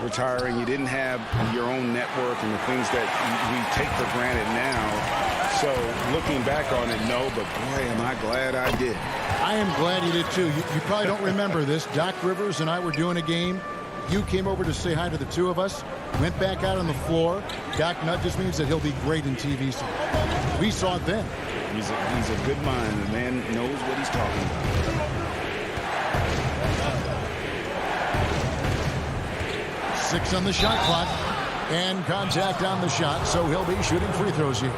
retiring. You didn't have your own network and the things that we take for granted now. So looking back on it, no, but boy, am I glad I did. I am glad you did too. You probably don't remember this. Doc Rivers and I were doing a game. You came over to say hi to the two of us, went back out on the floor. Doc nudges me and said he'll be great in TV soon. We saw it then. He's a good mind. The man knows what he's talking about. 6 on the shot clock and contact on the shot, so he'll be shooting free throws here.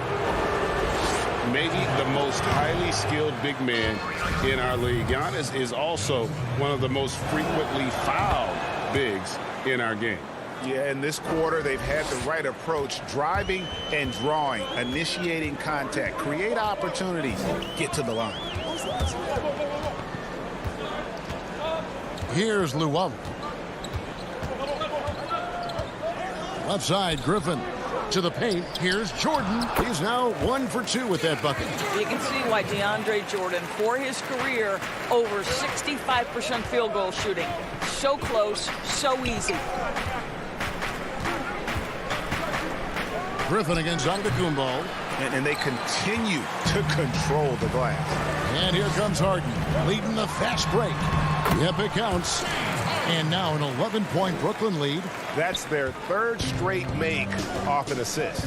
Maybe the most highly skilled big man in our league. Giannis is also one of the most frequently fouled bigs in our game. Yeah, in this quarter, they've had the right approach, driving and drawing, initiating contact, create opportunities, get to the line. Here's Luwawu. Left side, Griffin to the paint. Here's Jordan. He's now 1 for 2 with that bucket. You can see why DeAndre Jordan, for his career, over 65% field goal shooting. So close, so easy. Griffin against Antetokounmpo. And they continue to control the glass. And here comes Harden, leading the fast break. Yep, it counts. And now an 11-point Brooklyn lead. That's their 3rd straight make off an assist.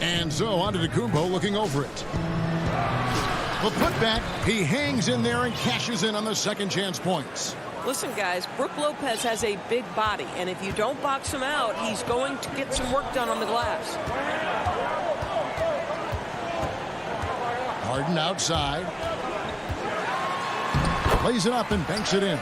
And so Antetokounmpo looking over it. The putback, he hangs in there and cashes in on the second chance points. Listen, guys, Brook Lopez has a big body, and if you don't box him out, he's going to get some work done on the glass. Harden outside. Lays it up and banks it in.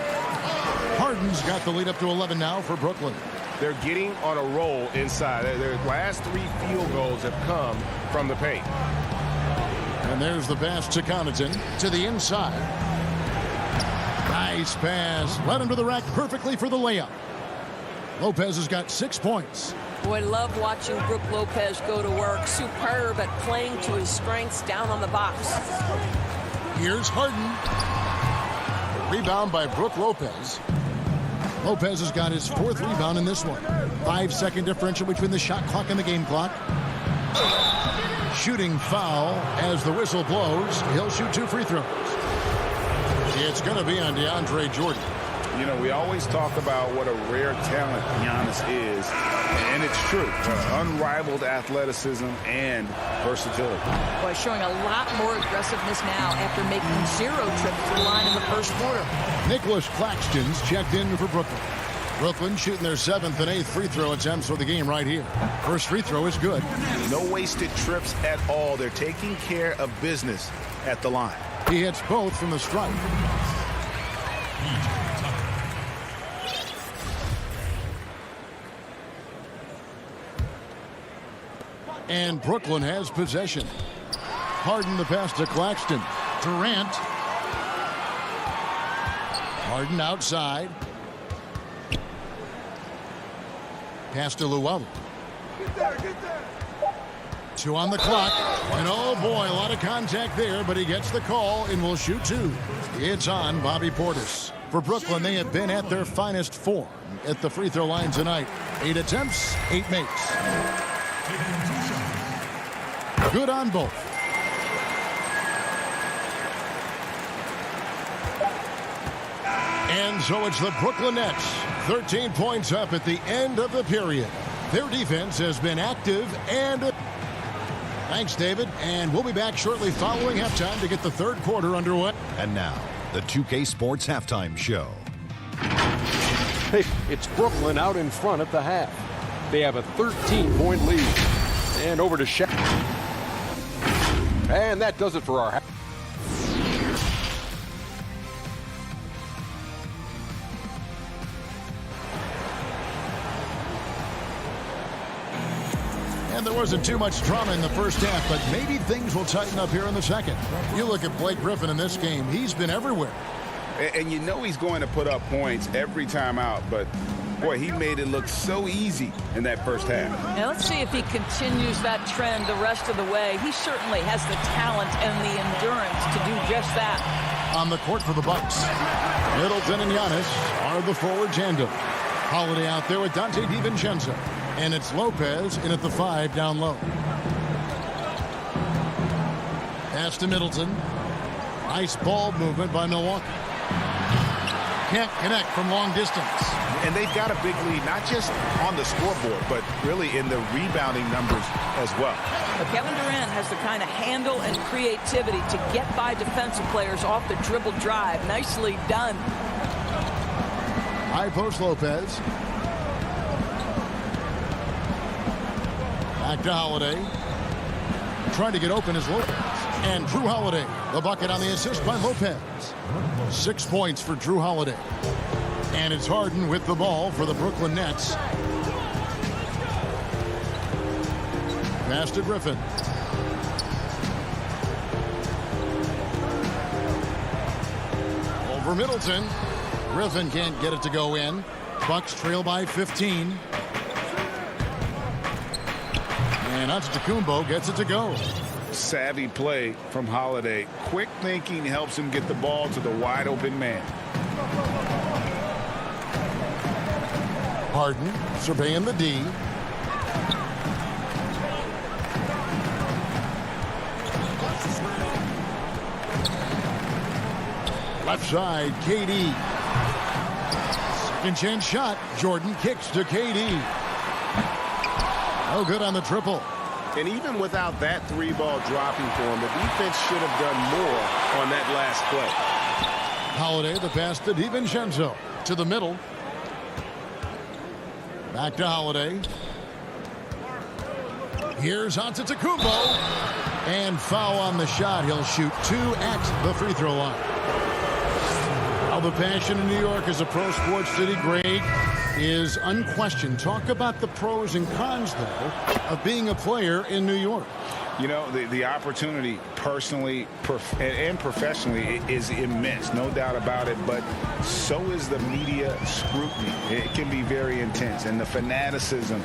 Harden's got the lead up to 11 now for Brooklyn. They're getting on a roll inside. Their last 3 field goals have come from the paint. And there's the pass to Connaughton to the inside. Nice pass. Led him to the rack perfectly for the layup. Lopez has got 6 points. Boy, love watching Brook Lopez go to work. Superb at playing to his strengths down on the box. Here's Harden. Rebound by Brook Lopez. Lopez has got his 4th rebound in this one. 5-second differential between the shot clock and the game clock. Shooting foul as the whistle blows. He'll shoot 2 free throws. It's going to be on DeAndre Jordan. You know, we always talk about what a rare talent Giannis is, and it's true. Unrivaled athleticism and versatility. Boy, showing a lot more aggressiveness now after making 0 trips to the line in the first quarter. Nicholas Claxton's checked in for Brooklyn. Brooklyn shooting their 7th and 8th free throw attempts for the game right here. First free throw is good. No wasted trips at all. They're taking care of business at the line. He hits both from the stripe. And Brooklyn has possession. Harden the pass to Claxton. Durant. Harden outside. Pass to Luwawu. Get there. 2 on the clock. And oh boy, a lot of contact there, but he gets the call and will shoot 2. It's on Bobby Portis. For Brooklyn, they have been at their finest form at the free throw line tonight. 8 attempts, 8 makes. Good on both. And so it's the Brooklyn Nets. 13 points up at the end of the period. Their defense has been active and... Thanks, David. And we'll be back shortly following halftime to get the 3rd quarter underway. And now, the 2K Sports Halftime Show. Hey, it's Brooklyn out in front at the half. They have a 13-point lead. And over to Shaq. And that does it for our half. And there wasn't too much drama in the first half, but maybe things will tighten up here in the second. You look at Blake Griffin in this game. He's been everywhere. And you know he's going to put up points every time out, but boy, he made it look so easy in that first half. Now let's see if he continues that trend the rest of the way. He certainly has the talent and the endurance to do just that. On the court for the Bucks, Middleton and Giannis are the forward tandem. Holiday out there with Dante DiVincenzo. And it's Lopez in at the 5 down low. Pass to Middleton. Nice ball movement by Milwaukee. Can't connect from long distance. And they've got a big lead, not just on the scoreboard, but really in the rebounding numbers as well. But Kevin Durant has the kind of handle and creativity to get by defensive players off the dribble drive. Nicely done. High post Lopez. Back to Holiday. Trying to get open is Lopez. And Drew Holiday, the bucket on the assist by Lopez. 6 points for Drew Holiday. And it's Harden with the ball for the Brooklyn Nets. Pass to Griffin. Over Middleton. Griffin can't get it to go in. Bucks trail by 15. And Antetokounmpo gets it to go. Savvy play from Holiday. Quick thinking helps him get the ball to the wide open man. Harden surveying the D. Left side, KD. Second chance shot. Jordan kicks to KD. No good on the triple. And even without that 3-ball dropping for him, the defense should have done more on that last play. Holiday, the pass to DiVincenzo. To the middle. Back to Holiday. Here's Antetokounmpo. And foul on the shot. He'll shoot 2 at the free throw line. Now the passion in New York as a pro sports city, Greg, is unquestioned. Talk about the pros and cons, though, of being a player in New York. You know, the opportunity personally and professionally is immense, no doubt about it, but so is the media scrutiny. It can be very intense, and the fanaticism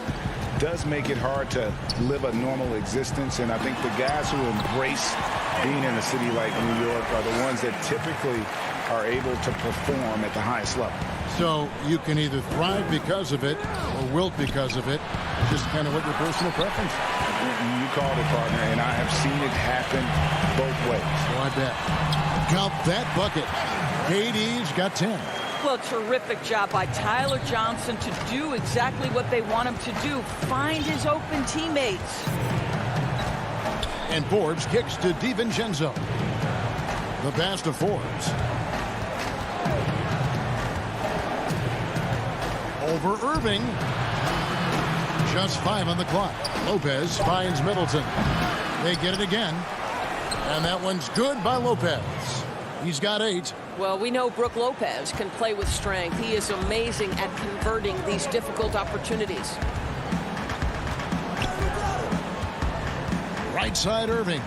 does make it hard to live a normal existence, and I think the guys who embrace being in a city like New York are the ones that typically are able to perform at the highest level. So you can either thrive because of it or wilt because of it. Just kind of what your personal preference is. You called it, partner, and I have seen it happen both ways. So I bet. Count that bucket. KD's got 10. Well, terrific job by Tyler Johnson to do exactly what they want him to do. Find his open teammates. And Forbes kicks to DiVincenzo. The pass to Forbes. Over Irving. Just 5 on the clock. Lopez finds Middleton. They get it again. And that one's good by Lopez. He's got 8. Well, we know Brook Lopez can play with strength. He is amazing at converting these difficult opportunities. Right side Irving.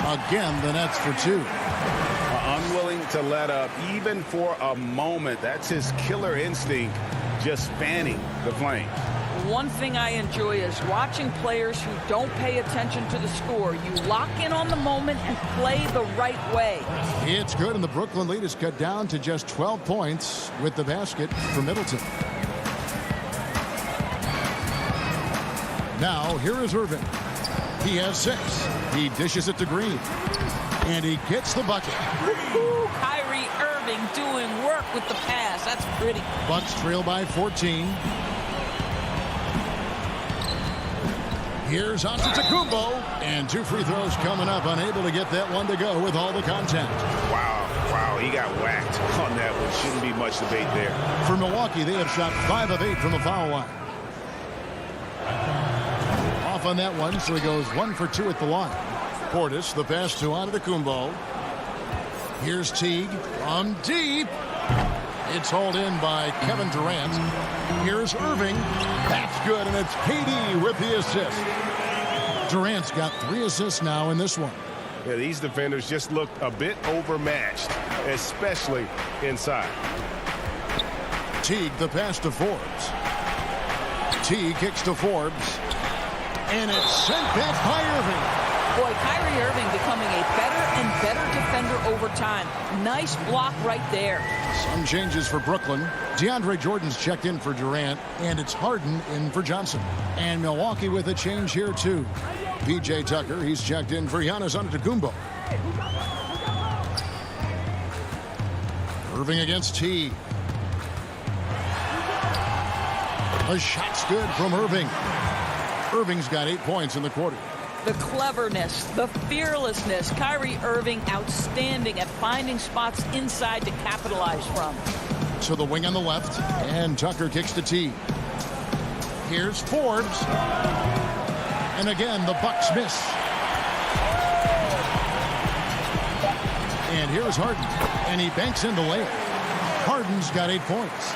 Again, the Nets for 2. Unwilling to let up even for a moment. That's his killer instinct, just fanning the flame. One thing I enjoy is watching players who don't pay attention to the score. You lock in on the moment and play the right way. It's good, and the Brooklyn lead is cut down to just 12 points with the basket for Middleton. Now, here is Irving. He has 6. He dishes it to Green. And he gets the bucket. Kyrie Irving doing work with the pass. That's pretty. Bucks trail by 14. Here's Antetokounmpo. And 2 free throws coming up. Unable to get that one to go with all the contact. Wow, he got whacked on that one. Shouldn't be much debate there. For Milwaukee, they have shot 5 of 8 from the foul line. Off on that one, so he goes 1 for 2 at the line. Portis, the pass to Antetokounmpo. Here's Teague from deep. It's hauled in by Kevin Durant. Here's Irving. That's good, and it's KD with the assist. Durant's got 3 assists now in this one. Yeah, these defenders just looked a bit overmatched, especially inside. Teague, the pass to Forbes. Teague kicks to Forbes. And it's sent back by Irving. Boy, Kyrie Irving becoming a better and better defender over time. Nice block right there. Some changes for Brooklyn. DeAndre Jordan's checked in for Durant, and it's Harden in for Johnson. And Milwaukee with a change here, too. P.J. Tucker, he's checked in for Giannis Antetokounmpo. Irving against T. The shot's good from Irving. Irving's got 8 points in the quarter. The cleverness, the fearlessness. Kyrie Irving outstanding at finding spots inside to capitalize from. To the wing on the left, and Tucker kicks to T. Here's Forbes. And again, the Bucks miss. And here's Harden. And he banks in the layup. Harden's got 8 points.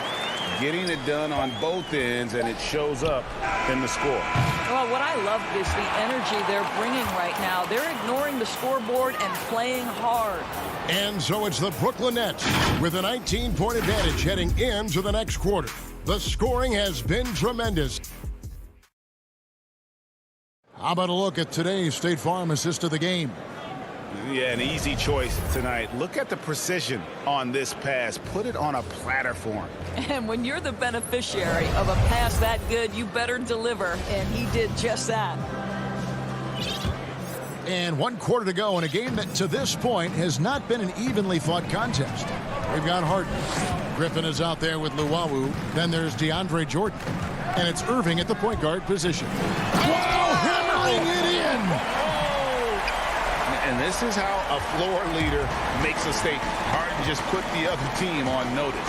Getting it done on both ends, and it shows up in the score. Well, what I love is the energy they're bringing right now. They're ignoring the scoreboard and playing hard. And so it's the Brooklyn Nets with a 19-point advantage heading into the next quarter. The scoring has been tremendous. How about a look at today's State Farm assist of the game? Yeah, an easy choice tonight. Look at the precision on this pass. Put it on a platter for him. And when you're the beneficiary of a pass that good, you better deliver. And he did just that. And 1 quarter to go in a game that to this point has not been an evenly fought contest. We've got Harden. Griffin is out there with Luwawu. Then there's DeAndre Jordan. And it's Irving at the point guard position. Wow, hammering it in! And this is how a floor leader makes a statement. Harden just put the other team on notice.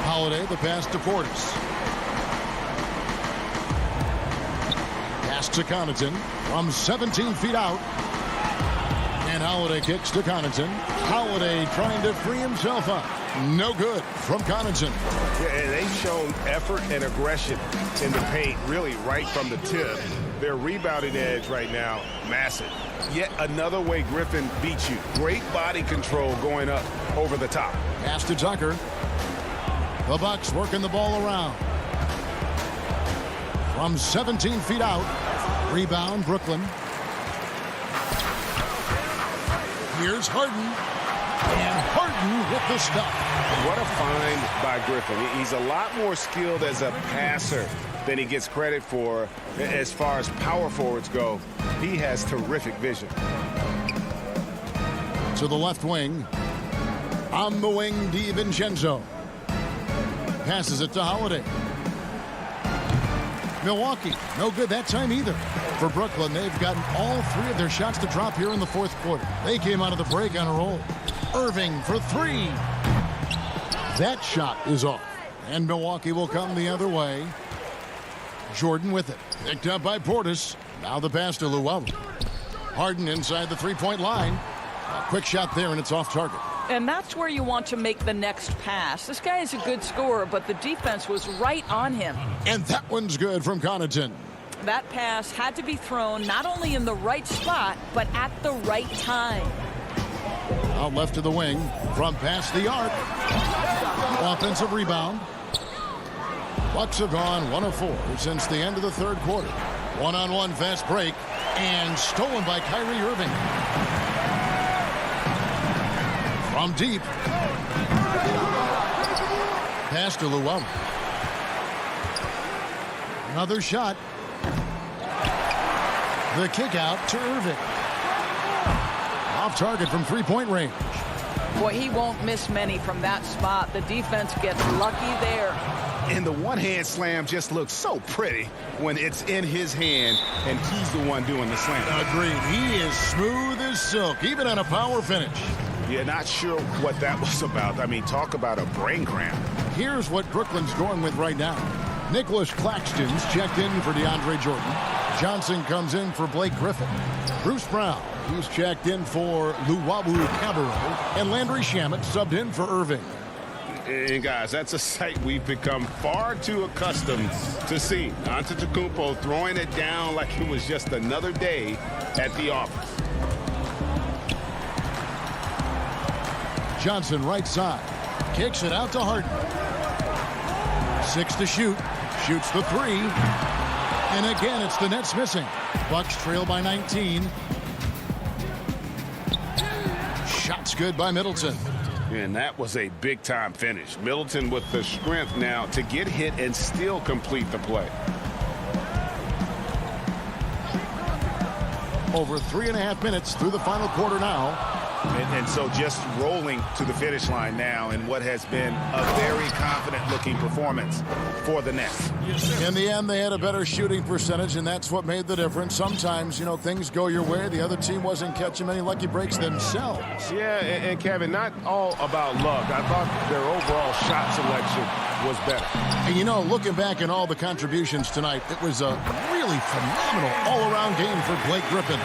Holiday, the pass to Portis. Pass to Connaughton from 17 feet out. And Holiday kicks to Connaughton. Holiday trying to free himself up. No good from Connaughton. Yeah, they've shown effort and aggression in the paint, really right from the tip. Their rebounding edge right now, massive. Yet another way Griffin beats you. Great body control going up over the top. Pass to Tucker. The Bucks working the ball around. From 17 feet out. Rebound, Brooklyn. Here's Harden. And Harden with the stuff. What a find by Griffin. He's a lot more skilled as a passer than he gets credit for as far as power forwards go. He has terrific vision. To the left wing. On the wing, DiVincenzo. Passes it to Holiday. Milwaukee, no good that time either. For Brooklyn, they've gotten all 3 of their shots to drop here in the 4th quarter. They came out of the break on a roll. Irving for 3. That shot is off. And Milwaukee will come the other way. Jordan with it. Picked up by Portis. Now the pass to Luwawu. Harden inside the 3-point line. A quick shot there, and it's off target. And that's where you want to make the next pass. This guy is a good scorer, but the defense was right on him. And that one's good from Connaughton. That pass had to be thrown not only in the right spot, but at the right time. Out left to the wing. From past the arc. Offensive rebound. Bucks have gone 1 of 4 since the end of the 3rd quarter. One-on-one fast break. And stolen by Kyrie Irving. From deep. Pass to Luwawu. Another shot. The kick out to Irving. Off target from 3-point range. Boy, he won't miss many from that spot. The defense gets lucky there. And the one-hand slam just looks so pretty when it's in his hand and he's the one doing the slam. Agreed. He is smooth as silk, even on a power finish. Yeah, not sure what that was about. I mean, talk about a brain cramp. Here's what Brooklyn's going with right now. Nicholas Claxton's checked in for DeAndre Jordan. Johnson comes in for Blake Griffin. Bruce Brown, he's checked in for Luwawu Cabarrot. And Landry Shamet subbed in for Irving. And guys, that's a sight we've become far too accustomed to see. Antetokounmpo throwing it down like it was just another day at the office. Johnson right side. Kicks it out to Harden. 6 to shoot. Shoots the 3. And again, it's the Nets missing. Bucks trail by 19. Shots good by Middleton. And that was a big-time finish. Middleton with the strength now to get hit and still complete the play. Over 3.5 minutes through the final quarter now. And so just rolling to the finish line now in what has been a very confident-looking performance for the Nets. In the end, they had a better shooting percentage, and that's what made the difference. Sometimes, you know, things go your way. The other team wasn't catching many lucky breaks themselves. Yeah, and Kevin, not all about luck. I thought their overall shot selection was better. And, you know, looking back at all the contributions tonight, it was a really phenomenal all-around game for Blake Griffin.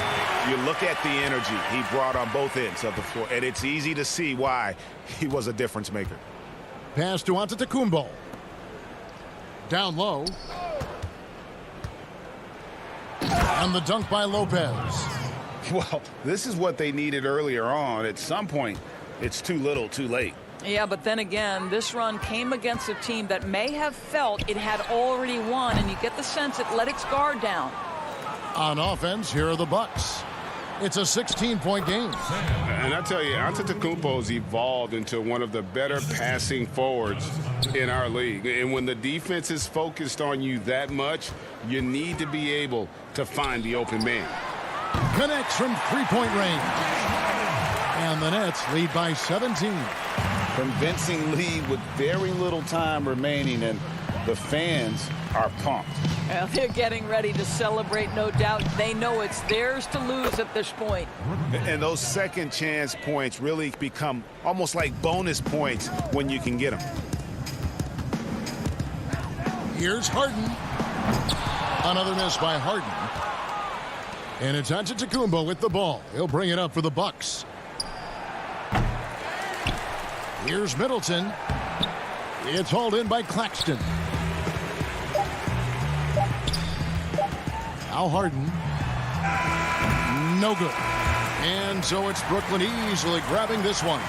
You look at the energy he brought on both ends of the floor, and it's easy to see why he was a difference maker. Pass to Antetokounmpo. Down low. And the dunk by Lopez. Well, this is what they needed earlier on. At some point, it's too little, too late. Yeah, but then again, this run came against a team that may have felt it had already won, and you get the sense it let its guard down. On offense, here are the Bucks. It's a 16-point game. And I tell you, Antetokounmpo's evolved into one of the better passing forwards in our league. And when the defense is focused on you that much, you need to be able to find the open man. Connects from three-point range. And the Nets lead by 17. Convincing lead with very little time remaining, and the fans are pumped. Well, they're getting ready to celebrate, no doubt. They know it's theirs to lose at this point. And those second chance points really become almost like bonus points when you can get them. Here's Harden. Another miss by Harden. And it's Antetokounmpo with the ball. He'll bring it up for the Bucks. Here's Middleton. It's hauled in by Claxton. Now Harden. No good. And so it's Brooklyn easily grabbing this one.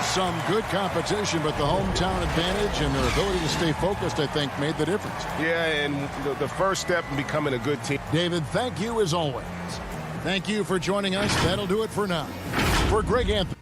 Some good competition, but the hometown advantage and their ability to stay focused, I think, made the difference. Yeah, and the first step in becoming a good team. David, thank you as always. Thank you for joining us. That'll do it for now. For Greg Anthony.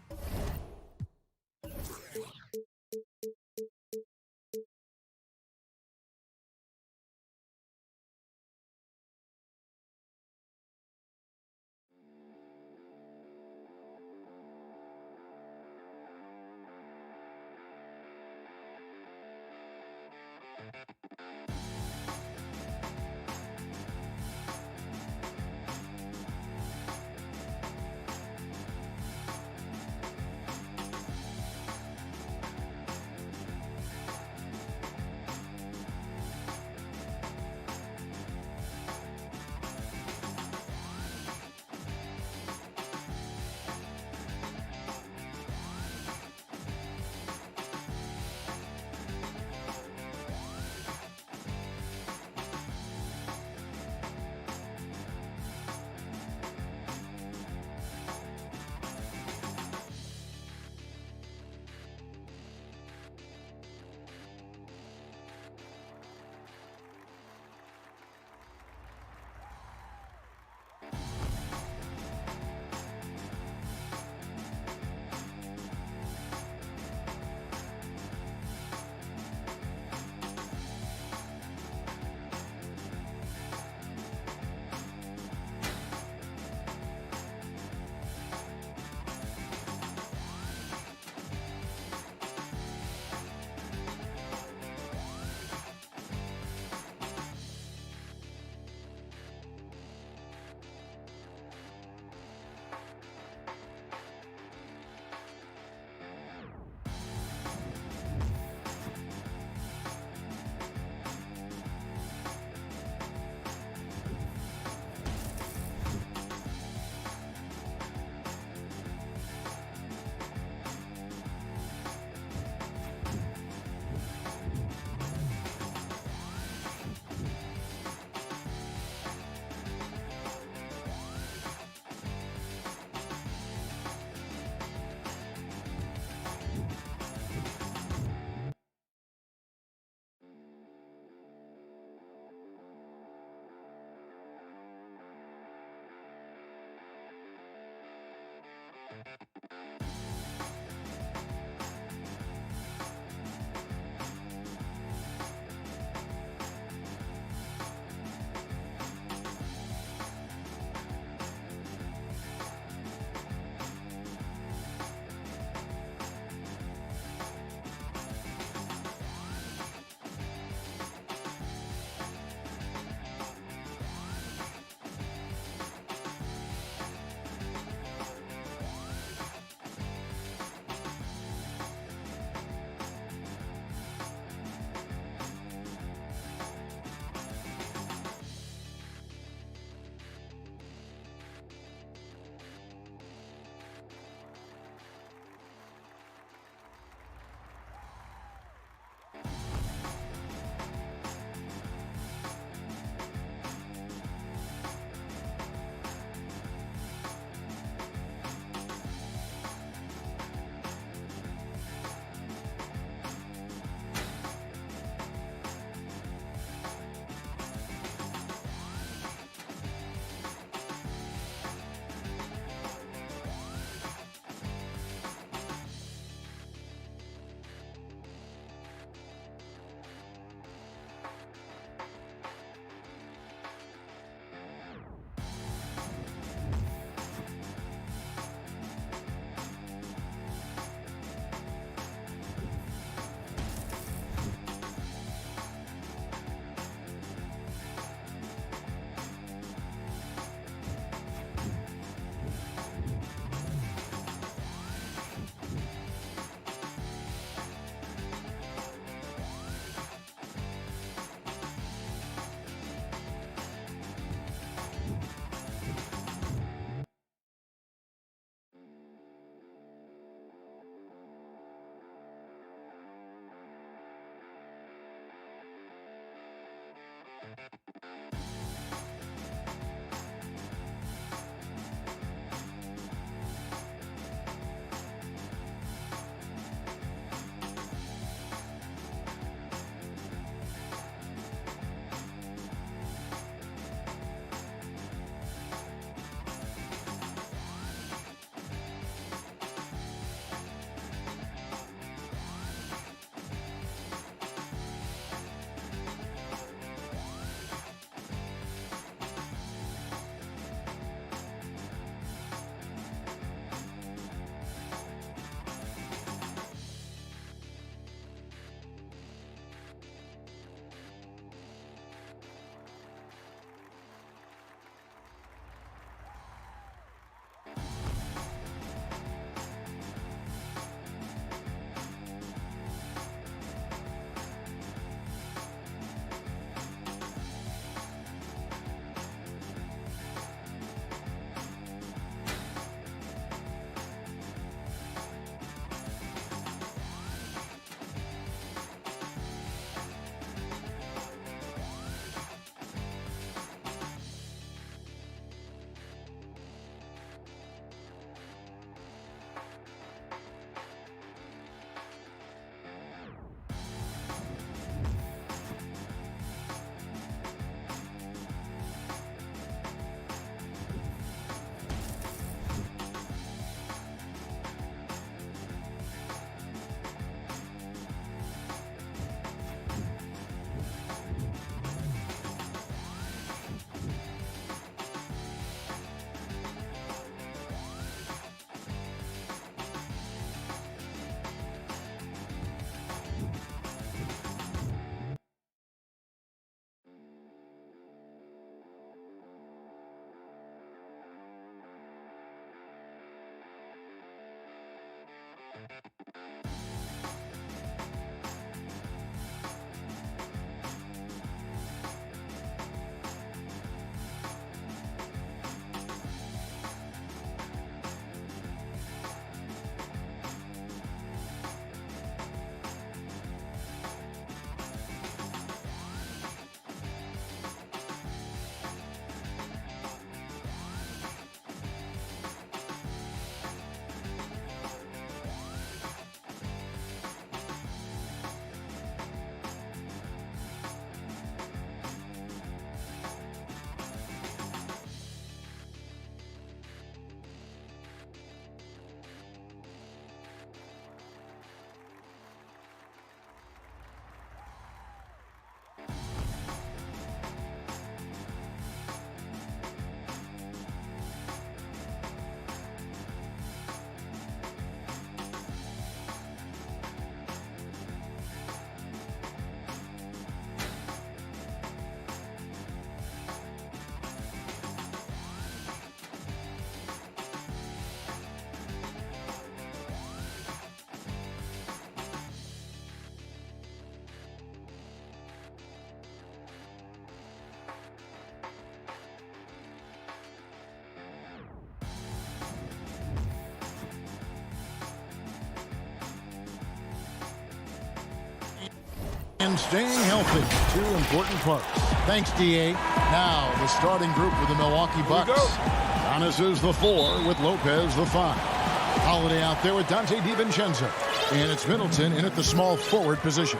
And staying healthy, two important parts. Thanks, D.A. Now, the starting group for the Milwaukee Bucks. Giannis is the 4 with Lopez the 5. Holiday out there with Dante DiVincenzo. And it's Middleton in at the small forward position.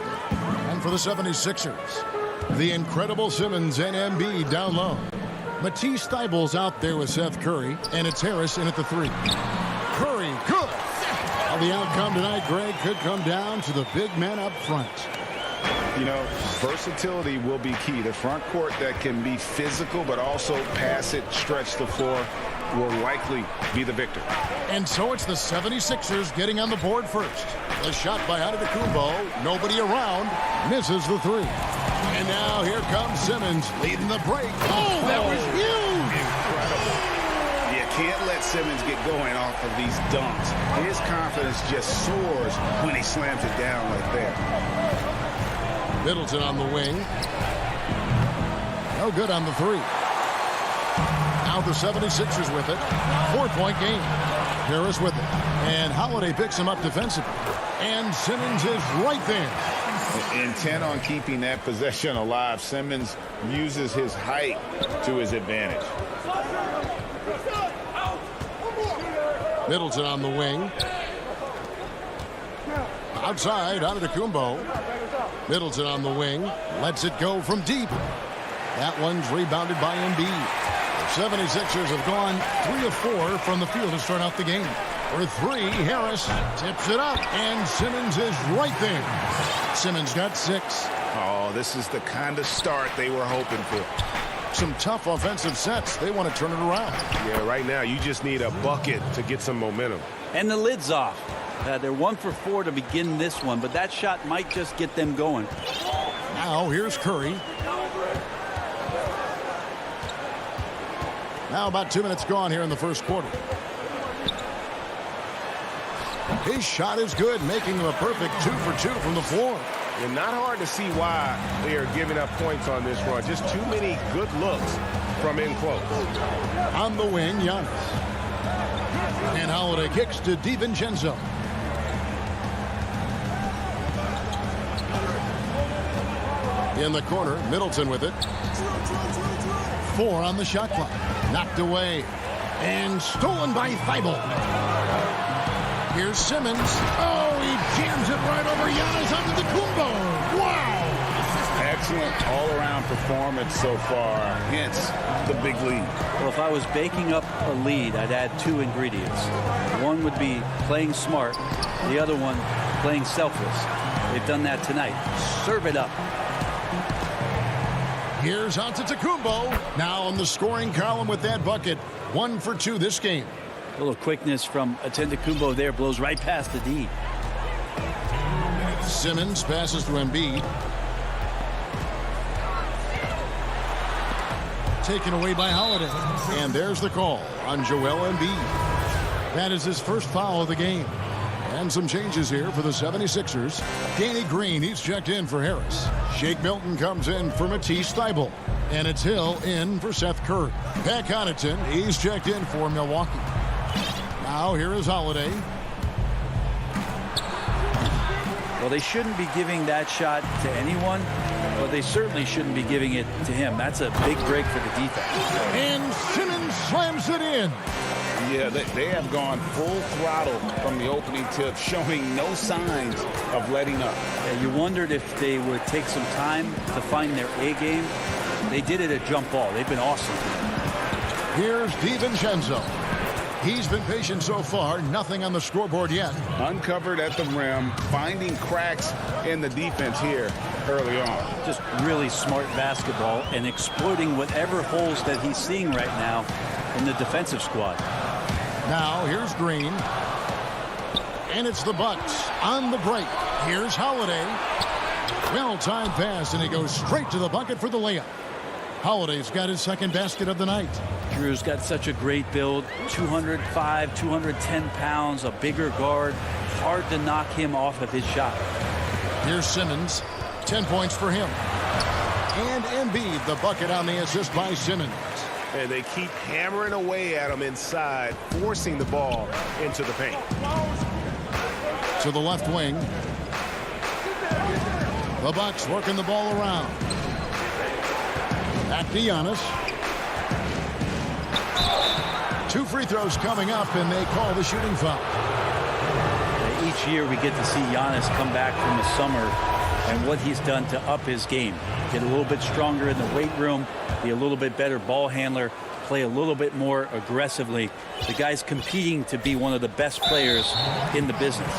And for the 76ers, the incredible Simmons and Embiid down low. Matisse Thybulle's out there with Seth Curry. And it's Harris in at the 3. Curry, good. Well, the outcome tonight, Greg, could come down to the big men up front. You know, versatility will be key. The front court that can be physical but also pass it, stretch the floor, will likely be the victor. And so it's the 76ers getting on the board first. The shot by Antetokounmpo, nobody around, misses the 3. And now here comes Simmons leading the break. Oh, that was huge! Incredible. You can't let Simmons get going off of these dunks. His confidence just soars when he slams it down like that. Middleton on the wing. No good on the 3. Now the 76ers with it. 4-point game. Harris with it. And Holiday picks him up defensively. And Simmons is right there. Intent on keeping that possession alive. Simmons uses his height to his advantage. Middleton on the wing. Outside, Antetokounmpo. Middleton on the wing. Lets it go from deep. That one's rebounded by Embiid. The 76ers have gone 3 of 4 from the field to start out the game. For 3, Harris tips it up, and Simmons is right there. Simmons got 6. Oh, this is the kind of start they were hoping for. Some tough offensive sets. They want to turn it around. Yeah, right now you just need a bucket to get some momentum. And the lid's off. They're 1 for 4 to begin this one, but that shot might just get them going. Now here's Curry. Now about 2 minutes gone here in the first quarter. His shot is good, making him a perfect 2 for 2 from the floor. And not hard to see why they are giving up points on this run. Just too many good looks from in close. On the wing, Giannis. And Holiday kicks to DiVincenzo. In the corner, Middleton with it. 4 on the shot clock. Knocked away. And stolen by Thybulle. Here's Simmons. Oh, he jams it right over Giannis Antetokounmpo. Wow! Excellent all-around performance so far. Hence the big lead. Well, if I was baking up a lead, I'd add 2 ingredients. One would be playing smart. The other one, playing selfless. They've done that tonight. Serve it up. Here's Antetokounmpo. Now on the scoring column with that bucket. 1 for 2 this game. A little quickness from Antetokounmpo there, blows right past the D. Simmons passes to Embiid. Taken away by Holiday. And there's the call on Joel Embiid. That is his first foul of the game. And some changes here for the 76ers. Danny Green, he's checked in for Harris. Shake Milton comes in for Matisse Thybulle. And it's Hill in for Seth Curry. Pat Connaughton, he's checked in for Milwaukee. Now here is Holiday. Well, they shouldn't be giving that shot to anyone, but they certainly shouldn't be giving it to him. That's a big break for the defense. And Simmons slams it in. Yeah, they have gone full throttle from the opening tip, showing no signs of letting up. Yeah, you wondered if they would take some time to find their A game. They did it at jump ball. They've been awesome. Here's DiVincenzo. He's been patient so far. Nothing on the scoreboard yet. Uncovered at the rim, finding cracks in the defense here early on. Just really smart basketball and exploiting whatever holes that he's seeing right now in the defensive squad. Now here's Green. And it's the Bucks on the break. Here's Holiday. Well-timed pass, and he goes straight to the bucket for the layup. Holiday's got his second basket of the night. Drew's got such a great build. 205, 210 pounds, a bigger guard. Hard to knock him off of his shot. Here's Simmons. 10 points for him. And Embiid, the bucket on the assist by Simmons. And they keep hammering away at him inside, forcing the ball into the paint. To the left wing. The Bucks working the ball around. Back to Giannis. 2 free throws coming up, and they call the shooting foul. Each year we get to see Giannis come back from the summer and what he's done to up his game. Get a little bit stronger in the weight room, be a little bit better ball handler, play a little bit more aggressively. The guy's competing to be one of the best players in the business.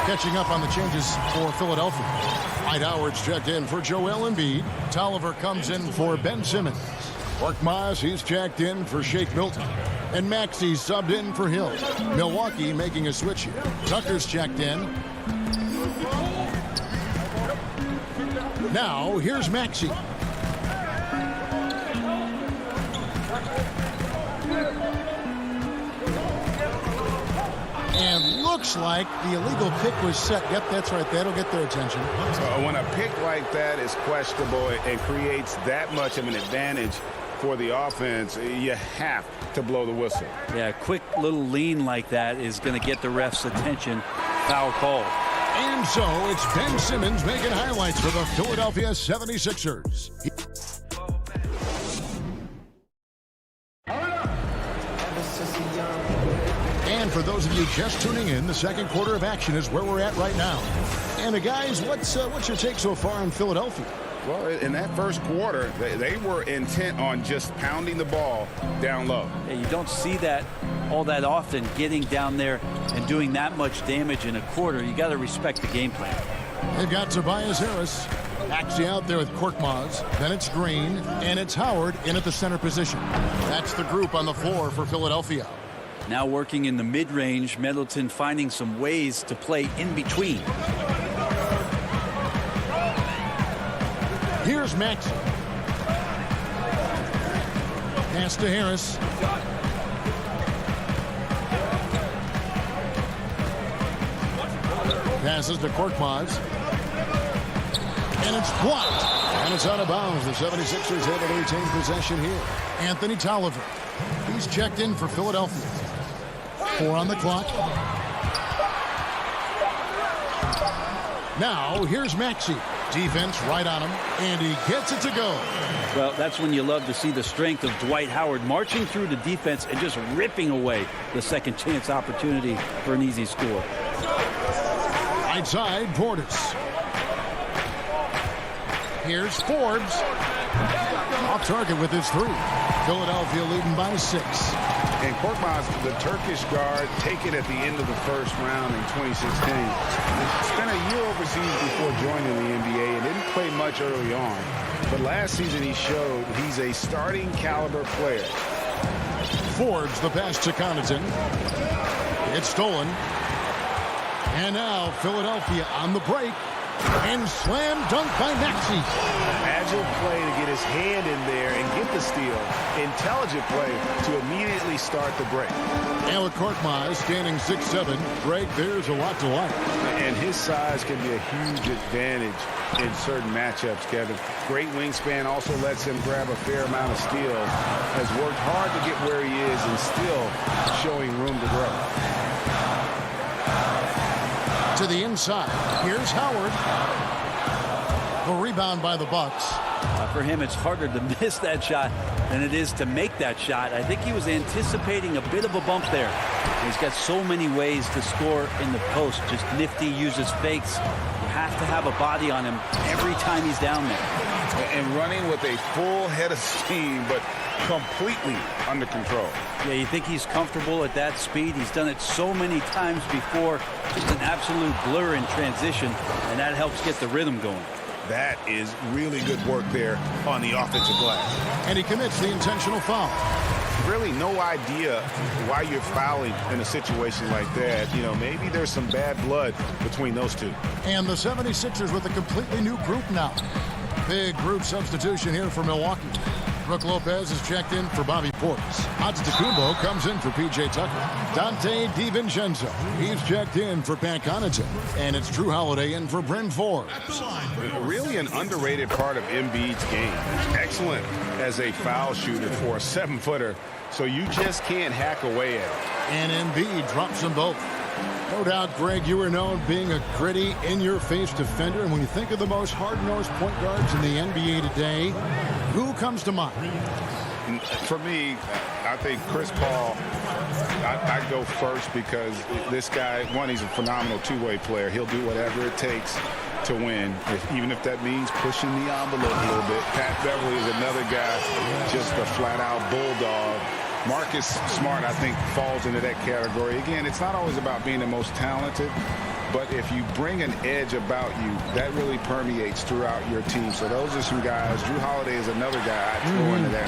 Catching up on the changes for Philadelphia. Dwight Howard's checked in for Joel Embiid. Tolliver comes in for Ben Simmons. Korkmaz, he's checked in for Shake Milton. And Maxey's subbed in for Hill. Milwaukee making a switch here. Tucker's checked in. Now, here's Maxey. And looks like the illegal pick was set. Yep, that's right. That'll get their attention. So when a pick like that is questionable and creates that much of an advantage for the offense, you have to blow the whistle. Yeah, a quick little lean like that is going to get the ref's attention. Foul call. And so it's Ben Simmons making highlights for the Philadelphia 76ers. And for those of you just tuning in, the second quarter of action is where we're at right now. And guys, what's your take so far on Philadelphia? Well, in that first quarter, they were intent on just pounding the ball down low. Yeah, you don't see that all that often, getting down there and doing that much damage in a quarter. You got to respect the game plan. They've got Tobias Harris. Maxey out there with Korkmaz. Then it's Green, and it's Howard in at the center position. That's the group on the floor for Philadelphia. Now working in the mid-range, Middleton finding some ways to play in between. Here's Maxey. Pass to Harris. Passes to Korkmaz. And it's blocked. And it's out of bounds. The 76ers able to retain possession here. Anthony Tolliver. He's checked in for Philadelphia. 4 on the clock. Now, here's Maxey. Defense right on him, and he gets it to go. Well, that's when you love to see the strength of Dwight Howard marching through the defense and just ripping away the second chance opportunity for an easy score. Right side, Portis. Here's Forbes. Off target with his 3. Philadelphia leading by 6. And Korkmaz, the Turkish guard, taken at the end of the first round in 2016. Spent a year overseas before joining the NBA and didn't play much early on. But last season he showed he's a starting caliber player. Forbes the pass to Connaughton. It's stolen. And now Philadelphia on the break. And slam dunk by Maxey. Agile play to get his hand in there and get the steal. Intelligent play to immediately start the break. And with Korkmaz standing 6'7", Greg, there's a lot to like. And his size can be a huge advantage in certain matchups, Kevin. Great wingspan also lets him grab a fair amount of steals. Has worked hard to get where he is and still showing room to grow. To the inside. Here's Howard. The rebound by the Bucks. For him, it's harder to miss that shot than it is to make that shot. I think he was anticipating a bit of a bump there. He's got so many ways to score in the post. Just nifty, uses fakes. You have to have a body on him every time he's down there. And running with a full head of steam, but completely under control. Yeah, you think he's comfortable at that speed. He's done it so many times before. Just an absolute blur in transition, and that helps get the rhythm going. That is really good work there on the offensive glass. And he commits the intentional foul. Really no idea why you're fouling in a situation like that. You know, maybe there's some bad blood between those two. And the 76ers with a completely new group now. Big group substitution here for Milwaukee. Brook Lopez is checked in for Bobby Portis. Antetokounmpo comes in for P.J. Tucker. Dante DiVincenzo, he's checked in for Pat Connaughton. And it's Drew Holiday in for Bryn Forbes. Really an underrated part of Embiid's game. Excellent as a foul shooter for a 7-footer, so you just can't hack away at it. And Embiid drops them both. No doubt, Greg, you are known being a gritty, in-your-face defender. And when you think of the most hard-nosed point guards in the NBA today, who comes to mind? For me, I think Chris Paul, I go first because this guy, one, he's a phenomenal two-way player. He'll do whatever it takes to win, even if that means pushing the envelope a little bit. Pat Beverly is another guy, just a flat-out bulldog. Marcus Smart, I think, falls into that category. Again, it's not always about being the most talented, but if you bring an edge about you, that really permeates throughout your team. So those are some guys. Drew Holiday is another guy I'd throw into that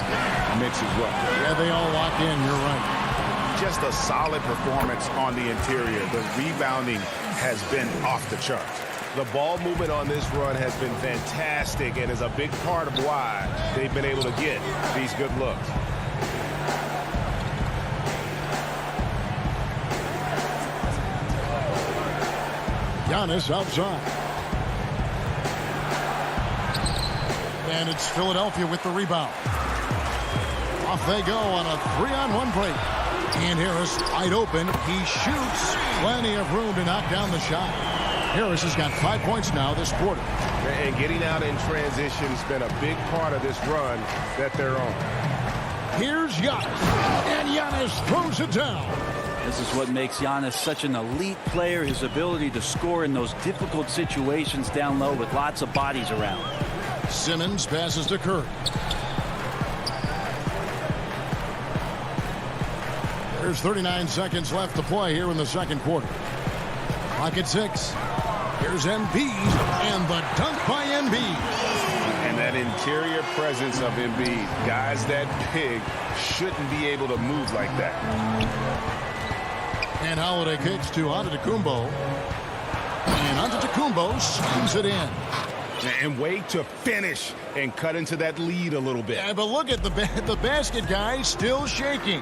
mix as well. Yeah, they all lock in. You're right. Just a solid performance on the interior. The rebounding has been off the charts. The ball movement on this run has been fantastic and is a big part of why they've been able to get these good looks. Giannis outside. And it's Philadelphia with the rebound. Off they go on a 3-on-1 break. And Harris wide open. He shoots. Plenty of room to knock down the shot. Harris has got 5 points now this quarter. And getting out in transition has been a big part of this run that they're on. Here's Giannis. And Giannis throws it down. This is what makes Giannis such an elite player, his ability to score in those difficult situations down low with lots of bodies around. Simmons passes to Curry. There's 39 seconds left to play here in the second quarter. Clock at 6. Here's Embiid, and the dunk by Embiid. And that interior presence of Embiid, guys that big shouldn't be able to move like that. And Holiday kicks to Antetokounmpo. And Antetokounmpo slams it in. And wait to finish and cut into that lead a little bit. Yeah, but look at the basket guy still shaking.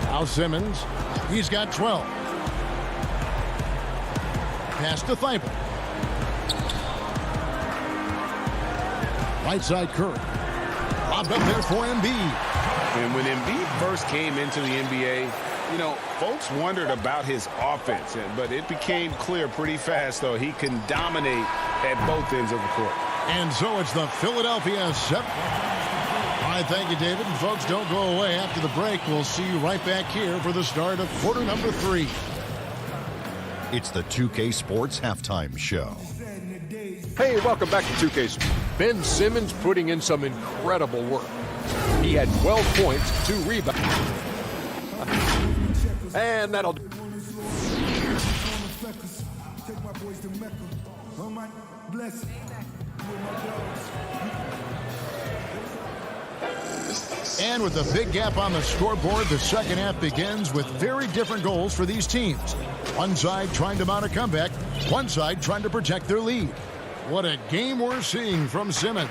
Now Simmons, he's got 12. Pass to Thibault. Right side Curry. Lobbed up there for Embiid. And when Embiid first came into the NBA, you know, folks wondered about his offense, but it became clear pretty fast, though, he can dominate at both ends of the court. And so it's the Philadelphia 7. All right, thank you, David. And folks, don't go away. After the break, we'll see you right back here for the start of quarter number 3. It's the 2K Sports Halftime Show. Hey, welcome back to 2K Sports. Ben Simmons putting in some incredible work. He had 12 points, 2 rebounds. And that'll do. And with a big gap on the scoreboard, the second half begins with very different goals for these teams. One side trying to mount a comeback, one side trying to protect their lead. What a game we're seeing from Simmons.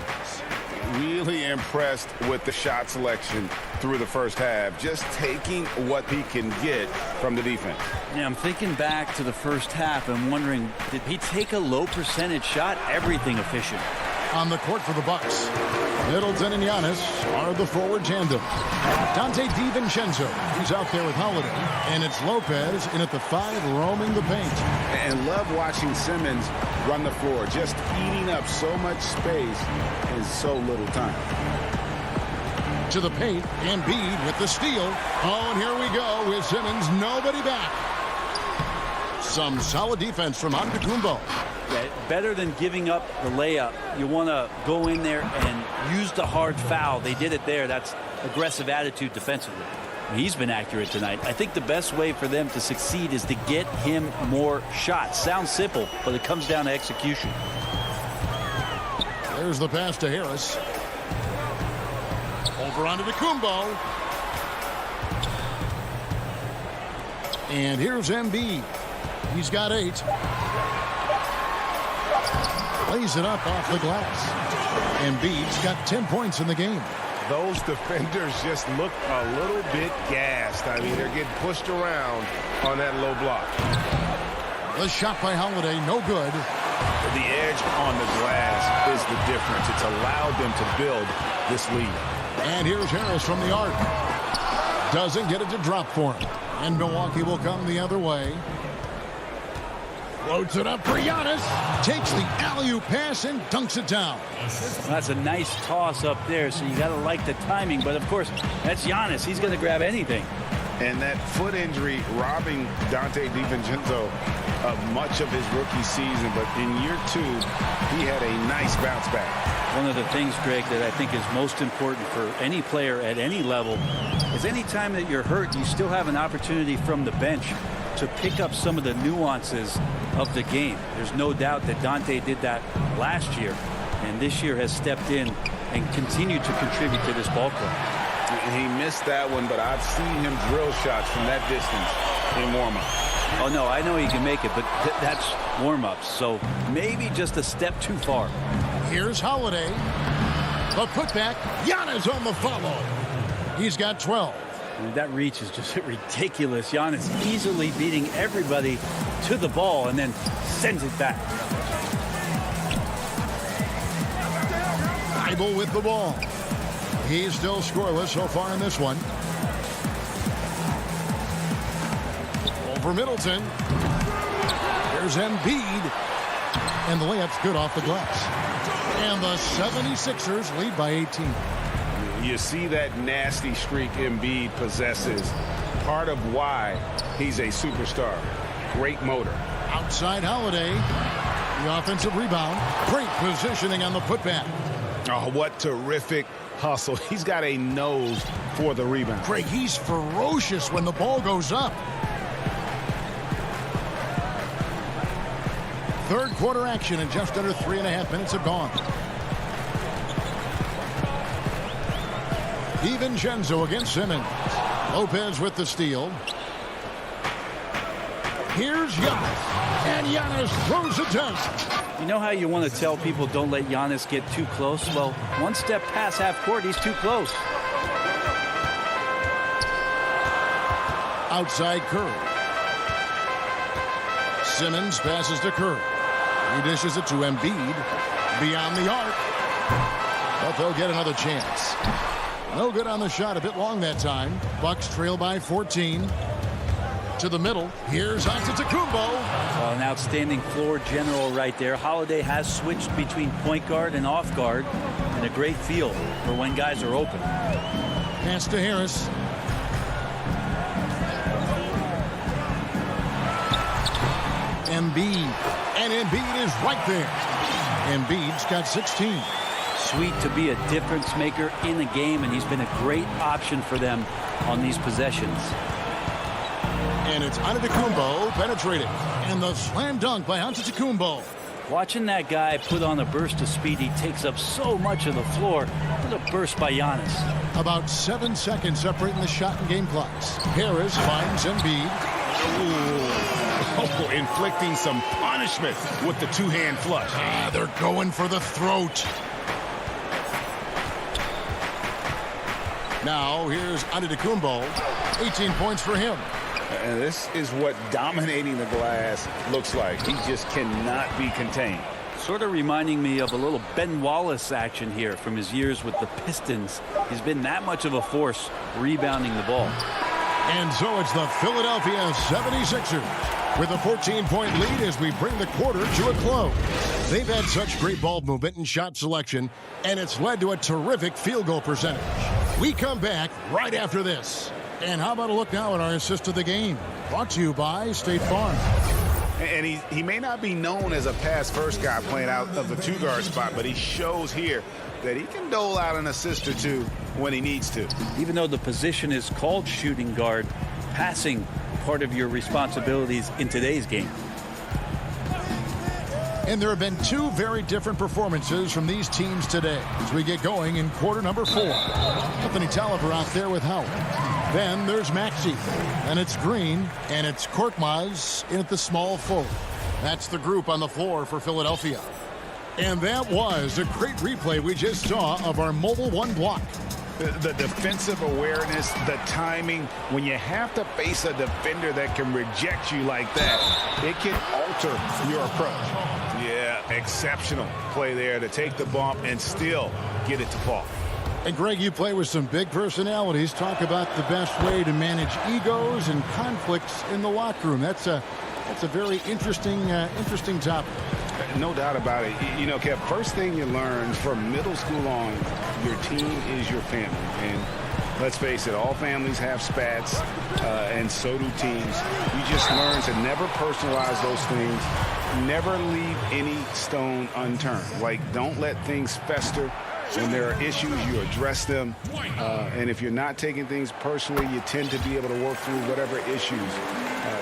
Really impressed with the shot selection through the first half, just taking what he can get from the defense. Yeah, I'm thinking back to the first half and wondering, did he take a low percentage shot? Everything efficient. On the court for the Bucks, Middleton and Giannis are the forward tandem. Dante DiVincenzo, he's out there with Holiday, and it's Lopez in at the 5 roaming the paint. And love watching Simmons run the floor, just eating up so much space in so little time. To the paint, Embiid with the steal. Oh, and here we go with Simmons, nobody back. Some solid defense from Antetokounmpo. Yeah, better than giving up the layup. You want to go in there and use the hard foul. They did it there. That's aggressive attitude defensively. He's been accurate tonight. I think the best way for them to succeed is to get him more shots. Sounds simple, but it comes down to execution. There's the pass to Harris. Over onto Antetokounmpo. And here's Embiid. He's got 8. Lays it up off the glass. Embiid's got 10 points in the game. Those defenders just look a little bit gassed. I mean, they're getting pushed around on that low block. The shot by Holiday, no good. The edge on the glass is the difference. It's allowed them to build this lead. And here's Harris from the arc. Doesn't get it to drop for him. And Milwaukee will come the other way. Floats it up for Giannis. Takes the alley-oop pass and dunks it down. Well, that's a nice toss up there, so you got to like the timing. But, of course, that's Giannis. He's going to grab anything. And that foot injury robbing Dante DiVincenzo of much of his rookie season. But in year 2, he had a nice bounce back. One of the things, Greg, that I think is most important for any player at any level is any time that you're hurt, you still have an opportunity from the bench to pick up some of the nuances of the game. There's no doubt that Dante did that last year, and this year has stepped in and continued to contribute to this ball club. He missed that one, but I've seen him drill shots from that distance in warm-up. Oh, no, I know he can make it, but that's warm-ups, so maybe just a step too far. Here's Holiday. The putback. Giannis on the follow. He's got 12. And that reach is just ridiculous. Giannis easily beating everybody to the ball and then sends it back. Bible with the ball. He's still scoreless so far in this one. Over Middleton. Here's Embiid. And the layup's good off the glass. And the 76ers lead by 18. You see that nasty streak Embiid possesses. Part of why he's a superstar. Great motor. Outside Holiday. The offensive rebound. Great positioning on the putback. Oh, what terrific hustle. He's got a nose for the rebound. Greg, he's ferocious when the ball goes up. Third quarter action, and just under 3.5 minutes have gone. DiVincenzo against Simmons. Lopez with the steal. Here's Giannis. And Giannis throws it down. You know how you want to tell people don't let Giannis get too close? Well, one step past half court, he's too close. Outside Curry. Simmons passes to Curry. He dishes it to Embiid. Beyond the arc. But they'll get another chance. No good on the shot. A bit long that time. Bucks trail by 14. To the middle. Here's Antetokounmpo. Well, an outstanding floor general right there. Holiday has switched between point guard and off guard. And a great feel for when guys are open. Pass to Harris. Embiid. And Embiid is right there. Embiid's got 16. Sweet to be a difference maker in the game, and he's been a great option for them on these possessions. And it's Antetokounmpo penetrating. And the slam dunk by Antetokounmpo. Watching that guy put on a burst of speed, he takes up so much of the floor. What a burst by Giannis. About 7 seconds separating the shot and game clocks. Harris finds Embiid. Oh, inflicting some punishment with the two-hand flush. They're going for the throat. Now here's Antetokounmpo. 18 points for him. And this is what dominating the glass looks like. He just cannot be contained. Sort of reminding me of a little Ben Wallace action here from his years with the Pistons. He's been that much of a force rebounding the ball. And so it's the Philadelphia 76ers with a 14-point lead as we bring the quarter to a close. They've had such great ball movement and shot selection, and it's led to a terrific field goal percentage. We come back right after this. And how about a look now at our assist of the game? Brought to you by State Farm. And he may not be known as a pass-first guy playing out of the two-guard spot, but he shows here that he can dole out an assist or two when he needs to. Even though the position is called shooting guard, passing part of your responsibilities in today's game. And there have been two very different performances from these teams today as we get going in quarter number 4. Anthony Tolliver out there with Howard. Then there's Maxey, and it's Green, and it's Korkmaz in at the small forward. That's the group on the floor for Philadelphia. And that was a great replay we just saw of our Mobile One block. The defensive awareness, the timing, when you have to face a defender that can reject you like that, it can alter your approach. Yeah, exceptional play there to take the bump and still get it to fall. And Greg, you play with some big personalities. Talk about the best way to manage egos and conflicts in the locker room. That's a very interesting topic. No doubt about it. You know, Kev, first thing you learn from middle school on, your team is your family. And let's face it, all families have spats, and so do teams. You just learn to never personalize those things. Never leave any stone unturned. Like, don't let things fester. When there are issues, you address them. And if you're not taking things personally, you tend to be able to work through whatever issues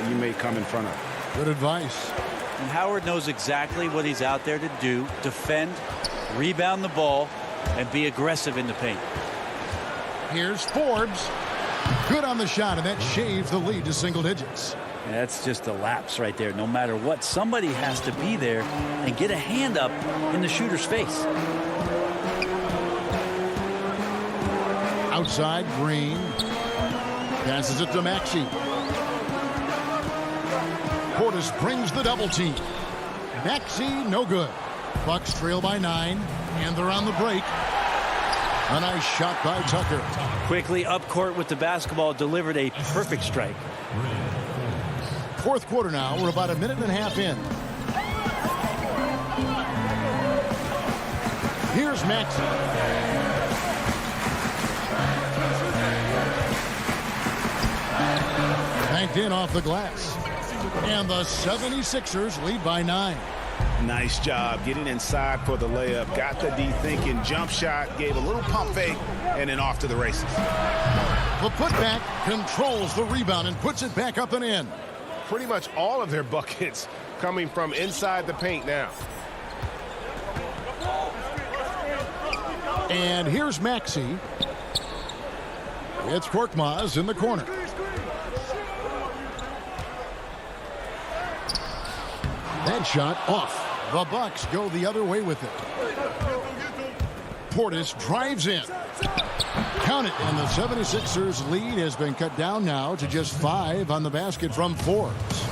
you may come in front of. Good advice. And Howard knows exactly what he's out there to do: defend, rebound the ball, and be aggressive in the paint. Here's Forbes. Good on the shot, and that shaves the lead to single digits. That's just a lapse right there. No matter what, somebody has to be there and get a hand up in the shooter's face. Outside, Green passes it to Maxey. Portis brings the double team. Maxey, no good. Bucks trail by 9, and they're on the break. A nice shot by Tucker. Quickly up court with the basketball, delivered a perfect strike. Fourth quarter now. We're about a minute and a half in. Here's Maxey. Banked in off the glass. And the 76ers lead by 9. Nice job getting inside for the layup. Got the D thinking. Jump shot. Gave a little pump fake. And then off to the races. The putback controls the rebound and puts it back up and in. Pretty much all of their buckets coming from inside the paint now. And here's Maxey. It's Korkmaz in the corner. That shot off. The Bucks go the other way with it. Portis drives in. Count it, and the 76ers lead has been cut down now to just 5 on the basket from Forbes.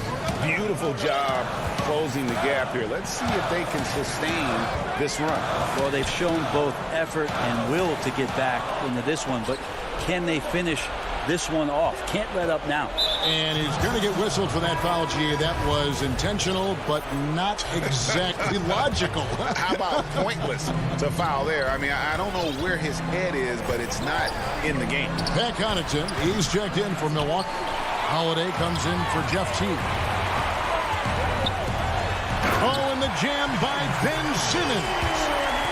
Beautiful job closing the gap here. Let's see if they can sustain this run. Well, they've shown both effort and will to get back into this one, but can they finish this one off? Can't let up now. And he's going to get whistled for that foul, G. That was intentional, but not exactly logical. How about pointless to foul there? I mean, I don't know where his head is, but it's not in the game. Pat Connaughton, he's checked in for Milwaukee. Holiday comes in for Jeff Teague. Oh, and the jam by Ben Simmons.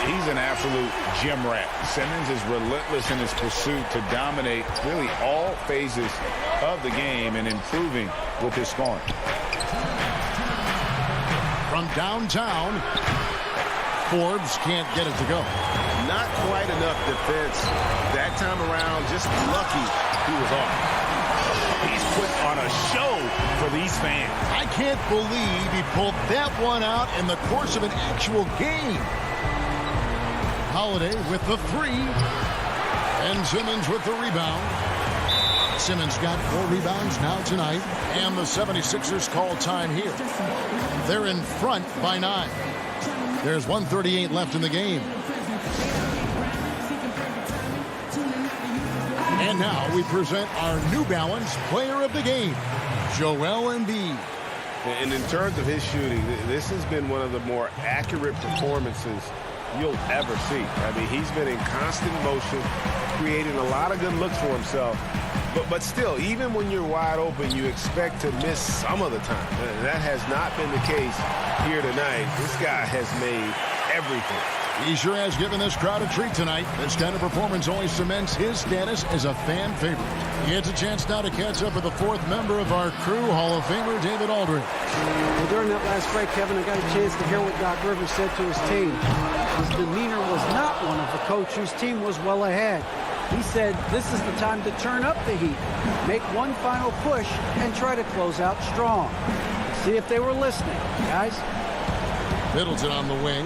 He's an absolute gym rat. Simmons is relentless in his pursuit to dominate really all phases of the game and improving with his scoring. From downtown, Forbes can't get it to go. Not quite enough defense that time around. Just lucky he was off. He's put on a show for these fans. I can't believe he pulled that one out in the course of an actual game. Holiday with the 3. And Simmons with the rebound. Simmons got 4 rebounds now tonight. And the 76ers call time here. They're in front by 9. There's 1:38 left in the game. And now we present our New Balance Player of the Game, Joel Embiid. And in terms of his shooting, this has been one of the more accurate performances you'll ever see. I mean, he's been in constant motion, creating a lot of good looks for himself. But still, even when you're wide open, you expect to miss some of the time. That has not been the case here tonight. This guy has made everything. He sure has given this crowd a treat tonight. This kind of performance always cements his status as a fan favorite. He gets a chance now to catch up with the 4th member of our crew, Hall of Famer David Aldridge. Well, during that last break, Kevin, I got a chance to hear what Doc Rivers said to his team. His demeanor was not one of a coach whose team was well ahead. He said this is the time to turn up the heat, make one final push, and try to close out strong. See if they were listening, guys. Middleton on the wing.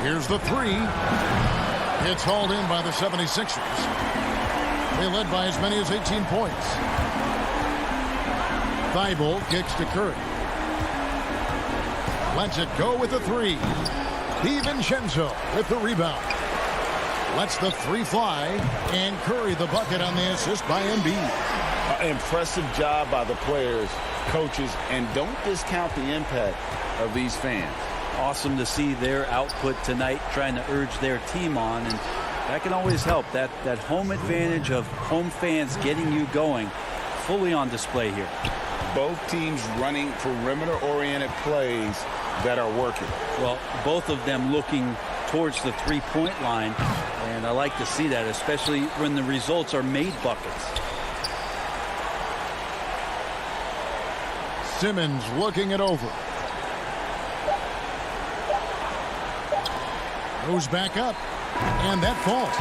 Here's the 3. It's hauled in by the 76ers. They led by as many as 18 points. Thibault kicks to Curry. Lets it go with the 3. DiVincenzo with the rebound. Lets the three fly, and Curry the bucket on the assist by Embiid. Impressive job by the players, coaches, and don't discount the impact of these fans. Awesome to see their output tonight, trying to urge their team on, and that can always help. That home advantage of home fans getting you going, fully on display here. Both teams running perimeter-oriented plays that are working. Well, both of them looking towards the three-point line, and I like to see that, especially when the results are made buckets. Simmons looking it over. Goes back up, and that falls.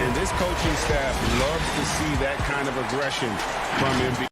And this coaching staff loves to see that kind of aggression from Embiid.